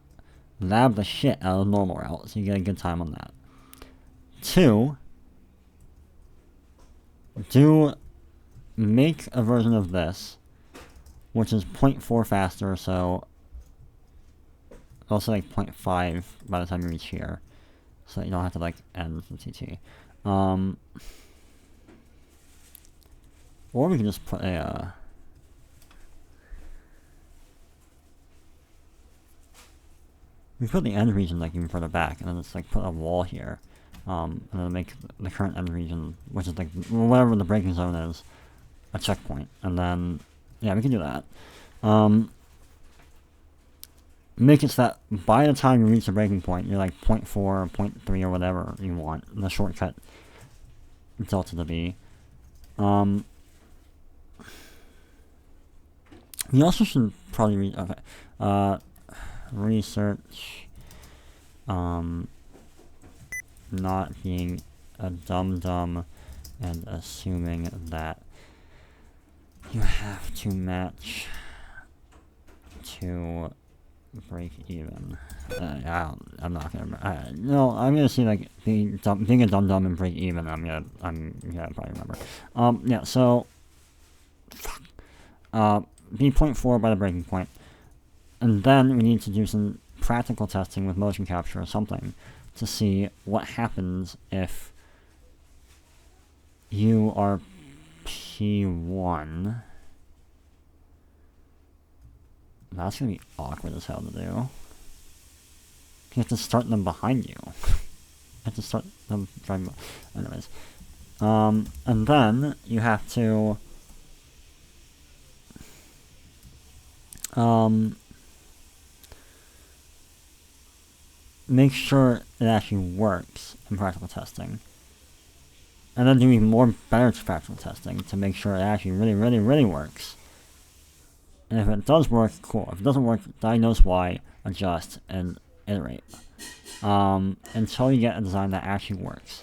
Speaker 1: lab the shit out of the normal route, so you get a good time on that. 2, make a version of this, which is 0.4 faster, so also like 0.5 by the time you reach here, so that you don't have to like end the TT. Or we can just put a, we put the end region like even further back, and then it's like put a wall here, and then make the current end region, which is like whatever the breaking zone is, a checkpoint, and then yeah, we can do that. Make it so that by the time you reach the breaking point, you're like 0.4 or 0.3 or whatever you want the shortcut delta to be. You also should probably read, okay, research, not being a dum-dum and assuming that you have to match to break even. I'm not gonna. No, I'm gonna see like being a dum-dum and break even. I'm gonna probably remember. Yeah. So, fuck. Be 0.4 by the breaking point, and then we need to do some practical testing with motion capture or something to see what happens if you are P1. That's gonna be awkward as hell to do. You have to start them behind you. You have to start them driving. Anyways, and then you have to make sure it actually works in practical testing, and then do even more better practical testing to make sure it actually really works. And if it does work, cool. If it doesn't work, diagnose why, adjust, and iterate. Until you get a design that actually works.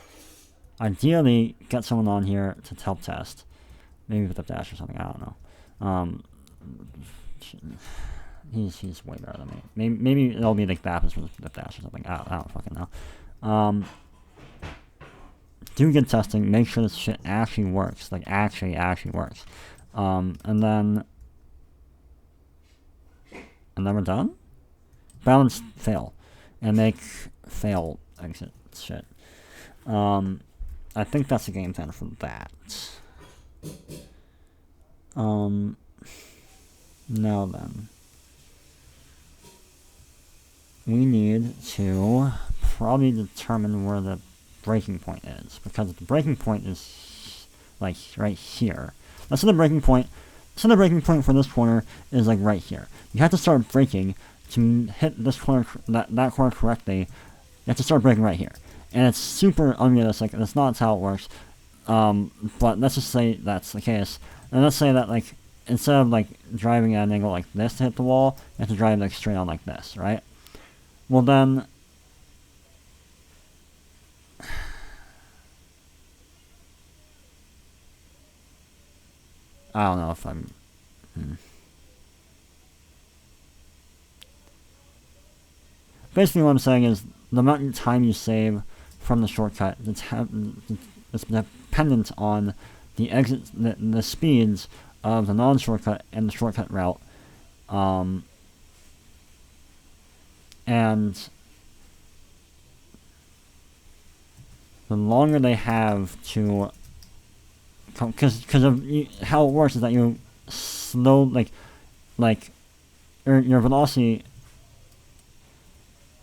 Speaker 1: Ideally, get someone on here to help test. Maybe with a dash or something, I don't know. He's way better than me. Maybe it'll be like Baptist with the dash or something. I don't fucking know. Do good testing, make sure this shit actually works. Like, actually works. And then we're done? Balance fail. And make fail exit shit. I think that's the game plan for that. Now then. We need to probably determine where the breaking point is. Because the breaking point is like right here. Let's say the breaking point for this corner is like right here. You have to start braking to hit this corner, that corner correctly. You have to start braking right here, and it's super unrealistic. That's not how it works. But let's just say that's the case, and let's say that like instead of like driving at an angle like this to hit the wall, you have to drive like straight on like this, right? Well then, I don't know if I'm. Basically, what I'm saying is the amount of time you save from the shortcut is dependent on the the speeds of the non-shortcut and the shortcut route, and the longer they have to, because of how it works is that you slow your velocity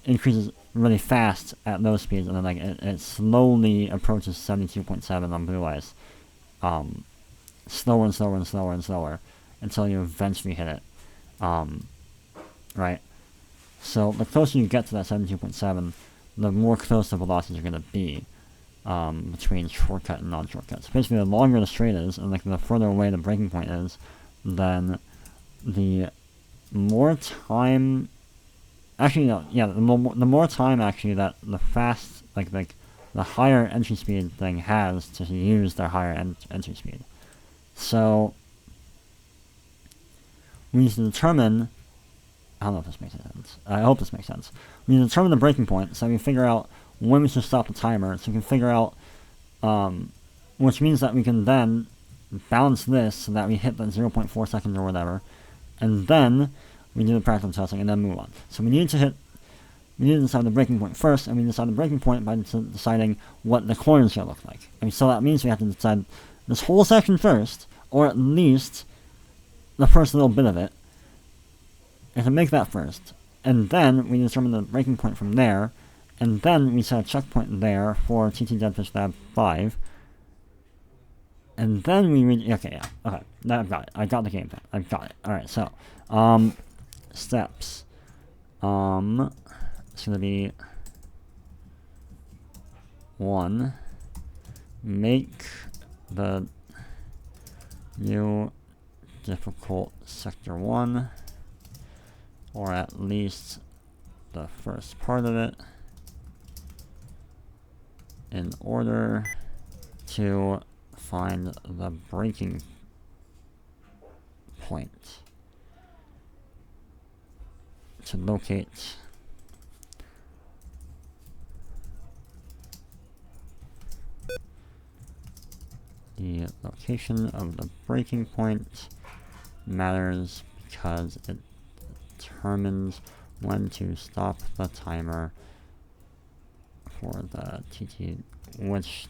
Speaker 1: increases really fast at low speeds, and then like it slowly approaches 72.7 on blue ice, slower and slower and slower and slower until you eventually hit it, right? So the closer you get to that 72.7, the more close the velocities are going to be between shortcut and non-shortcut. So basically, the longer the straight is, and like the further away the breaking point is, then the more time. Actually, no. Yeah, the more time actually that the the higher entry speed thing has to use their higher entry speed. So we need to determine. I don't know if this makes sense. I hope this makes sense. We need to determine the breaking point, so we can figure out when we should stop the timer. So we can figure out, which means that we can then balance this so that we hit that 0.4 seconds or whatever, and then we do the practical testing and then move on. So we need to decide the breaking point first, and we decide the breaking point by deciding what the corner is going to look like. And so that means we have to decide this whole section first, or at least the first little bit of it. And to make that first, and then we determine the breaking point from there, and then we set a checkpoint there for TT Deadfish Lab 5, and then we read, okay, I've got it. I got the game plan. I've got it. Alright, so, steps. It's gonna be 1, make the new difficult sector 1, or at least the first part of it, in order to find the breaking point, to locate the location of the breaking point matters because it determines when to stop the timer for the TT, which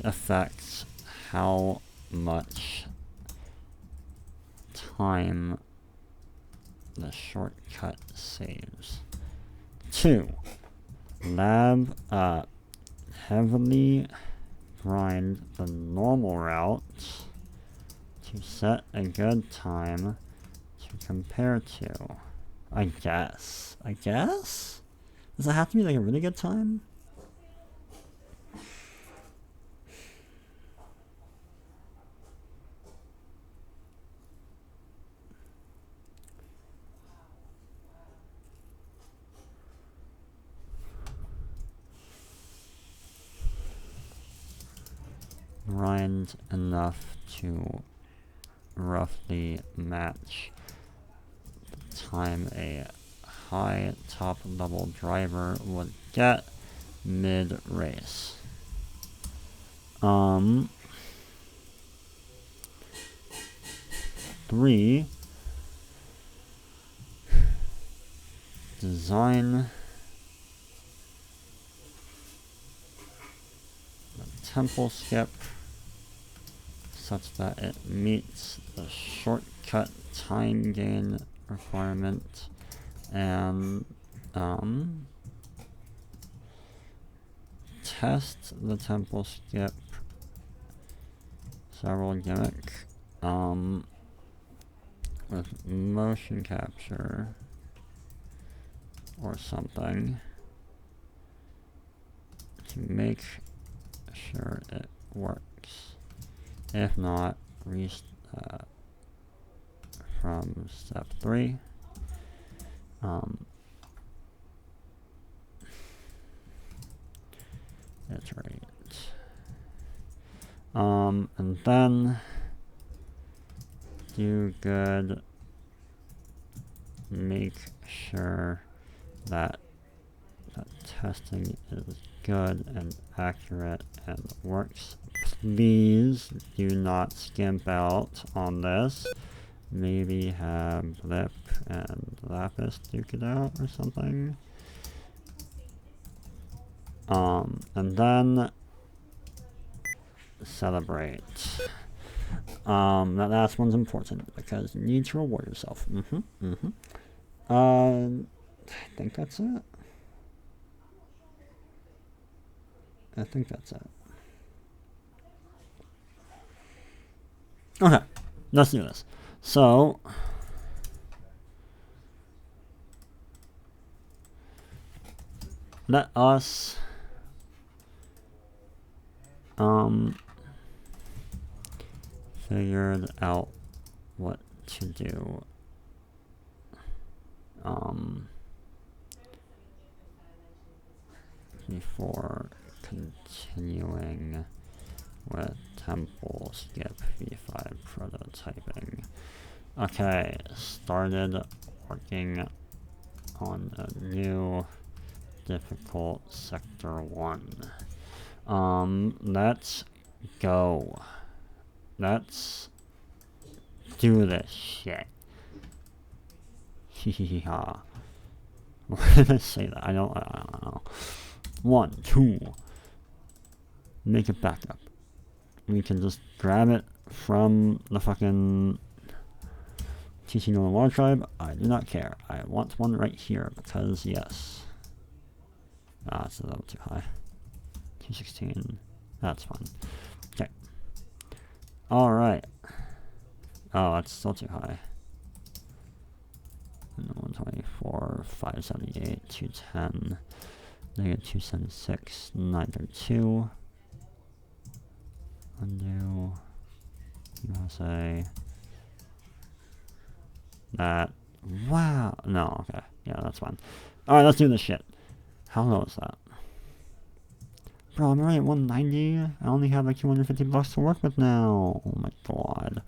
Speaker 1: affects how much time the shortcut saves. 2. Lab heavily grind the normal route to set a good time to compare to. I guess? Does it have to be like a really good time? Grind enough to roughly match the time a high top level driver would get mid-race. 3. Design the temple skip such that it meets the shortcut time gain requirement, and test the temple skip several gimmick with motion capture or something to make sure it works. If not, from step 3. Iterate. And then do good. Make sure that the testing is good and accurate and works. Please do not skimp out on this. Maybe have Lip and Lapis duke it out or something. And then celebrate. That last one's important because you need to reward yourself. I think that's it. Okay, let's do this. So, let us figured out what to do before continuing with temple skip v5 prototyping. Okay, started working on a new difficult sector 1. Let's go. Let's do this shit. Heheha. Why did I say that? I don't know. 1, 2. Make it backup. We can just grab it from the fucking TC Northern Water Tribe, I do not care. I want one right here, because yes. Ah, it's a little too high. 216, that's fine. Okay. Alright. Oh, that's still too high. 124, 578, 210, negative 276, 932. Undo. USA. That. Wow. No, okay. Yeah, that's fine. Alright, let's do this shit. How low is that? Bro, I'm already at 190. I only have like 250 bucks to work with now. Oh my god.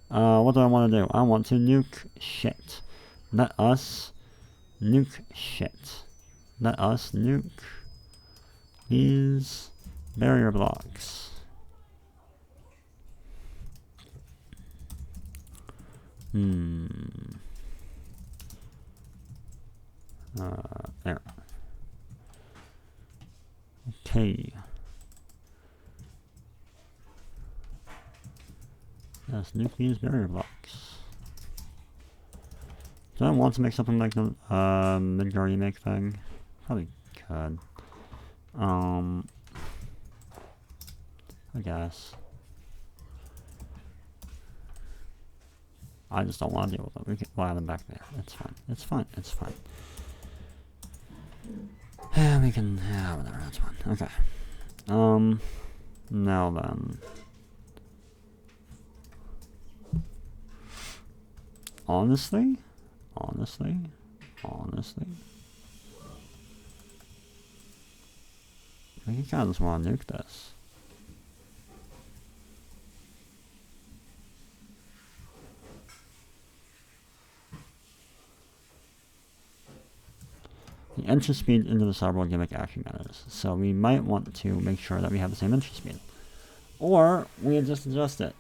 Speaker 1: What do I want to do? I want to nuke shit. Let us nuke shit. Let us nuke these barrier blocks. There. Okay. Let's nuke these barrier blocks. Do I want to make something like the Midgar remake thing? Probably could. I guess. I just don't want to deal with them. We can fly them back there. It's fine. It's fine. It's fine. Yeah, we can. Yeah, whatever. That's fine. Okay. Now then. Honestly, I think I kind of just want to nuke this. The entry speed into the cyberworld gimmick actually matters, so we might want to make sure that we have the same entry speed. Or we just adjust it.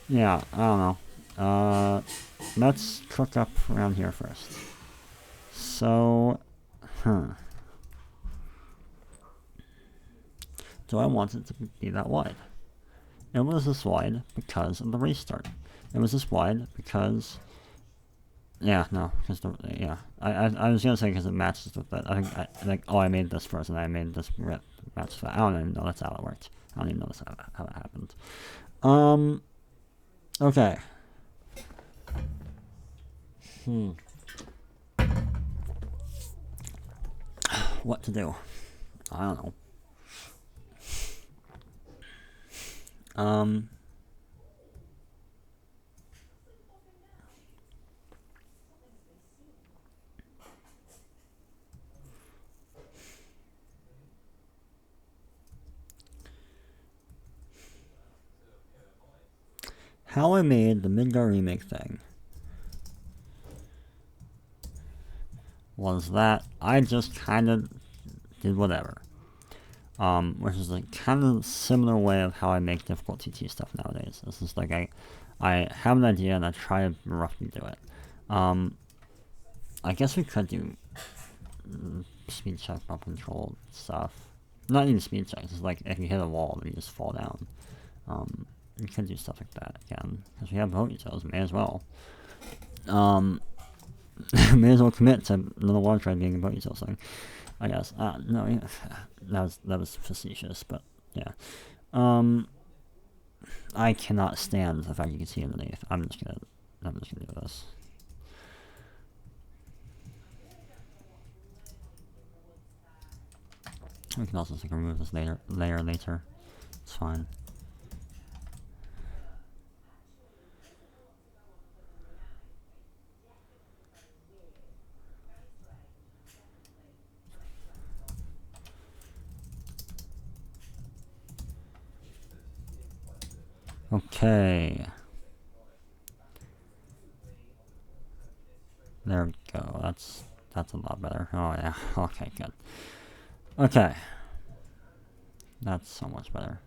Speaker 1: Yeah, I don't know. Let's cook up around here first. So, do I want it to be that wide? It was this wide because of the race start. It was this wide because... Yeah, no, because I was gonna say because it matches with that. I think I made this first and I made this match with that. I don't even know that's how it worked. I don't even know how that happened. Okay. What to do? I don't know. How I made the Midgar remake thing was that I just kind of did whatever. Which is a kind of similar way of how I make difficult TT stuff nowadays. This is like I have an idea and I try to roughly do it. I guess we could do speed check, bump control stuff. Not even speed checks. It's like if you hit a wall, then you just fall down. You could do stuff like that again because we have boat utils. May as well. May as well commit to another water tribe being a boat util thing. I guess. No, yeah, that was facetious, but yeah. I cannot stand the fact you can see underneath. I'm just gonna do this. We can also remove this layer later. It's fine. Okay. There we go. That's a lot better. Oh yeah. Okay, good. Okay. That's so much better.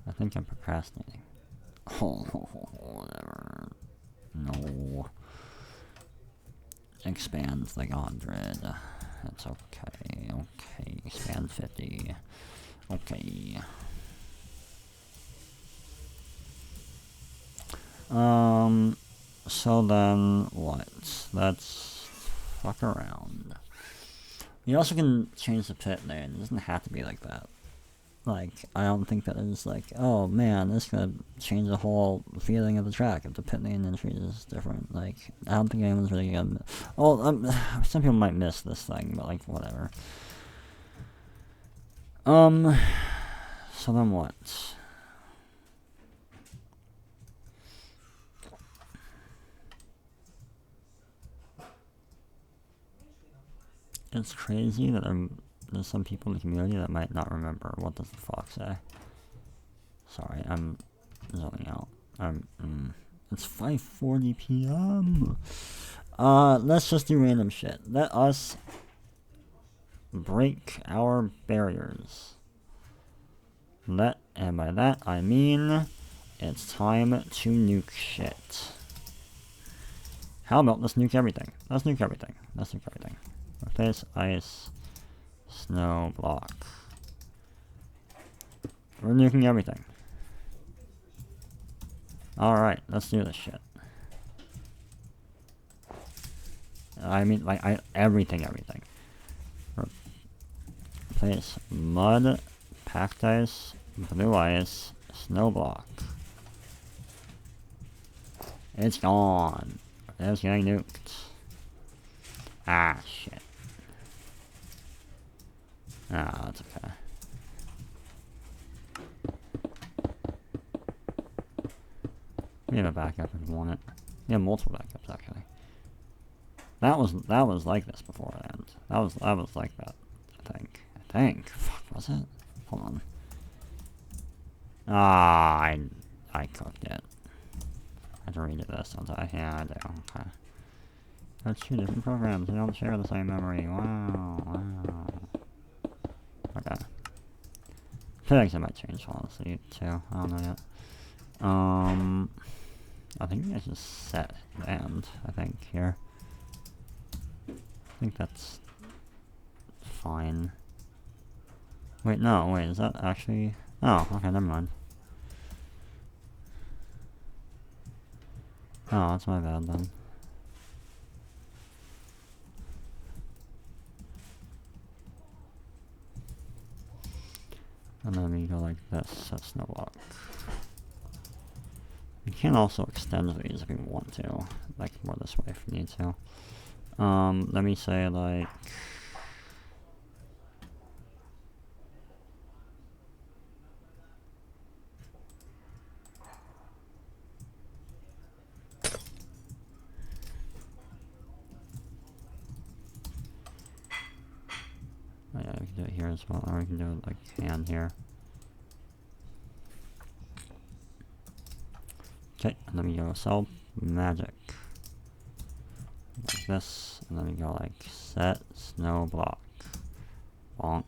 Speaker 1: I think I'm procrastinating. Oh, whatever. No. Expands like 100. That's okay. Okay. Expand 50. Okay. So then what? Let's fuck around. You also can change the pit name. It doesn't have to be like that. Like, I don't think that it's like, oh man, this is gonna change the whole feeling of the track if the pit name entry is different. Like, I don't think anyone's really gonna. Well, some people might miss this thing, but like, whatever. So then what? It's crazy that there's some people in the community that might not remember what does the fox say. Sorry, I'm zoning out. It's 5:40 p.m. Let's just do random shit. Let us break our barriers. And by that I mean it's time to nuke shit. How about let's nuke everything? Let's nuke everything. Replace ice, snow, block. We're nuking everything. Alright, let's do this shit. I mean, like, everything. Replace mud, packed ice, blue ice, snow block. It's gone. It's getting nuked. Ah, shit. Ah, that's okay. We have a backup if we want it. We have multiple backups actually. That was like this beforehand. That was like that. I think. Fuck, was it? Hold on. Ah, I cooked it. I have to redo this, don't I? Yeah, I do. Okay. That's two different programs. They don't share the same memory. Wow. Okay. I feel like I might change honestly too. I don't know yet. I think I just set and I think here. I think that's fine. Wait, no, wait, is that actually? Oh, okay, never mind. Oh, that's my bad then. And then we go like this, that's no block. We can also extend these if we want to, like more this way if we need to. Let me say like... Oh yeah, we can do it here as well, or we can do it like hand here. Okay, and then we go sell magic. Like this, and then we go like set snow block. Bonk,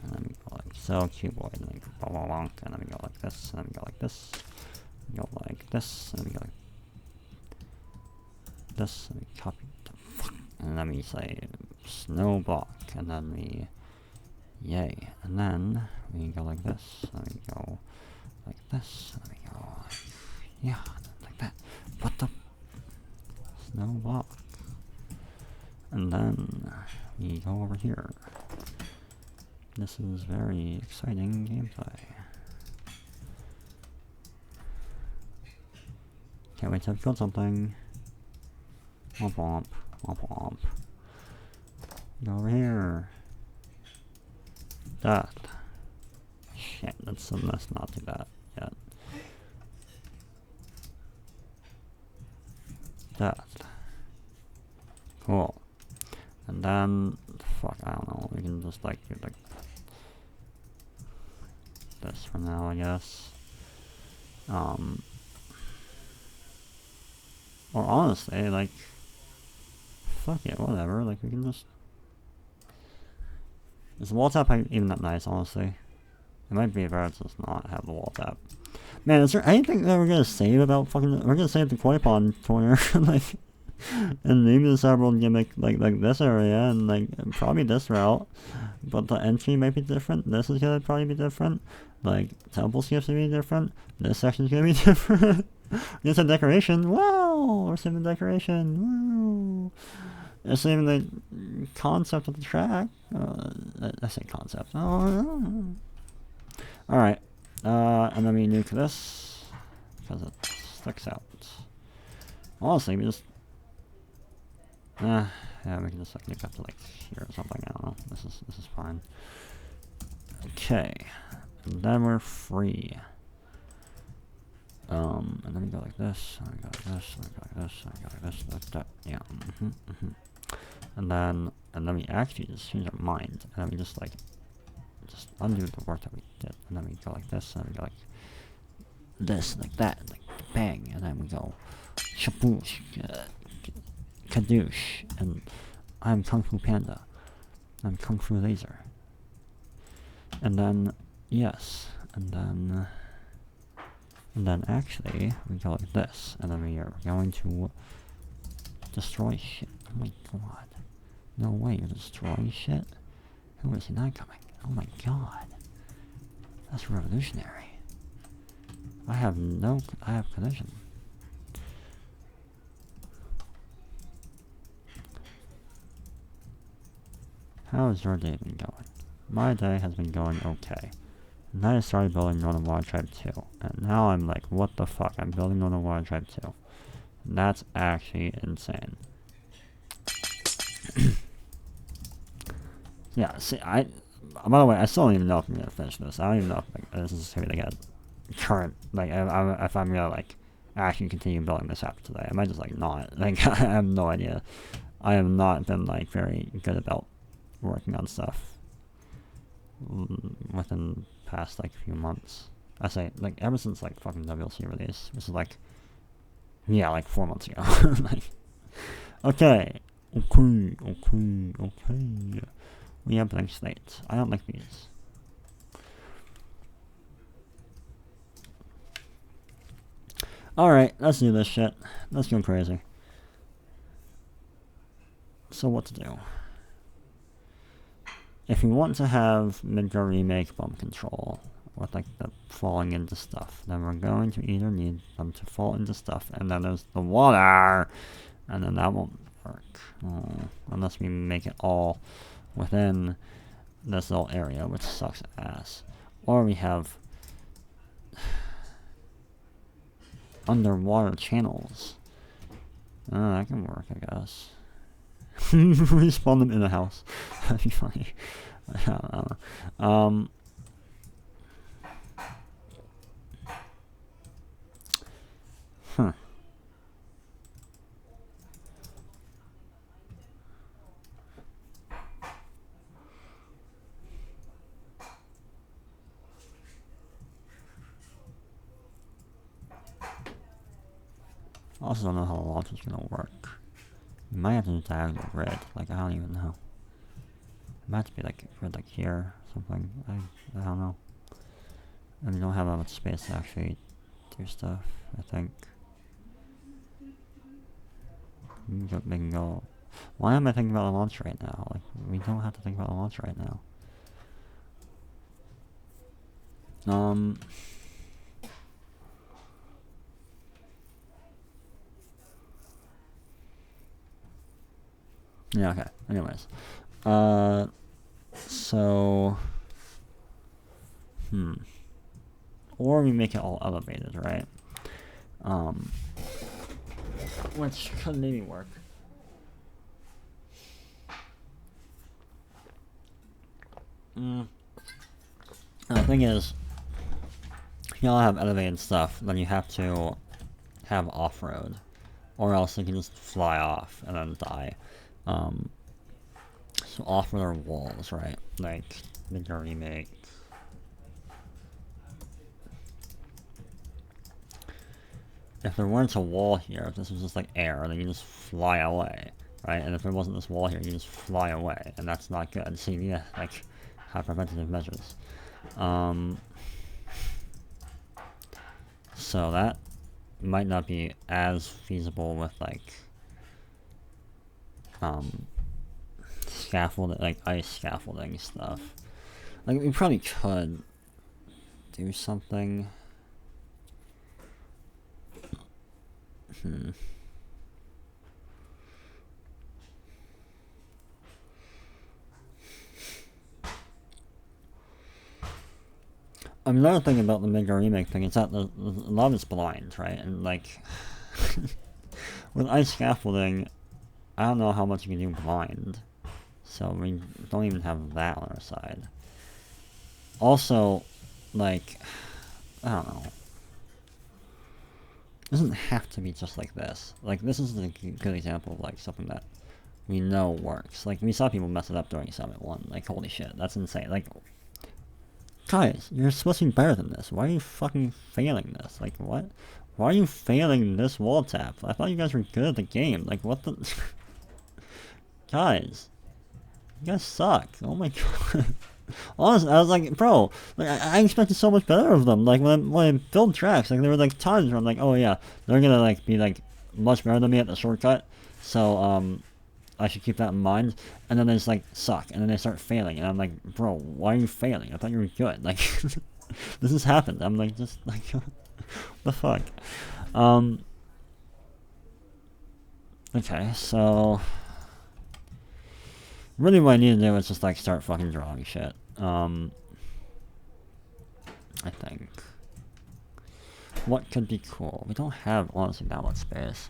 Speaker 1: and then we go like sell cuboid, and then we go bonk, and then we go like this, and then we go like this. We go like this, and then we go like this, and we copy the fuck, and then we say snow block, and then we yay, and then we go like this, and we go like this, and we go like, yeah, like that. What the snow block? And then we go over here. This is very exciting gameplay. Can't wait to have killed something. Womp womp, womp womp. Go over here. That. Shit, let's not do that yet. That. Cool. And then, fuck, I don't know, we can just like do like this for now, I guess. Or honestly, like, fuck it, whatever, like we can just... Is the wall tap even that nice, honestly? It might be better to just not have the wall tap. Man, is there anything that we're gonna save about fucking... We're gonna save the koi pond corner, like... And maybe the cyberworld gimmick like this area and like probably this route, but the entry might be different. This is gonna probably be different. Like temple's gonna be different. This section's gonna be different. There's a decoration. Wow, we're saving the decoration. Wow. It's even the concept of the track. I say concept. Oh. All right, and then we nuke this because it sticks out. Honestly, we just yeah, we can just like nuke up to like here or something. I don't know. This is fine. Okay, and then we're free. And then we go like this, and we go like this, and we go like this, and we go like this, like that. Yeah. And then we actually just change our mind, and then we just like undo the work that we did, and then we go like this, and then we go like this, like that, like bang, and then we go shaboosh, kadoosh, and I'm Kung Fu Panda, I'm Kung Fu Laser, and then yes, and then actually we go like this, and then we are going to destroy shit. Oh my god. No way, you're destroying shit? Who is not coming? Oh my god. That's revolutionary. I have collision. How has your day been going? My day has been going okay. And then I started building Northern Water Tribe 2. And now I'm like, what the fuck? I'm building Northern Water Tribe 2. And that's actually insane. Yeah, see, by the way, I still don't even know if I'm gonna finish this. I don't even know if like, this is gonna get current, like, if I'm gonna, like, actually continue building this after today. I might just, like, not. Like, I have no idea. I have not been, like, very good about working on stuff within the past, like, few months. I say, like, ever since, like, fucking WLC release, which is, like, yeah, like, 4 months ago. Like, okay. We have blank slates. I don't like these. Alright, let's do this shit. Let's go crazy. So what to do? If we want to have Midgar Remake bump control, with like the falling into stuff, then we're going to either need them to fall into stuff, and then there's the water, and then that won't work. Unless we make it all within this little area, which sucks ass. Or we have underwater channels. That can work, I guess. Respawn them in the house. That'd be funny. I don't know. Huh. I also don't know how the launch is gonna work. You might have to just diagonal grid. Like, I don't even know. It might have to be like grid like here or something. I don't know. And we don't have that much space to actually do stuff, I think. We can go. Why am I thinking about a launch right now? Like, we don't have to think about a launch right now. Yeah, okay. Anyways. So... Or we make it all elevated, right? Which could maybe work. The thing is, you all have elevated stuff, then you have to have off-road. Or else you can just fly off and then die. So off-road are walls, right? Like, make a remake. If there weren't a wall here, if this was just like air, then you just fly away, right? And if there wasn't this wall here, you just fly away, and that's not good. So you need to, like, have preventative measures. So that might not be as feasible with, like, scaffolding, like ice scaffolding stuff. Like we probably could do something. Another thing about the Midgar remake thing is that a lot of it's blind, right? And like with ice scaffolding, I don't know how much you can do blind, so we don't even have that on our side. Also, like, I don't know. It doesn't have to be just like this. Like, this is a good example of like something that we know works. Like, we saw people mess it up during Summit 1. Like, holy shit, that's insane. Like, guys, you're supposed to be better than this. Why are you fucking failing this? Like, what? Why are you failing this wall tap? I thought you guys were good at the game. Like, what the... Guys. You guys suck. Oh my god. Honestly, I was like, bro, like, I expected so much better of them. Like, when I build tracks, like, there were, like, times where I'm like, oh yeah, they're gonna, like, be, like, much better than me at the shortcut. So, I should keep that in mind. And then they just like suck, and then they start failing, and I'm like, bro, why are you failing? I thought you were good. Like, this has happened. I'm like, just like, what the fuck? Okay, so really what I need to do is just like start fucking drawing shit. I think. What could be cool? We don't have honestly that much space.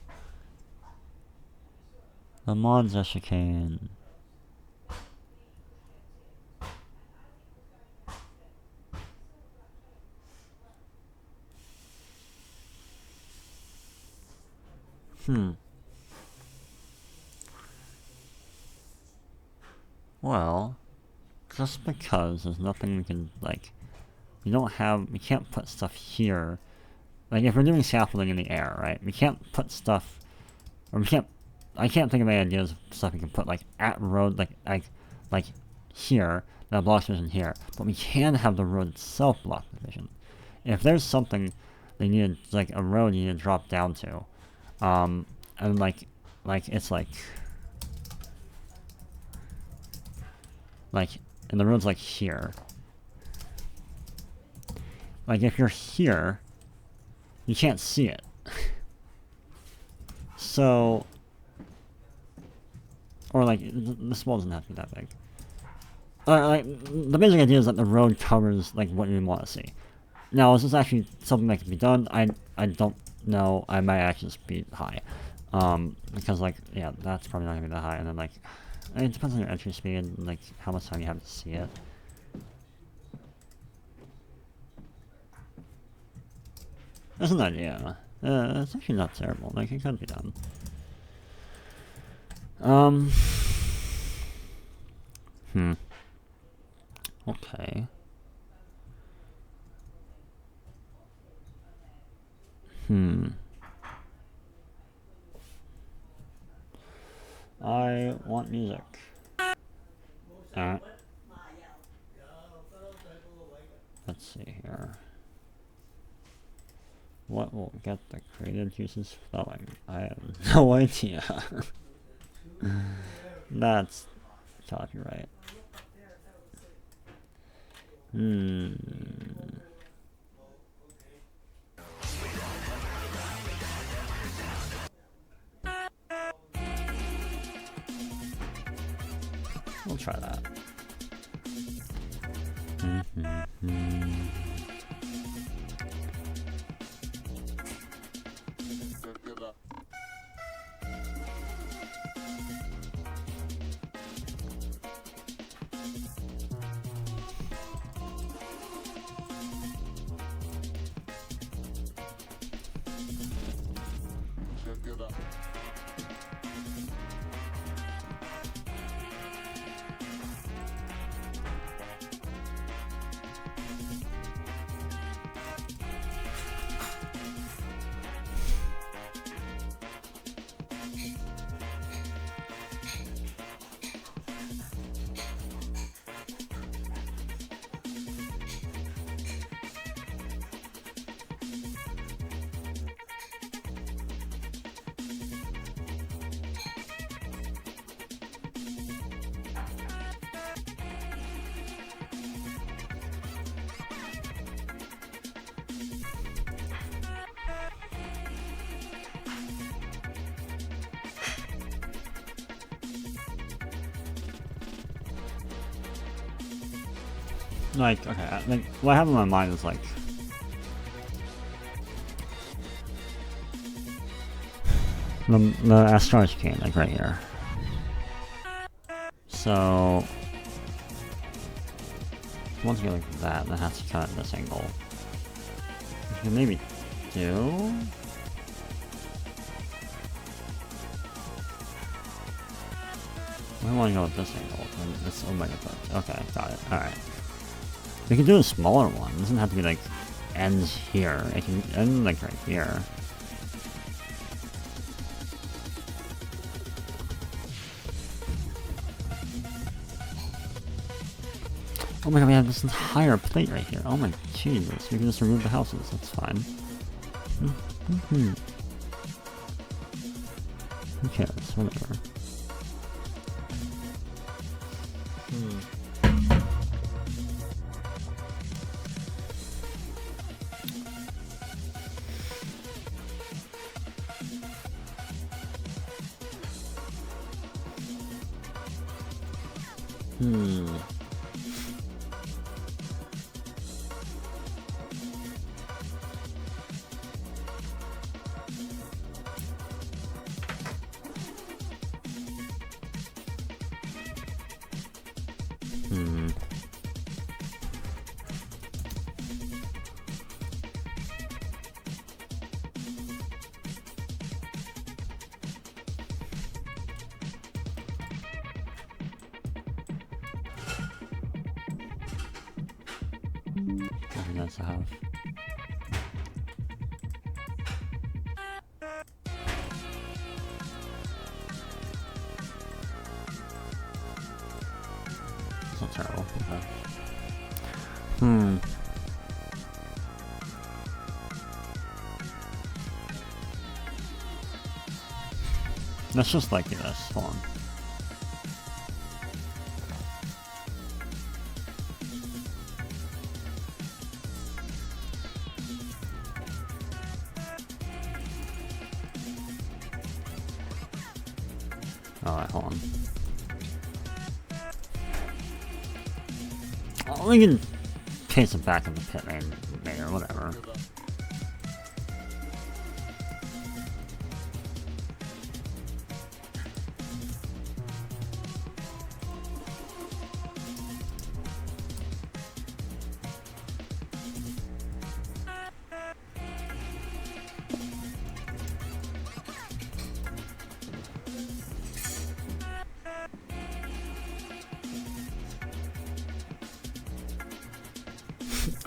Speaker 1: The mods are chicane. Well, just because there's nothing we can, like, we can't put stuff here. Like, if we're doing scaffolding in the air, right, we can't put stuff, or I can't think of any ideas of stuff we can put, like, at road, like here, that blocks vision here, but we can have the road itself block the vision. If there's something they need, like, a road you need to drop down to, and, like, it's, and the road's, like, here. Like, if you're here, you can't see it. So, or, like, this wall doesn't have to be that big. Like, the basic idea is that the road covers, like, what you want to see. Now, is this actually something that can be done? I don't know. I might actually just be high. Because, like, yeah, that's probably not going to be that high. And then, like, it depends on your entry speed and, like, how much time you have to see it. That's an idea. It's actually not terrible. Like, it could be done. Okay. I want music. Let's see here. What will get the creative juices flowing? I have no idea. That's copyright. We'll try that. Like, okay, like, what I have in my mind is like... The asteroid came, like, right here. So... once you go like that, then it has to cut at this angle. You can maybe do... I want to go with this angle. This omega foot. Okay, got it. Alright. We can do a smaller one. It doesn't have to be like ends here. It can end like right here. Oh my god, we have this entire plate right here. Oh my Jesus. We can just remove the houses. That's fine. Who cares? Whatever. Nothing else to have. It's not terrible. Okay. Let's just like this. Hold on. Alright, hold on. Oh, we can paste it back in the pit lane later, whatever.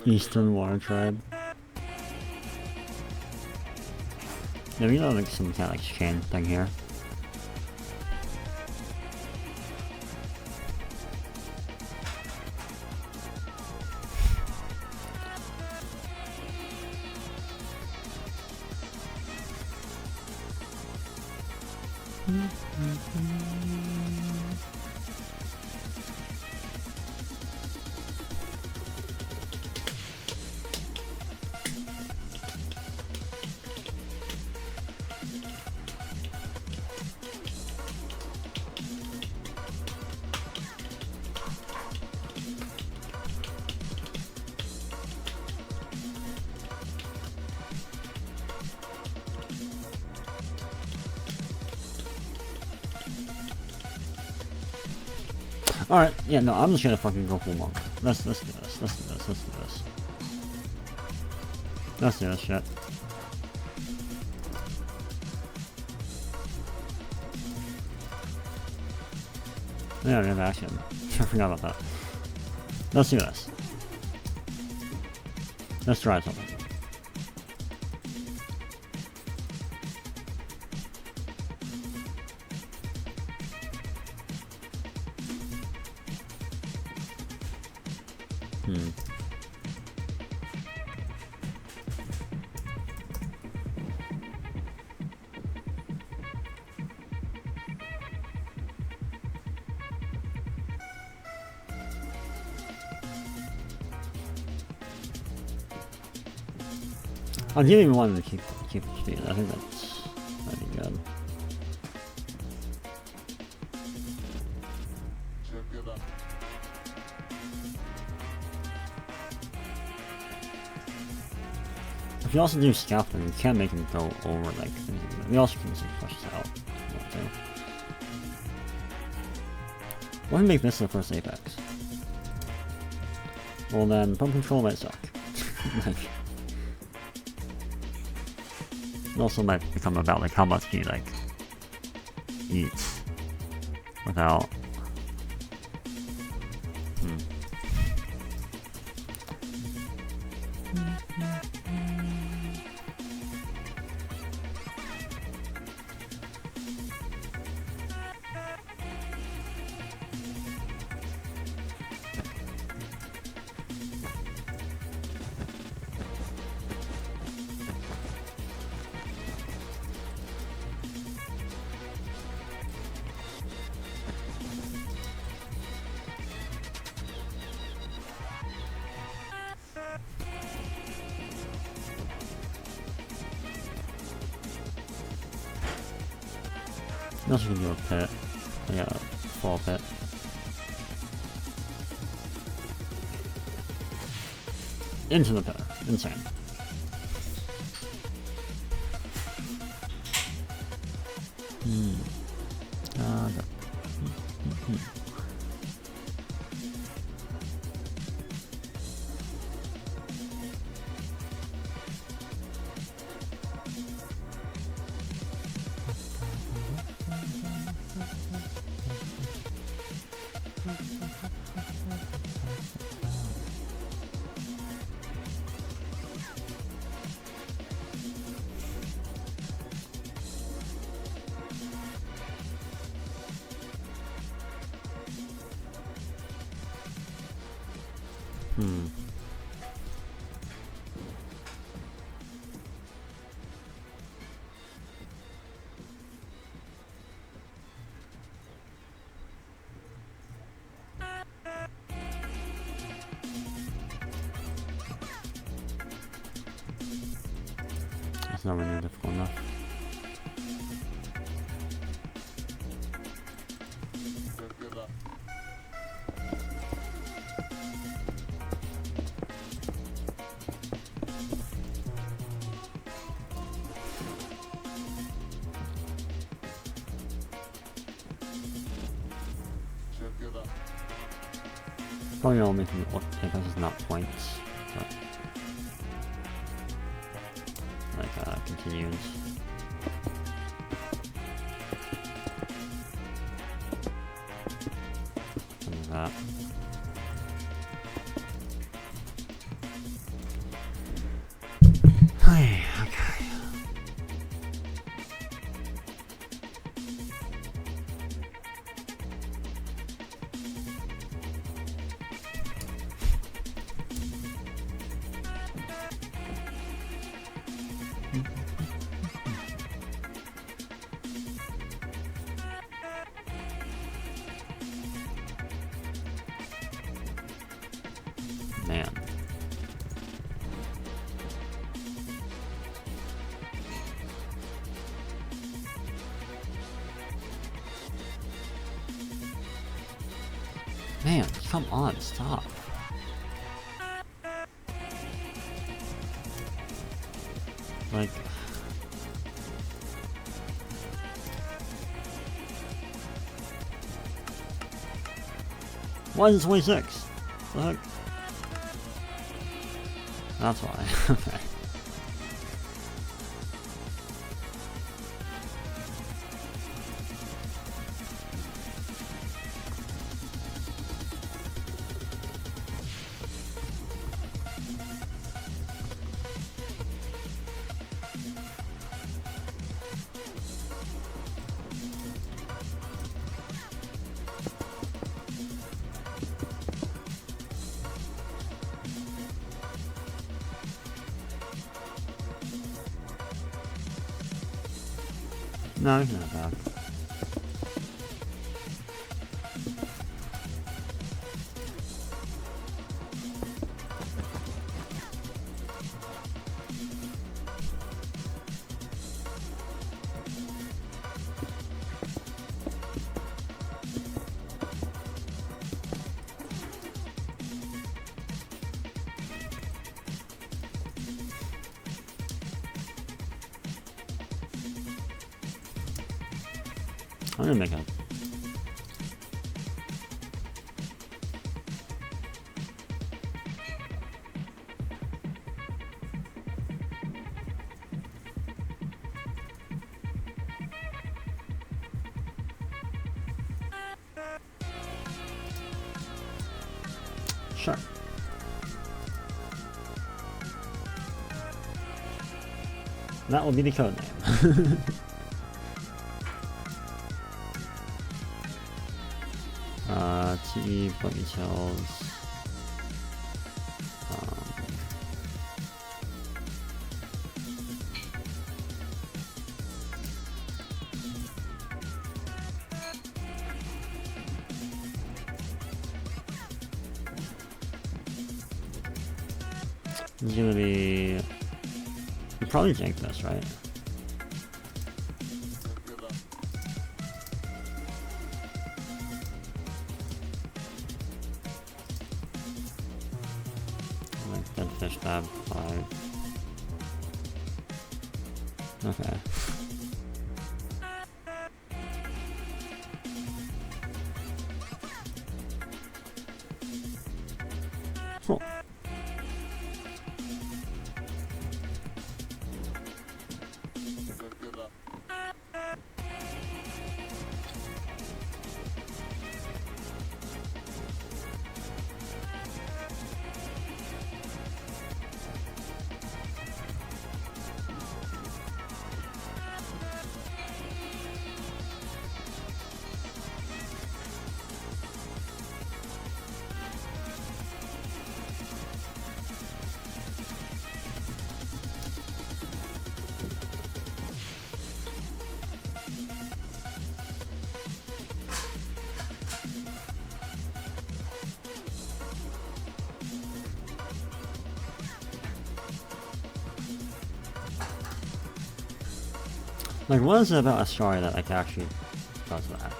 Speaker 1: Eastern Water Tribe. Yeah, we got like some kind of like chain thing here. Alright, yeah, no, I'm just gonna fucking go full monk. Let's do this, let's do this, let's do this. Let's do this shit. Yeah, we have action. I forgot about that. Let's do this. Let's try something. I didn't even want to keep it speed. I think that'd be good. If you also do scaffolding, you can make them go over like things. We also can just push this out. What if we make this the first apex? Well then, pump control might suck. Like, it also might become about like how much he like eats without. You also can do a pit. Yeah, a fall pit. Into the pit. Insane. It's not really difficult enough. Probably all making it is not points, but like continues. Something like that. Hey, okay. Man. Man, come on, stop. Like... Why is it 26? What the heck? That's why. Okay. No, he's not bad. I'm gonna make it. Sure. That will be the code name. TE Buggy Tails. It's gonna be. You probably jank this, right? Like dead fish tab 5. Okay. Cool. Like, what is it about a story that like actually does that?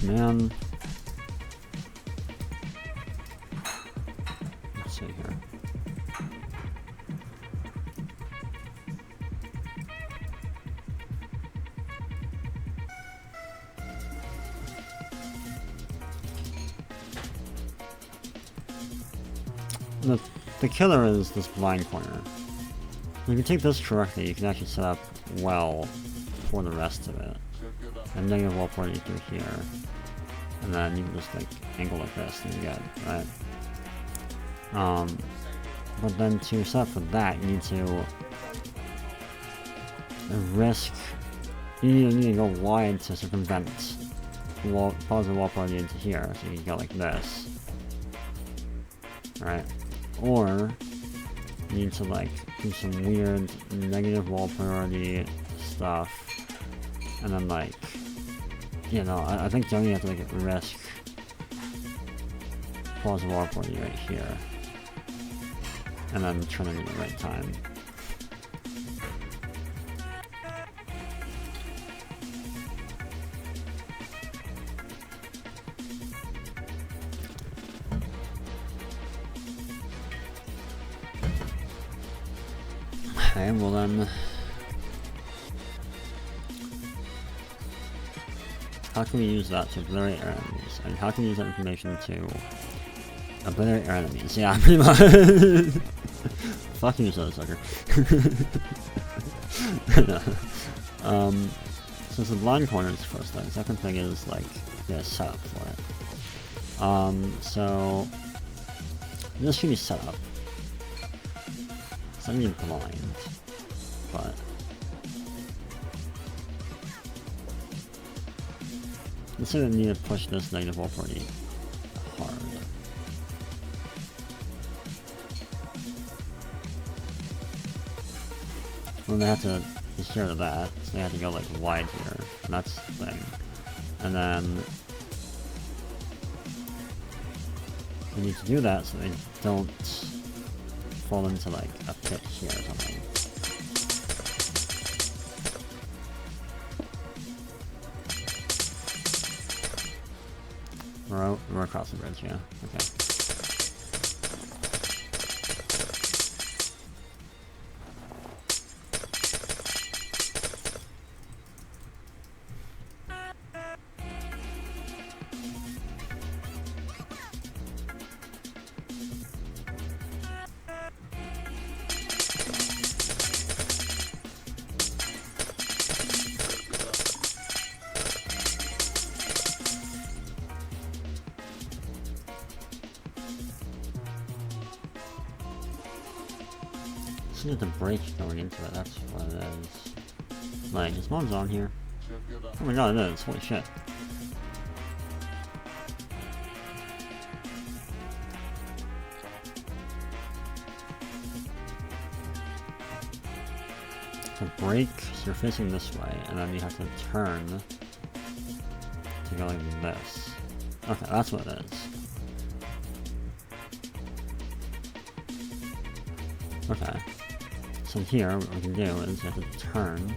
Speaker 1: Man. Let's see here. The killer is this blind corner. If you take this correctly, you can actually set up well for the rest of it. And negative wall point you through here. And then you can just like angle like this and you're good, right? But then to set up for that, you need to risk. You need to go wide to circumvent positive wall party into here, so you can go like this, right? Or you need to like do some weird negative wall priority stuff, and then like, you know, I think you only have to like risk positive wall party right here, and then turn it at the right time. Okay, well then, how can we use that to obliterate our enemies? And how can we use that information to obliterate our enemies? Yeah, pretty much. Fuck you, sucker. So it's the blind corner is the first thing. Second thing is like the setup for it. So this should be set up. I mean blind, but let's say I need to push this negative wall pretty hard. Well, they have to be sure of that, so they have to go like wide here, and that's the thing. And then we need to do that so they don't fall into like a pit here or something. We're across the bridge, yeah. Okay. Just need the brake going into it, that's what it is. Like, his mom's on here. Oh my god, it is, holy shit. The brake, so you're facing this way, and then you have to turn to go like this. Okay, that's what it is. Okay. So here, what we can do is you have to turn.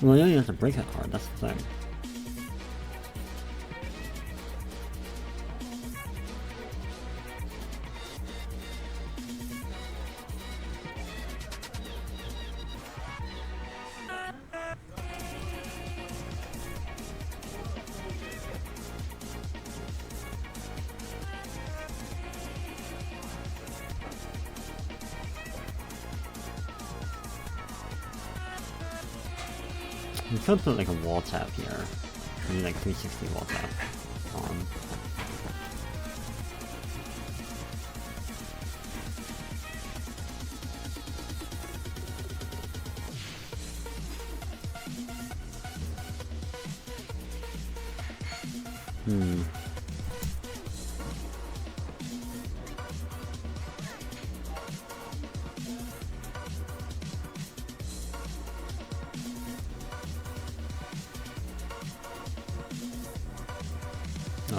Speaker 1: Well, yeah, you have to brake it hard, that's the thing. You could put like a wall tap here. I mean like 360 wall tap on.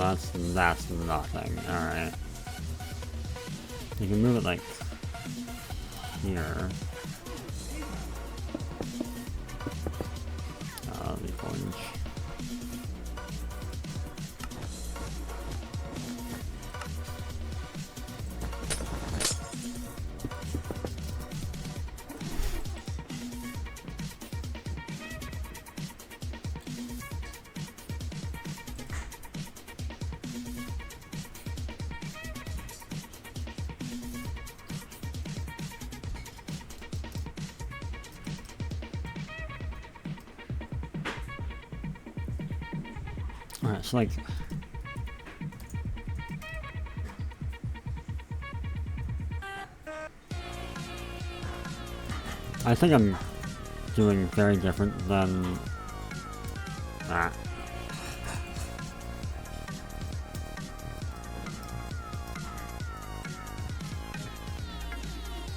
Speaker 1: Oh, that's nothing. Alright. You can move it like here. Oh, that'll be 4-inch. Alright, so like... I think I'm doing very different than...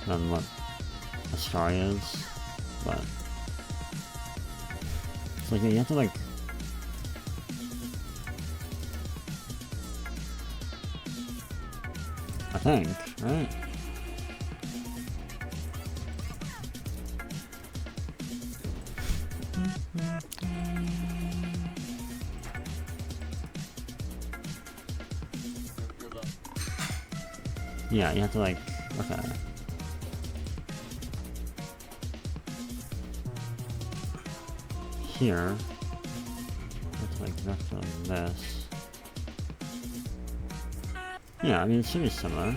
Speaker 1: than what a star is, but... It's like, you have to like... I think, right? Yeah, you have to like, okay. Here, it's like vector like this. Yeah, I mean, it should be similar.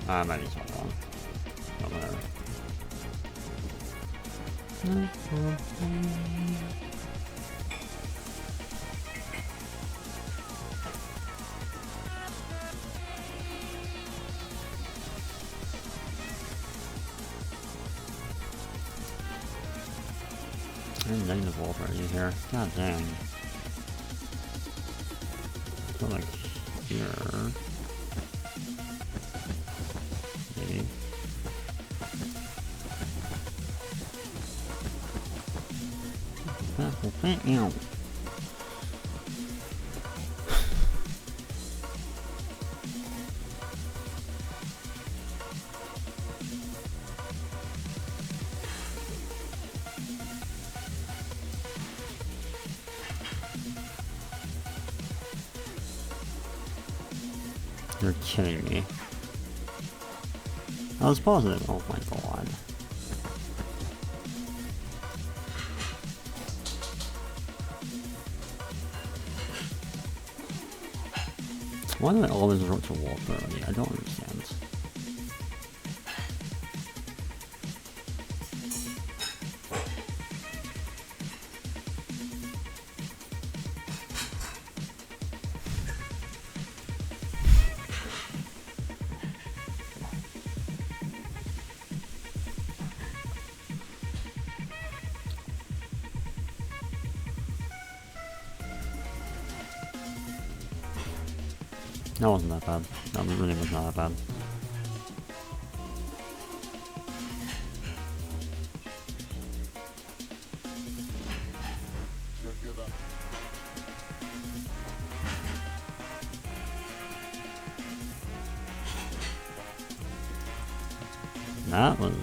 Speaker 1: I might be so wrong. But whatever. I'm negative wolf right here. God dang. So like here. Maybe. Ow. You're kidding me. I was positive. Oh my god. Why do I always resort to wolf early? I don't understand. That wasn't that bad. That really was not that bad. That was...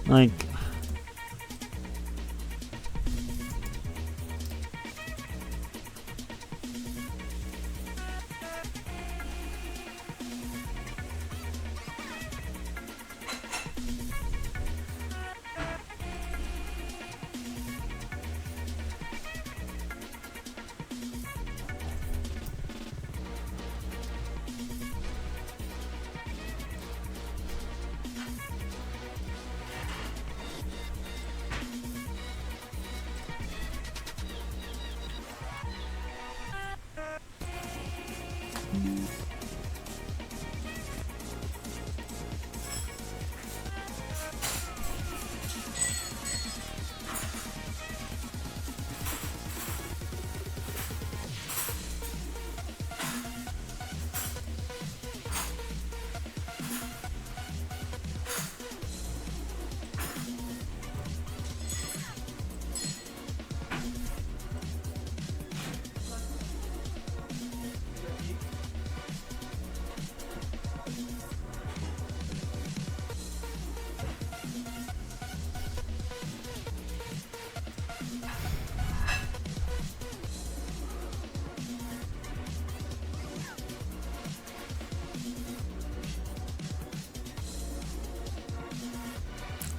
Speaker 1: Like...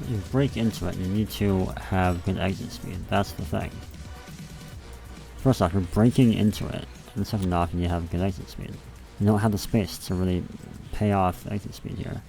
Speaker 1: You break into it, you need to have good exit speed. That's the thing. First off, you're breaking into it, and second off, you need to have good exit speed. You don't have the space to really pay off exit speed here.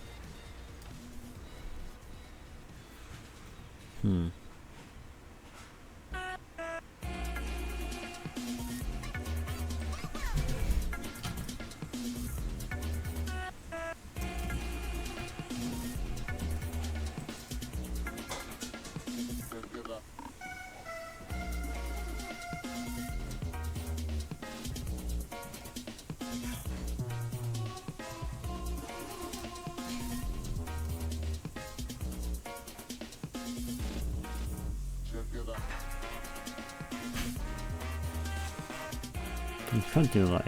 Speaker 1: You could do like...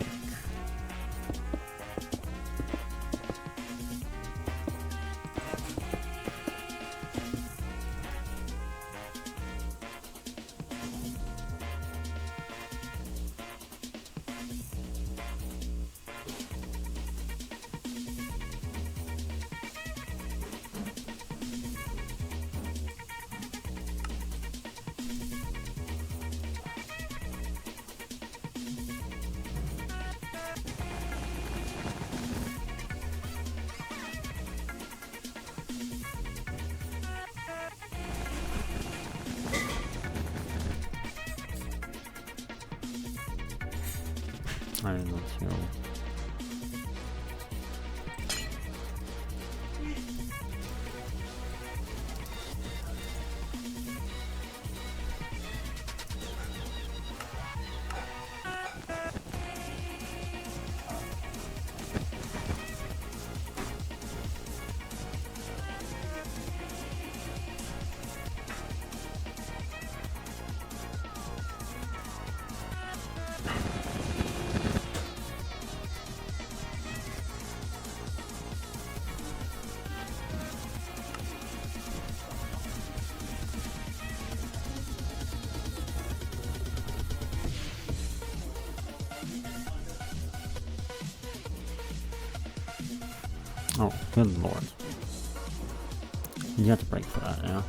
Speaker 1: I don't know too. Oh, good lord. You have to break for that, yeah?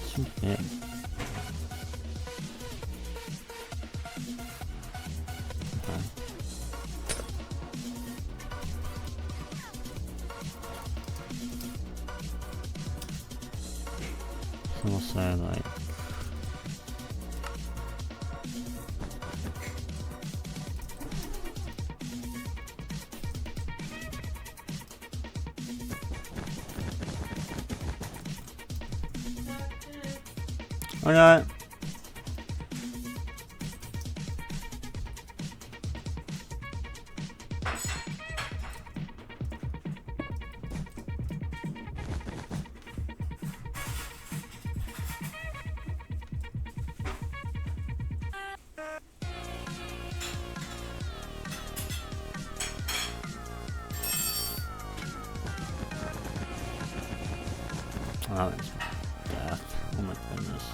Speaker 1: So big. Okay. So we'll say like okay. Oh, it's death. Oh my goodness.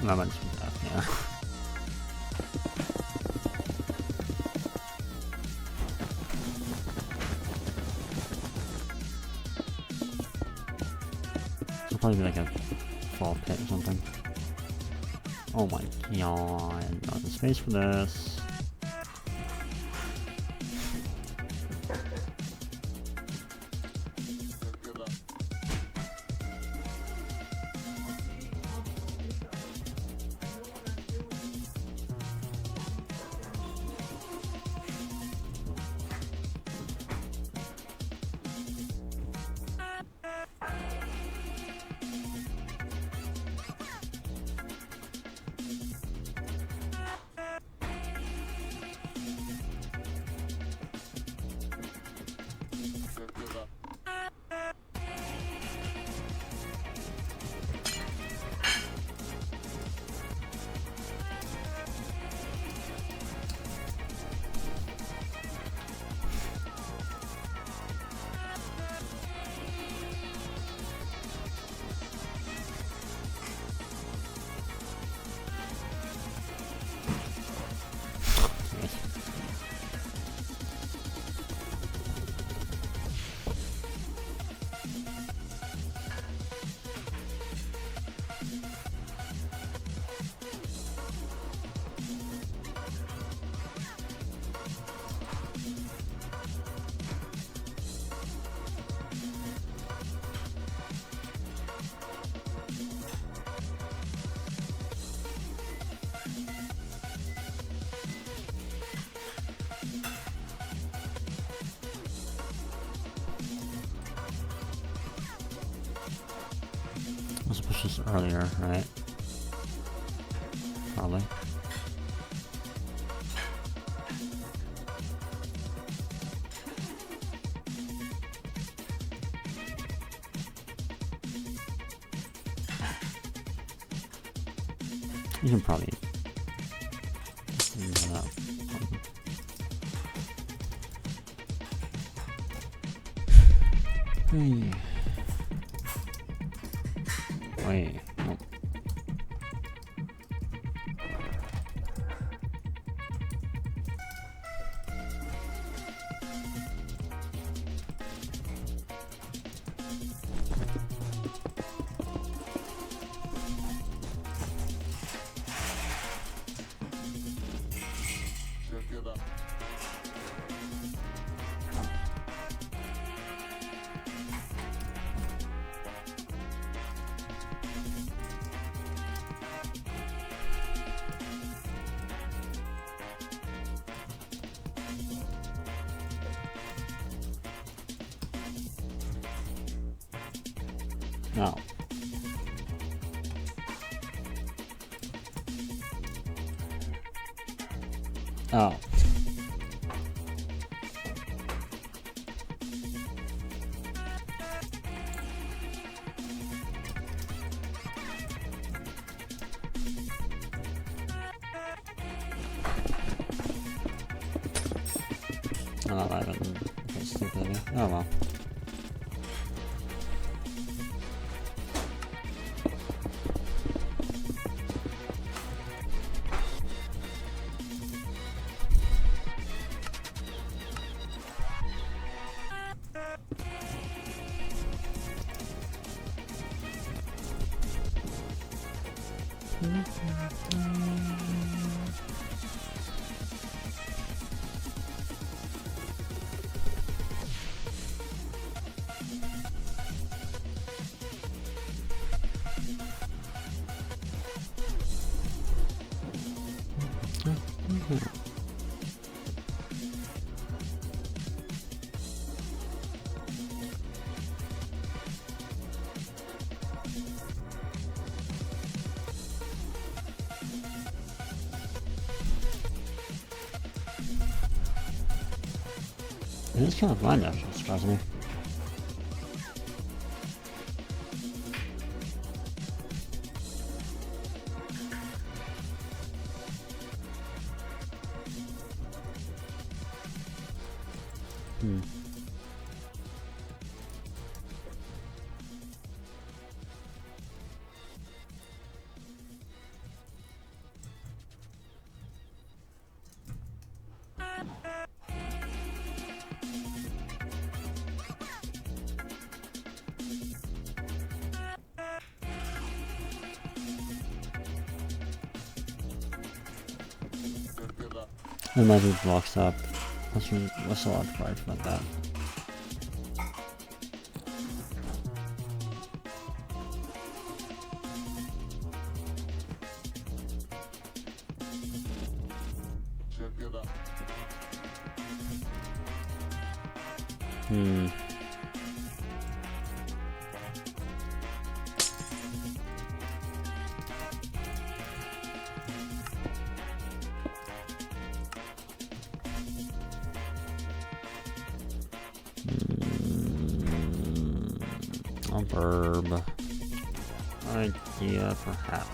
Speaker 1: That might just be death, yeah. It'll probably be like a fall pit or something. Oh my god. Not the space for this. Let's push this earlier, right? Probably. You can probably use that. Wait, nope. No. Oh. I'm not live button. Okay, stupid. Oh well. It is kind of blind actually, surprisingly. Hmm. The magic blocks up. That's a lot of pride about that. Hmm. A verb. Idea, perhaps.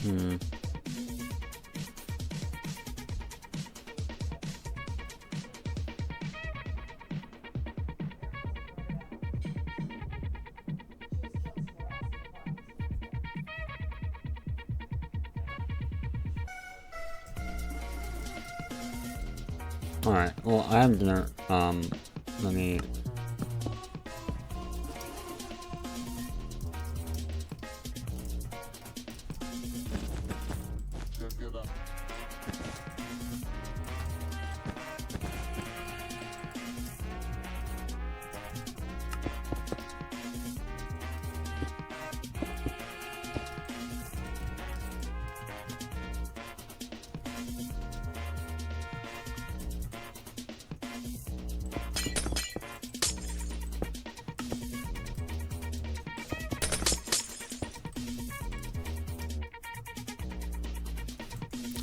Speaker 1: Hmm. Alright, well, I have dinner. Let me...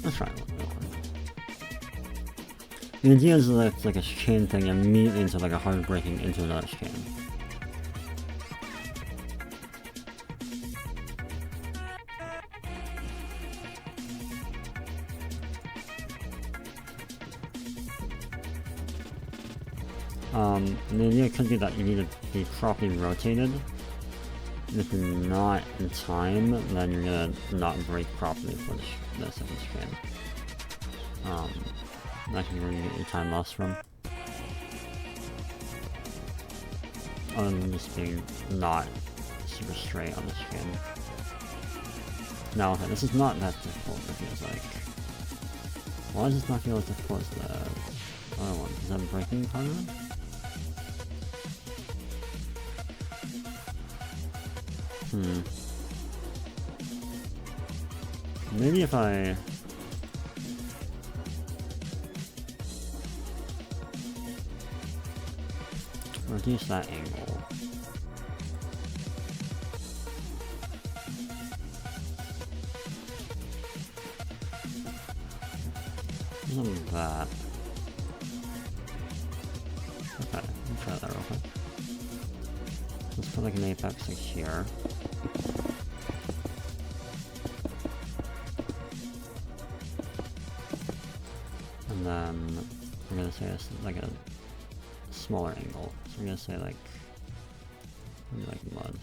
Speaker 1: Let's try one. The idea is that it's like a chain thing immediately into like a hard breaking into another chain. The idea could be that you need to be properly rotated. And if you're not in time, then you're gonna not break properly for the second chain. That can be where you get your time loss from. Other than just being not super straight on this chain. Now, okay, this is not that difficult, it feels like. Why does this not feel as difficult as the other one? Is that breaking harder? Maybe if I... reduce that angle. Something like that. Okay, let me try that real quick. Let's put like an apex like here. And then we're gonna say it's like a smaller angle. So we're gonna say like maybe like mud.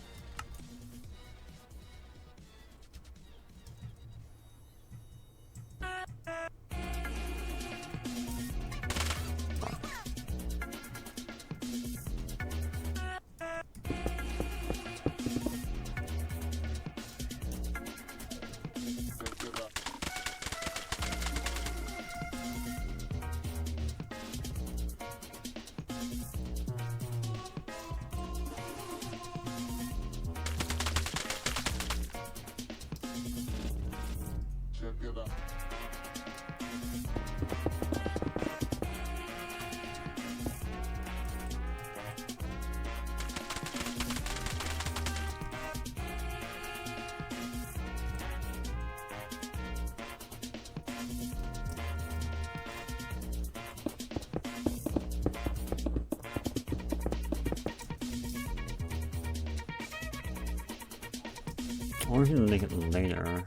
Speaker 1: Or we can make it later.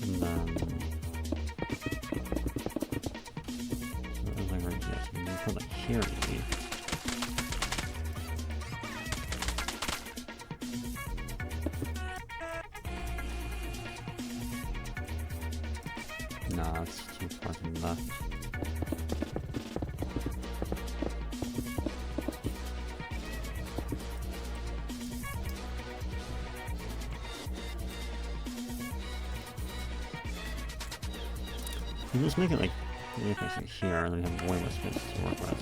Speaker 1: And then... so it was like right here. So we can put it here maybe. No, that's too far from left. You can just make it like the apex like here, and then we have way more space to work with.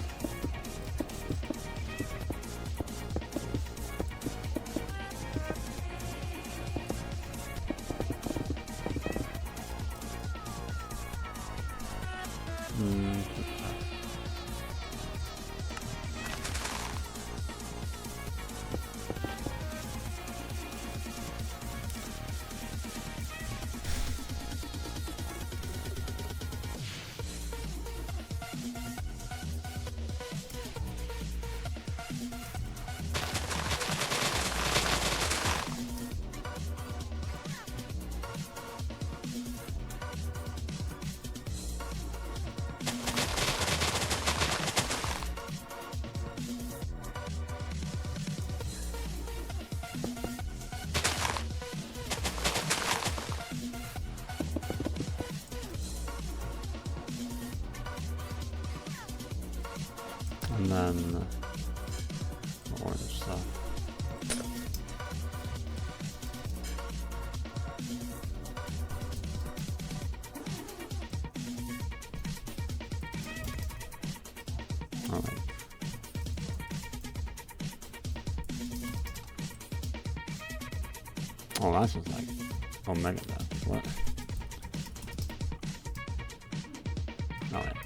Speaker 1: And then more other stuff. Alright. Oh, that's just like Omega Death. What? Alright.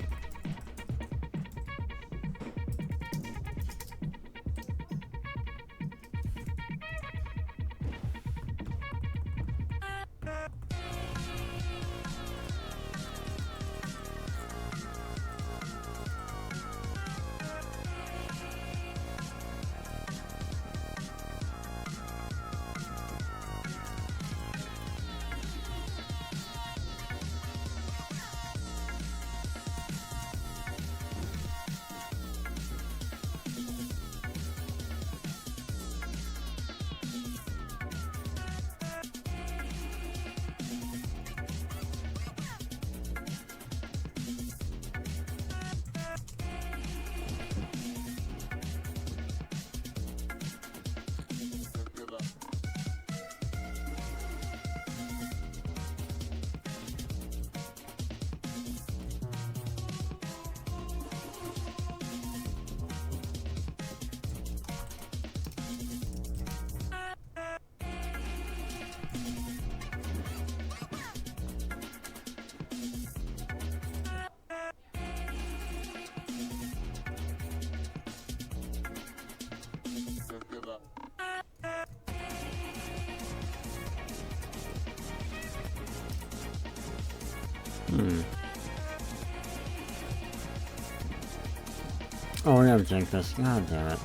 Speaker 1: Oh, we have jank this. God damn it.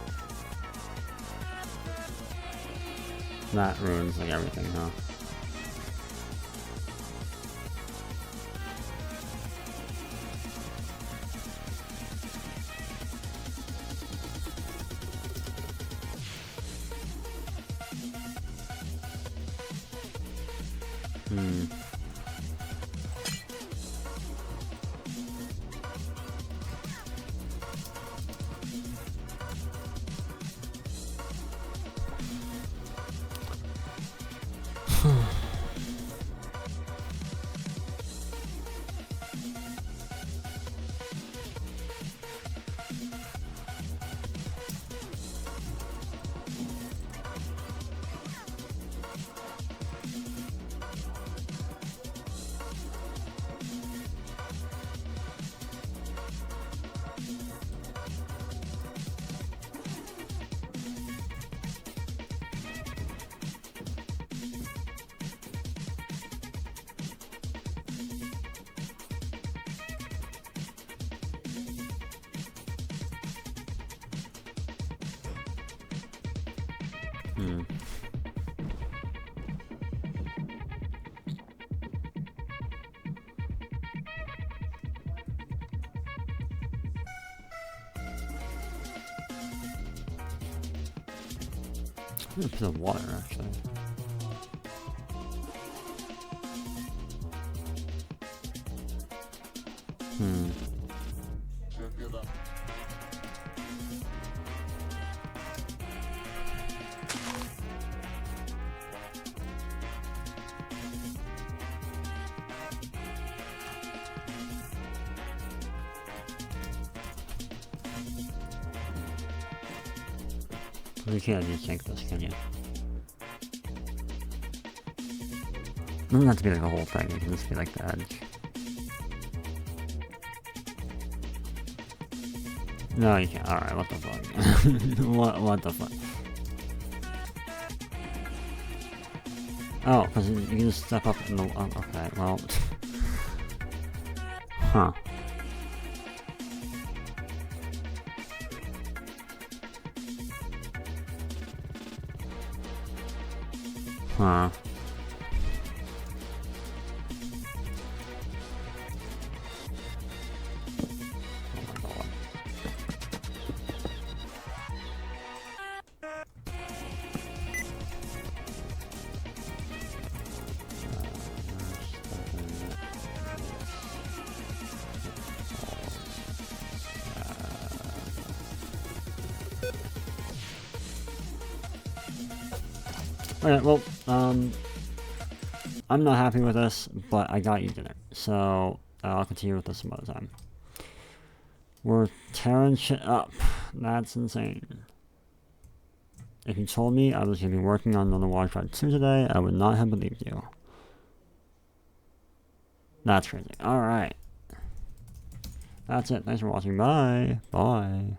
Speaker 1: That ruins like everything, huh? A piece of water, actually. You can't just take this, can you? It doesn't have to be like the whole thing, it can just be like the edge. No, you can't. Alright, what the fuck? what the fuck? Oh, because you can just step up in the... Oh, okay, well... Huh. Huh. Alright, well, I'm not happy with this, but I got you dinner, so I'll continue with this some other time. We're tearing shit up. That's insane. If you told me I was going to be working on another Watchdog 2 today, I would not have believed you. That's crazy. Alright. That's it. Thanks for watching. Bye. Bye.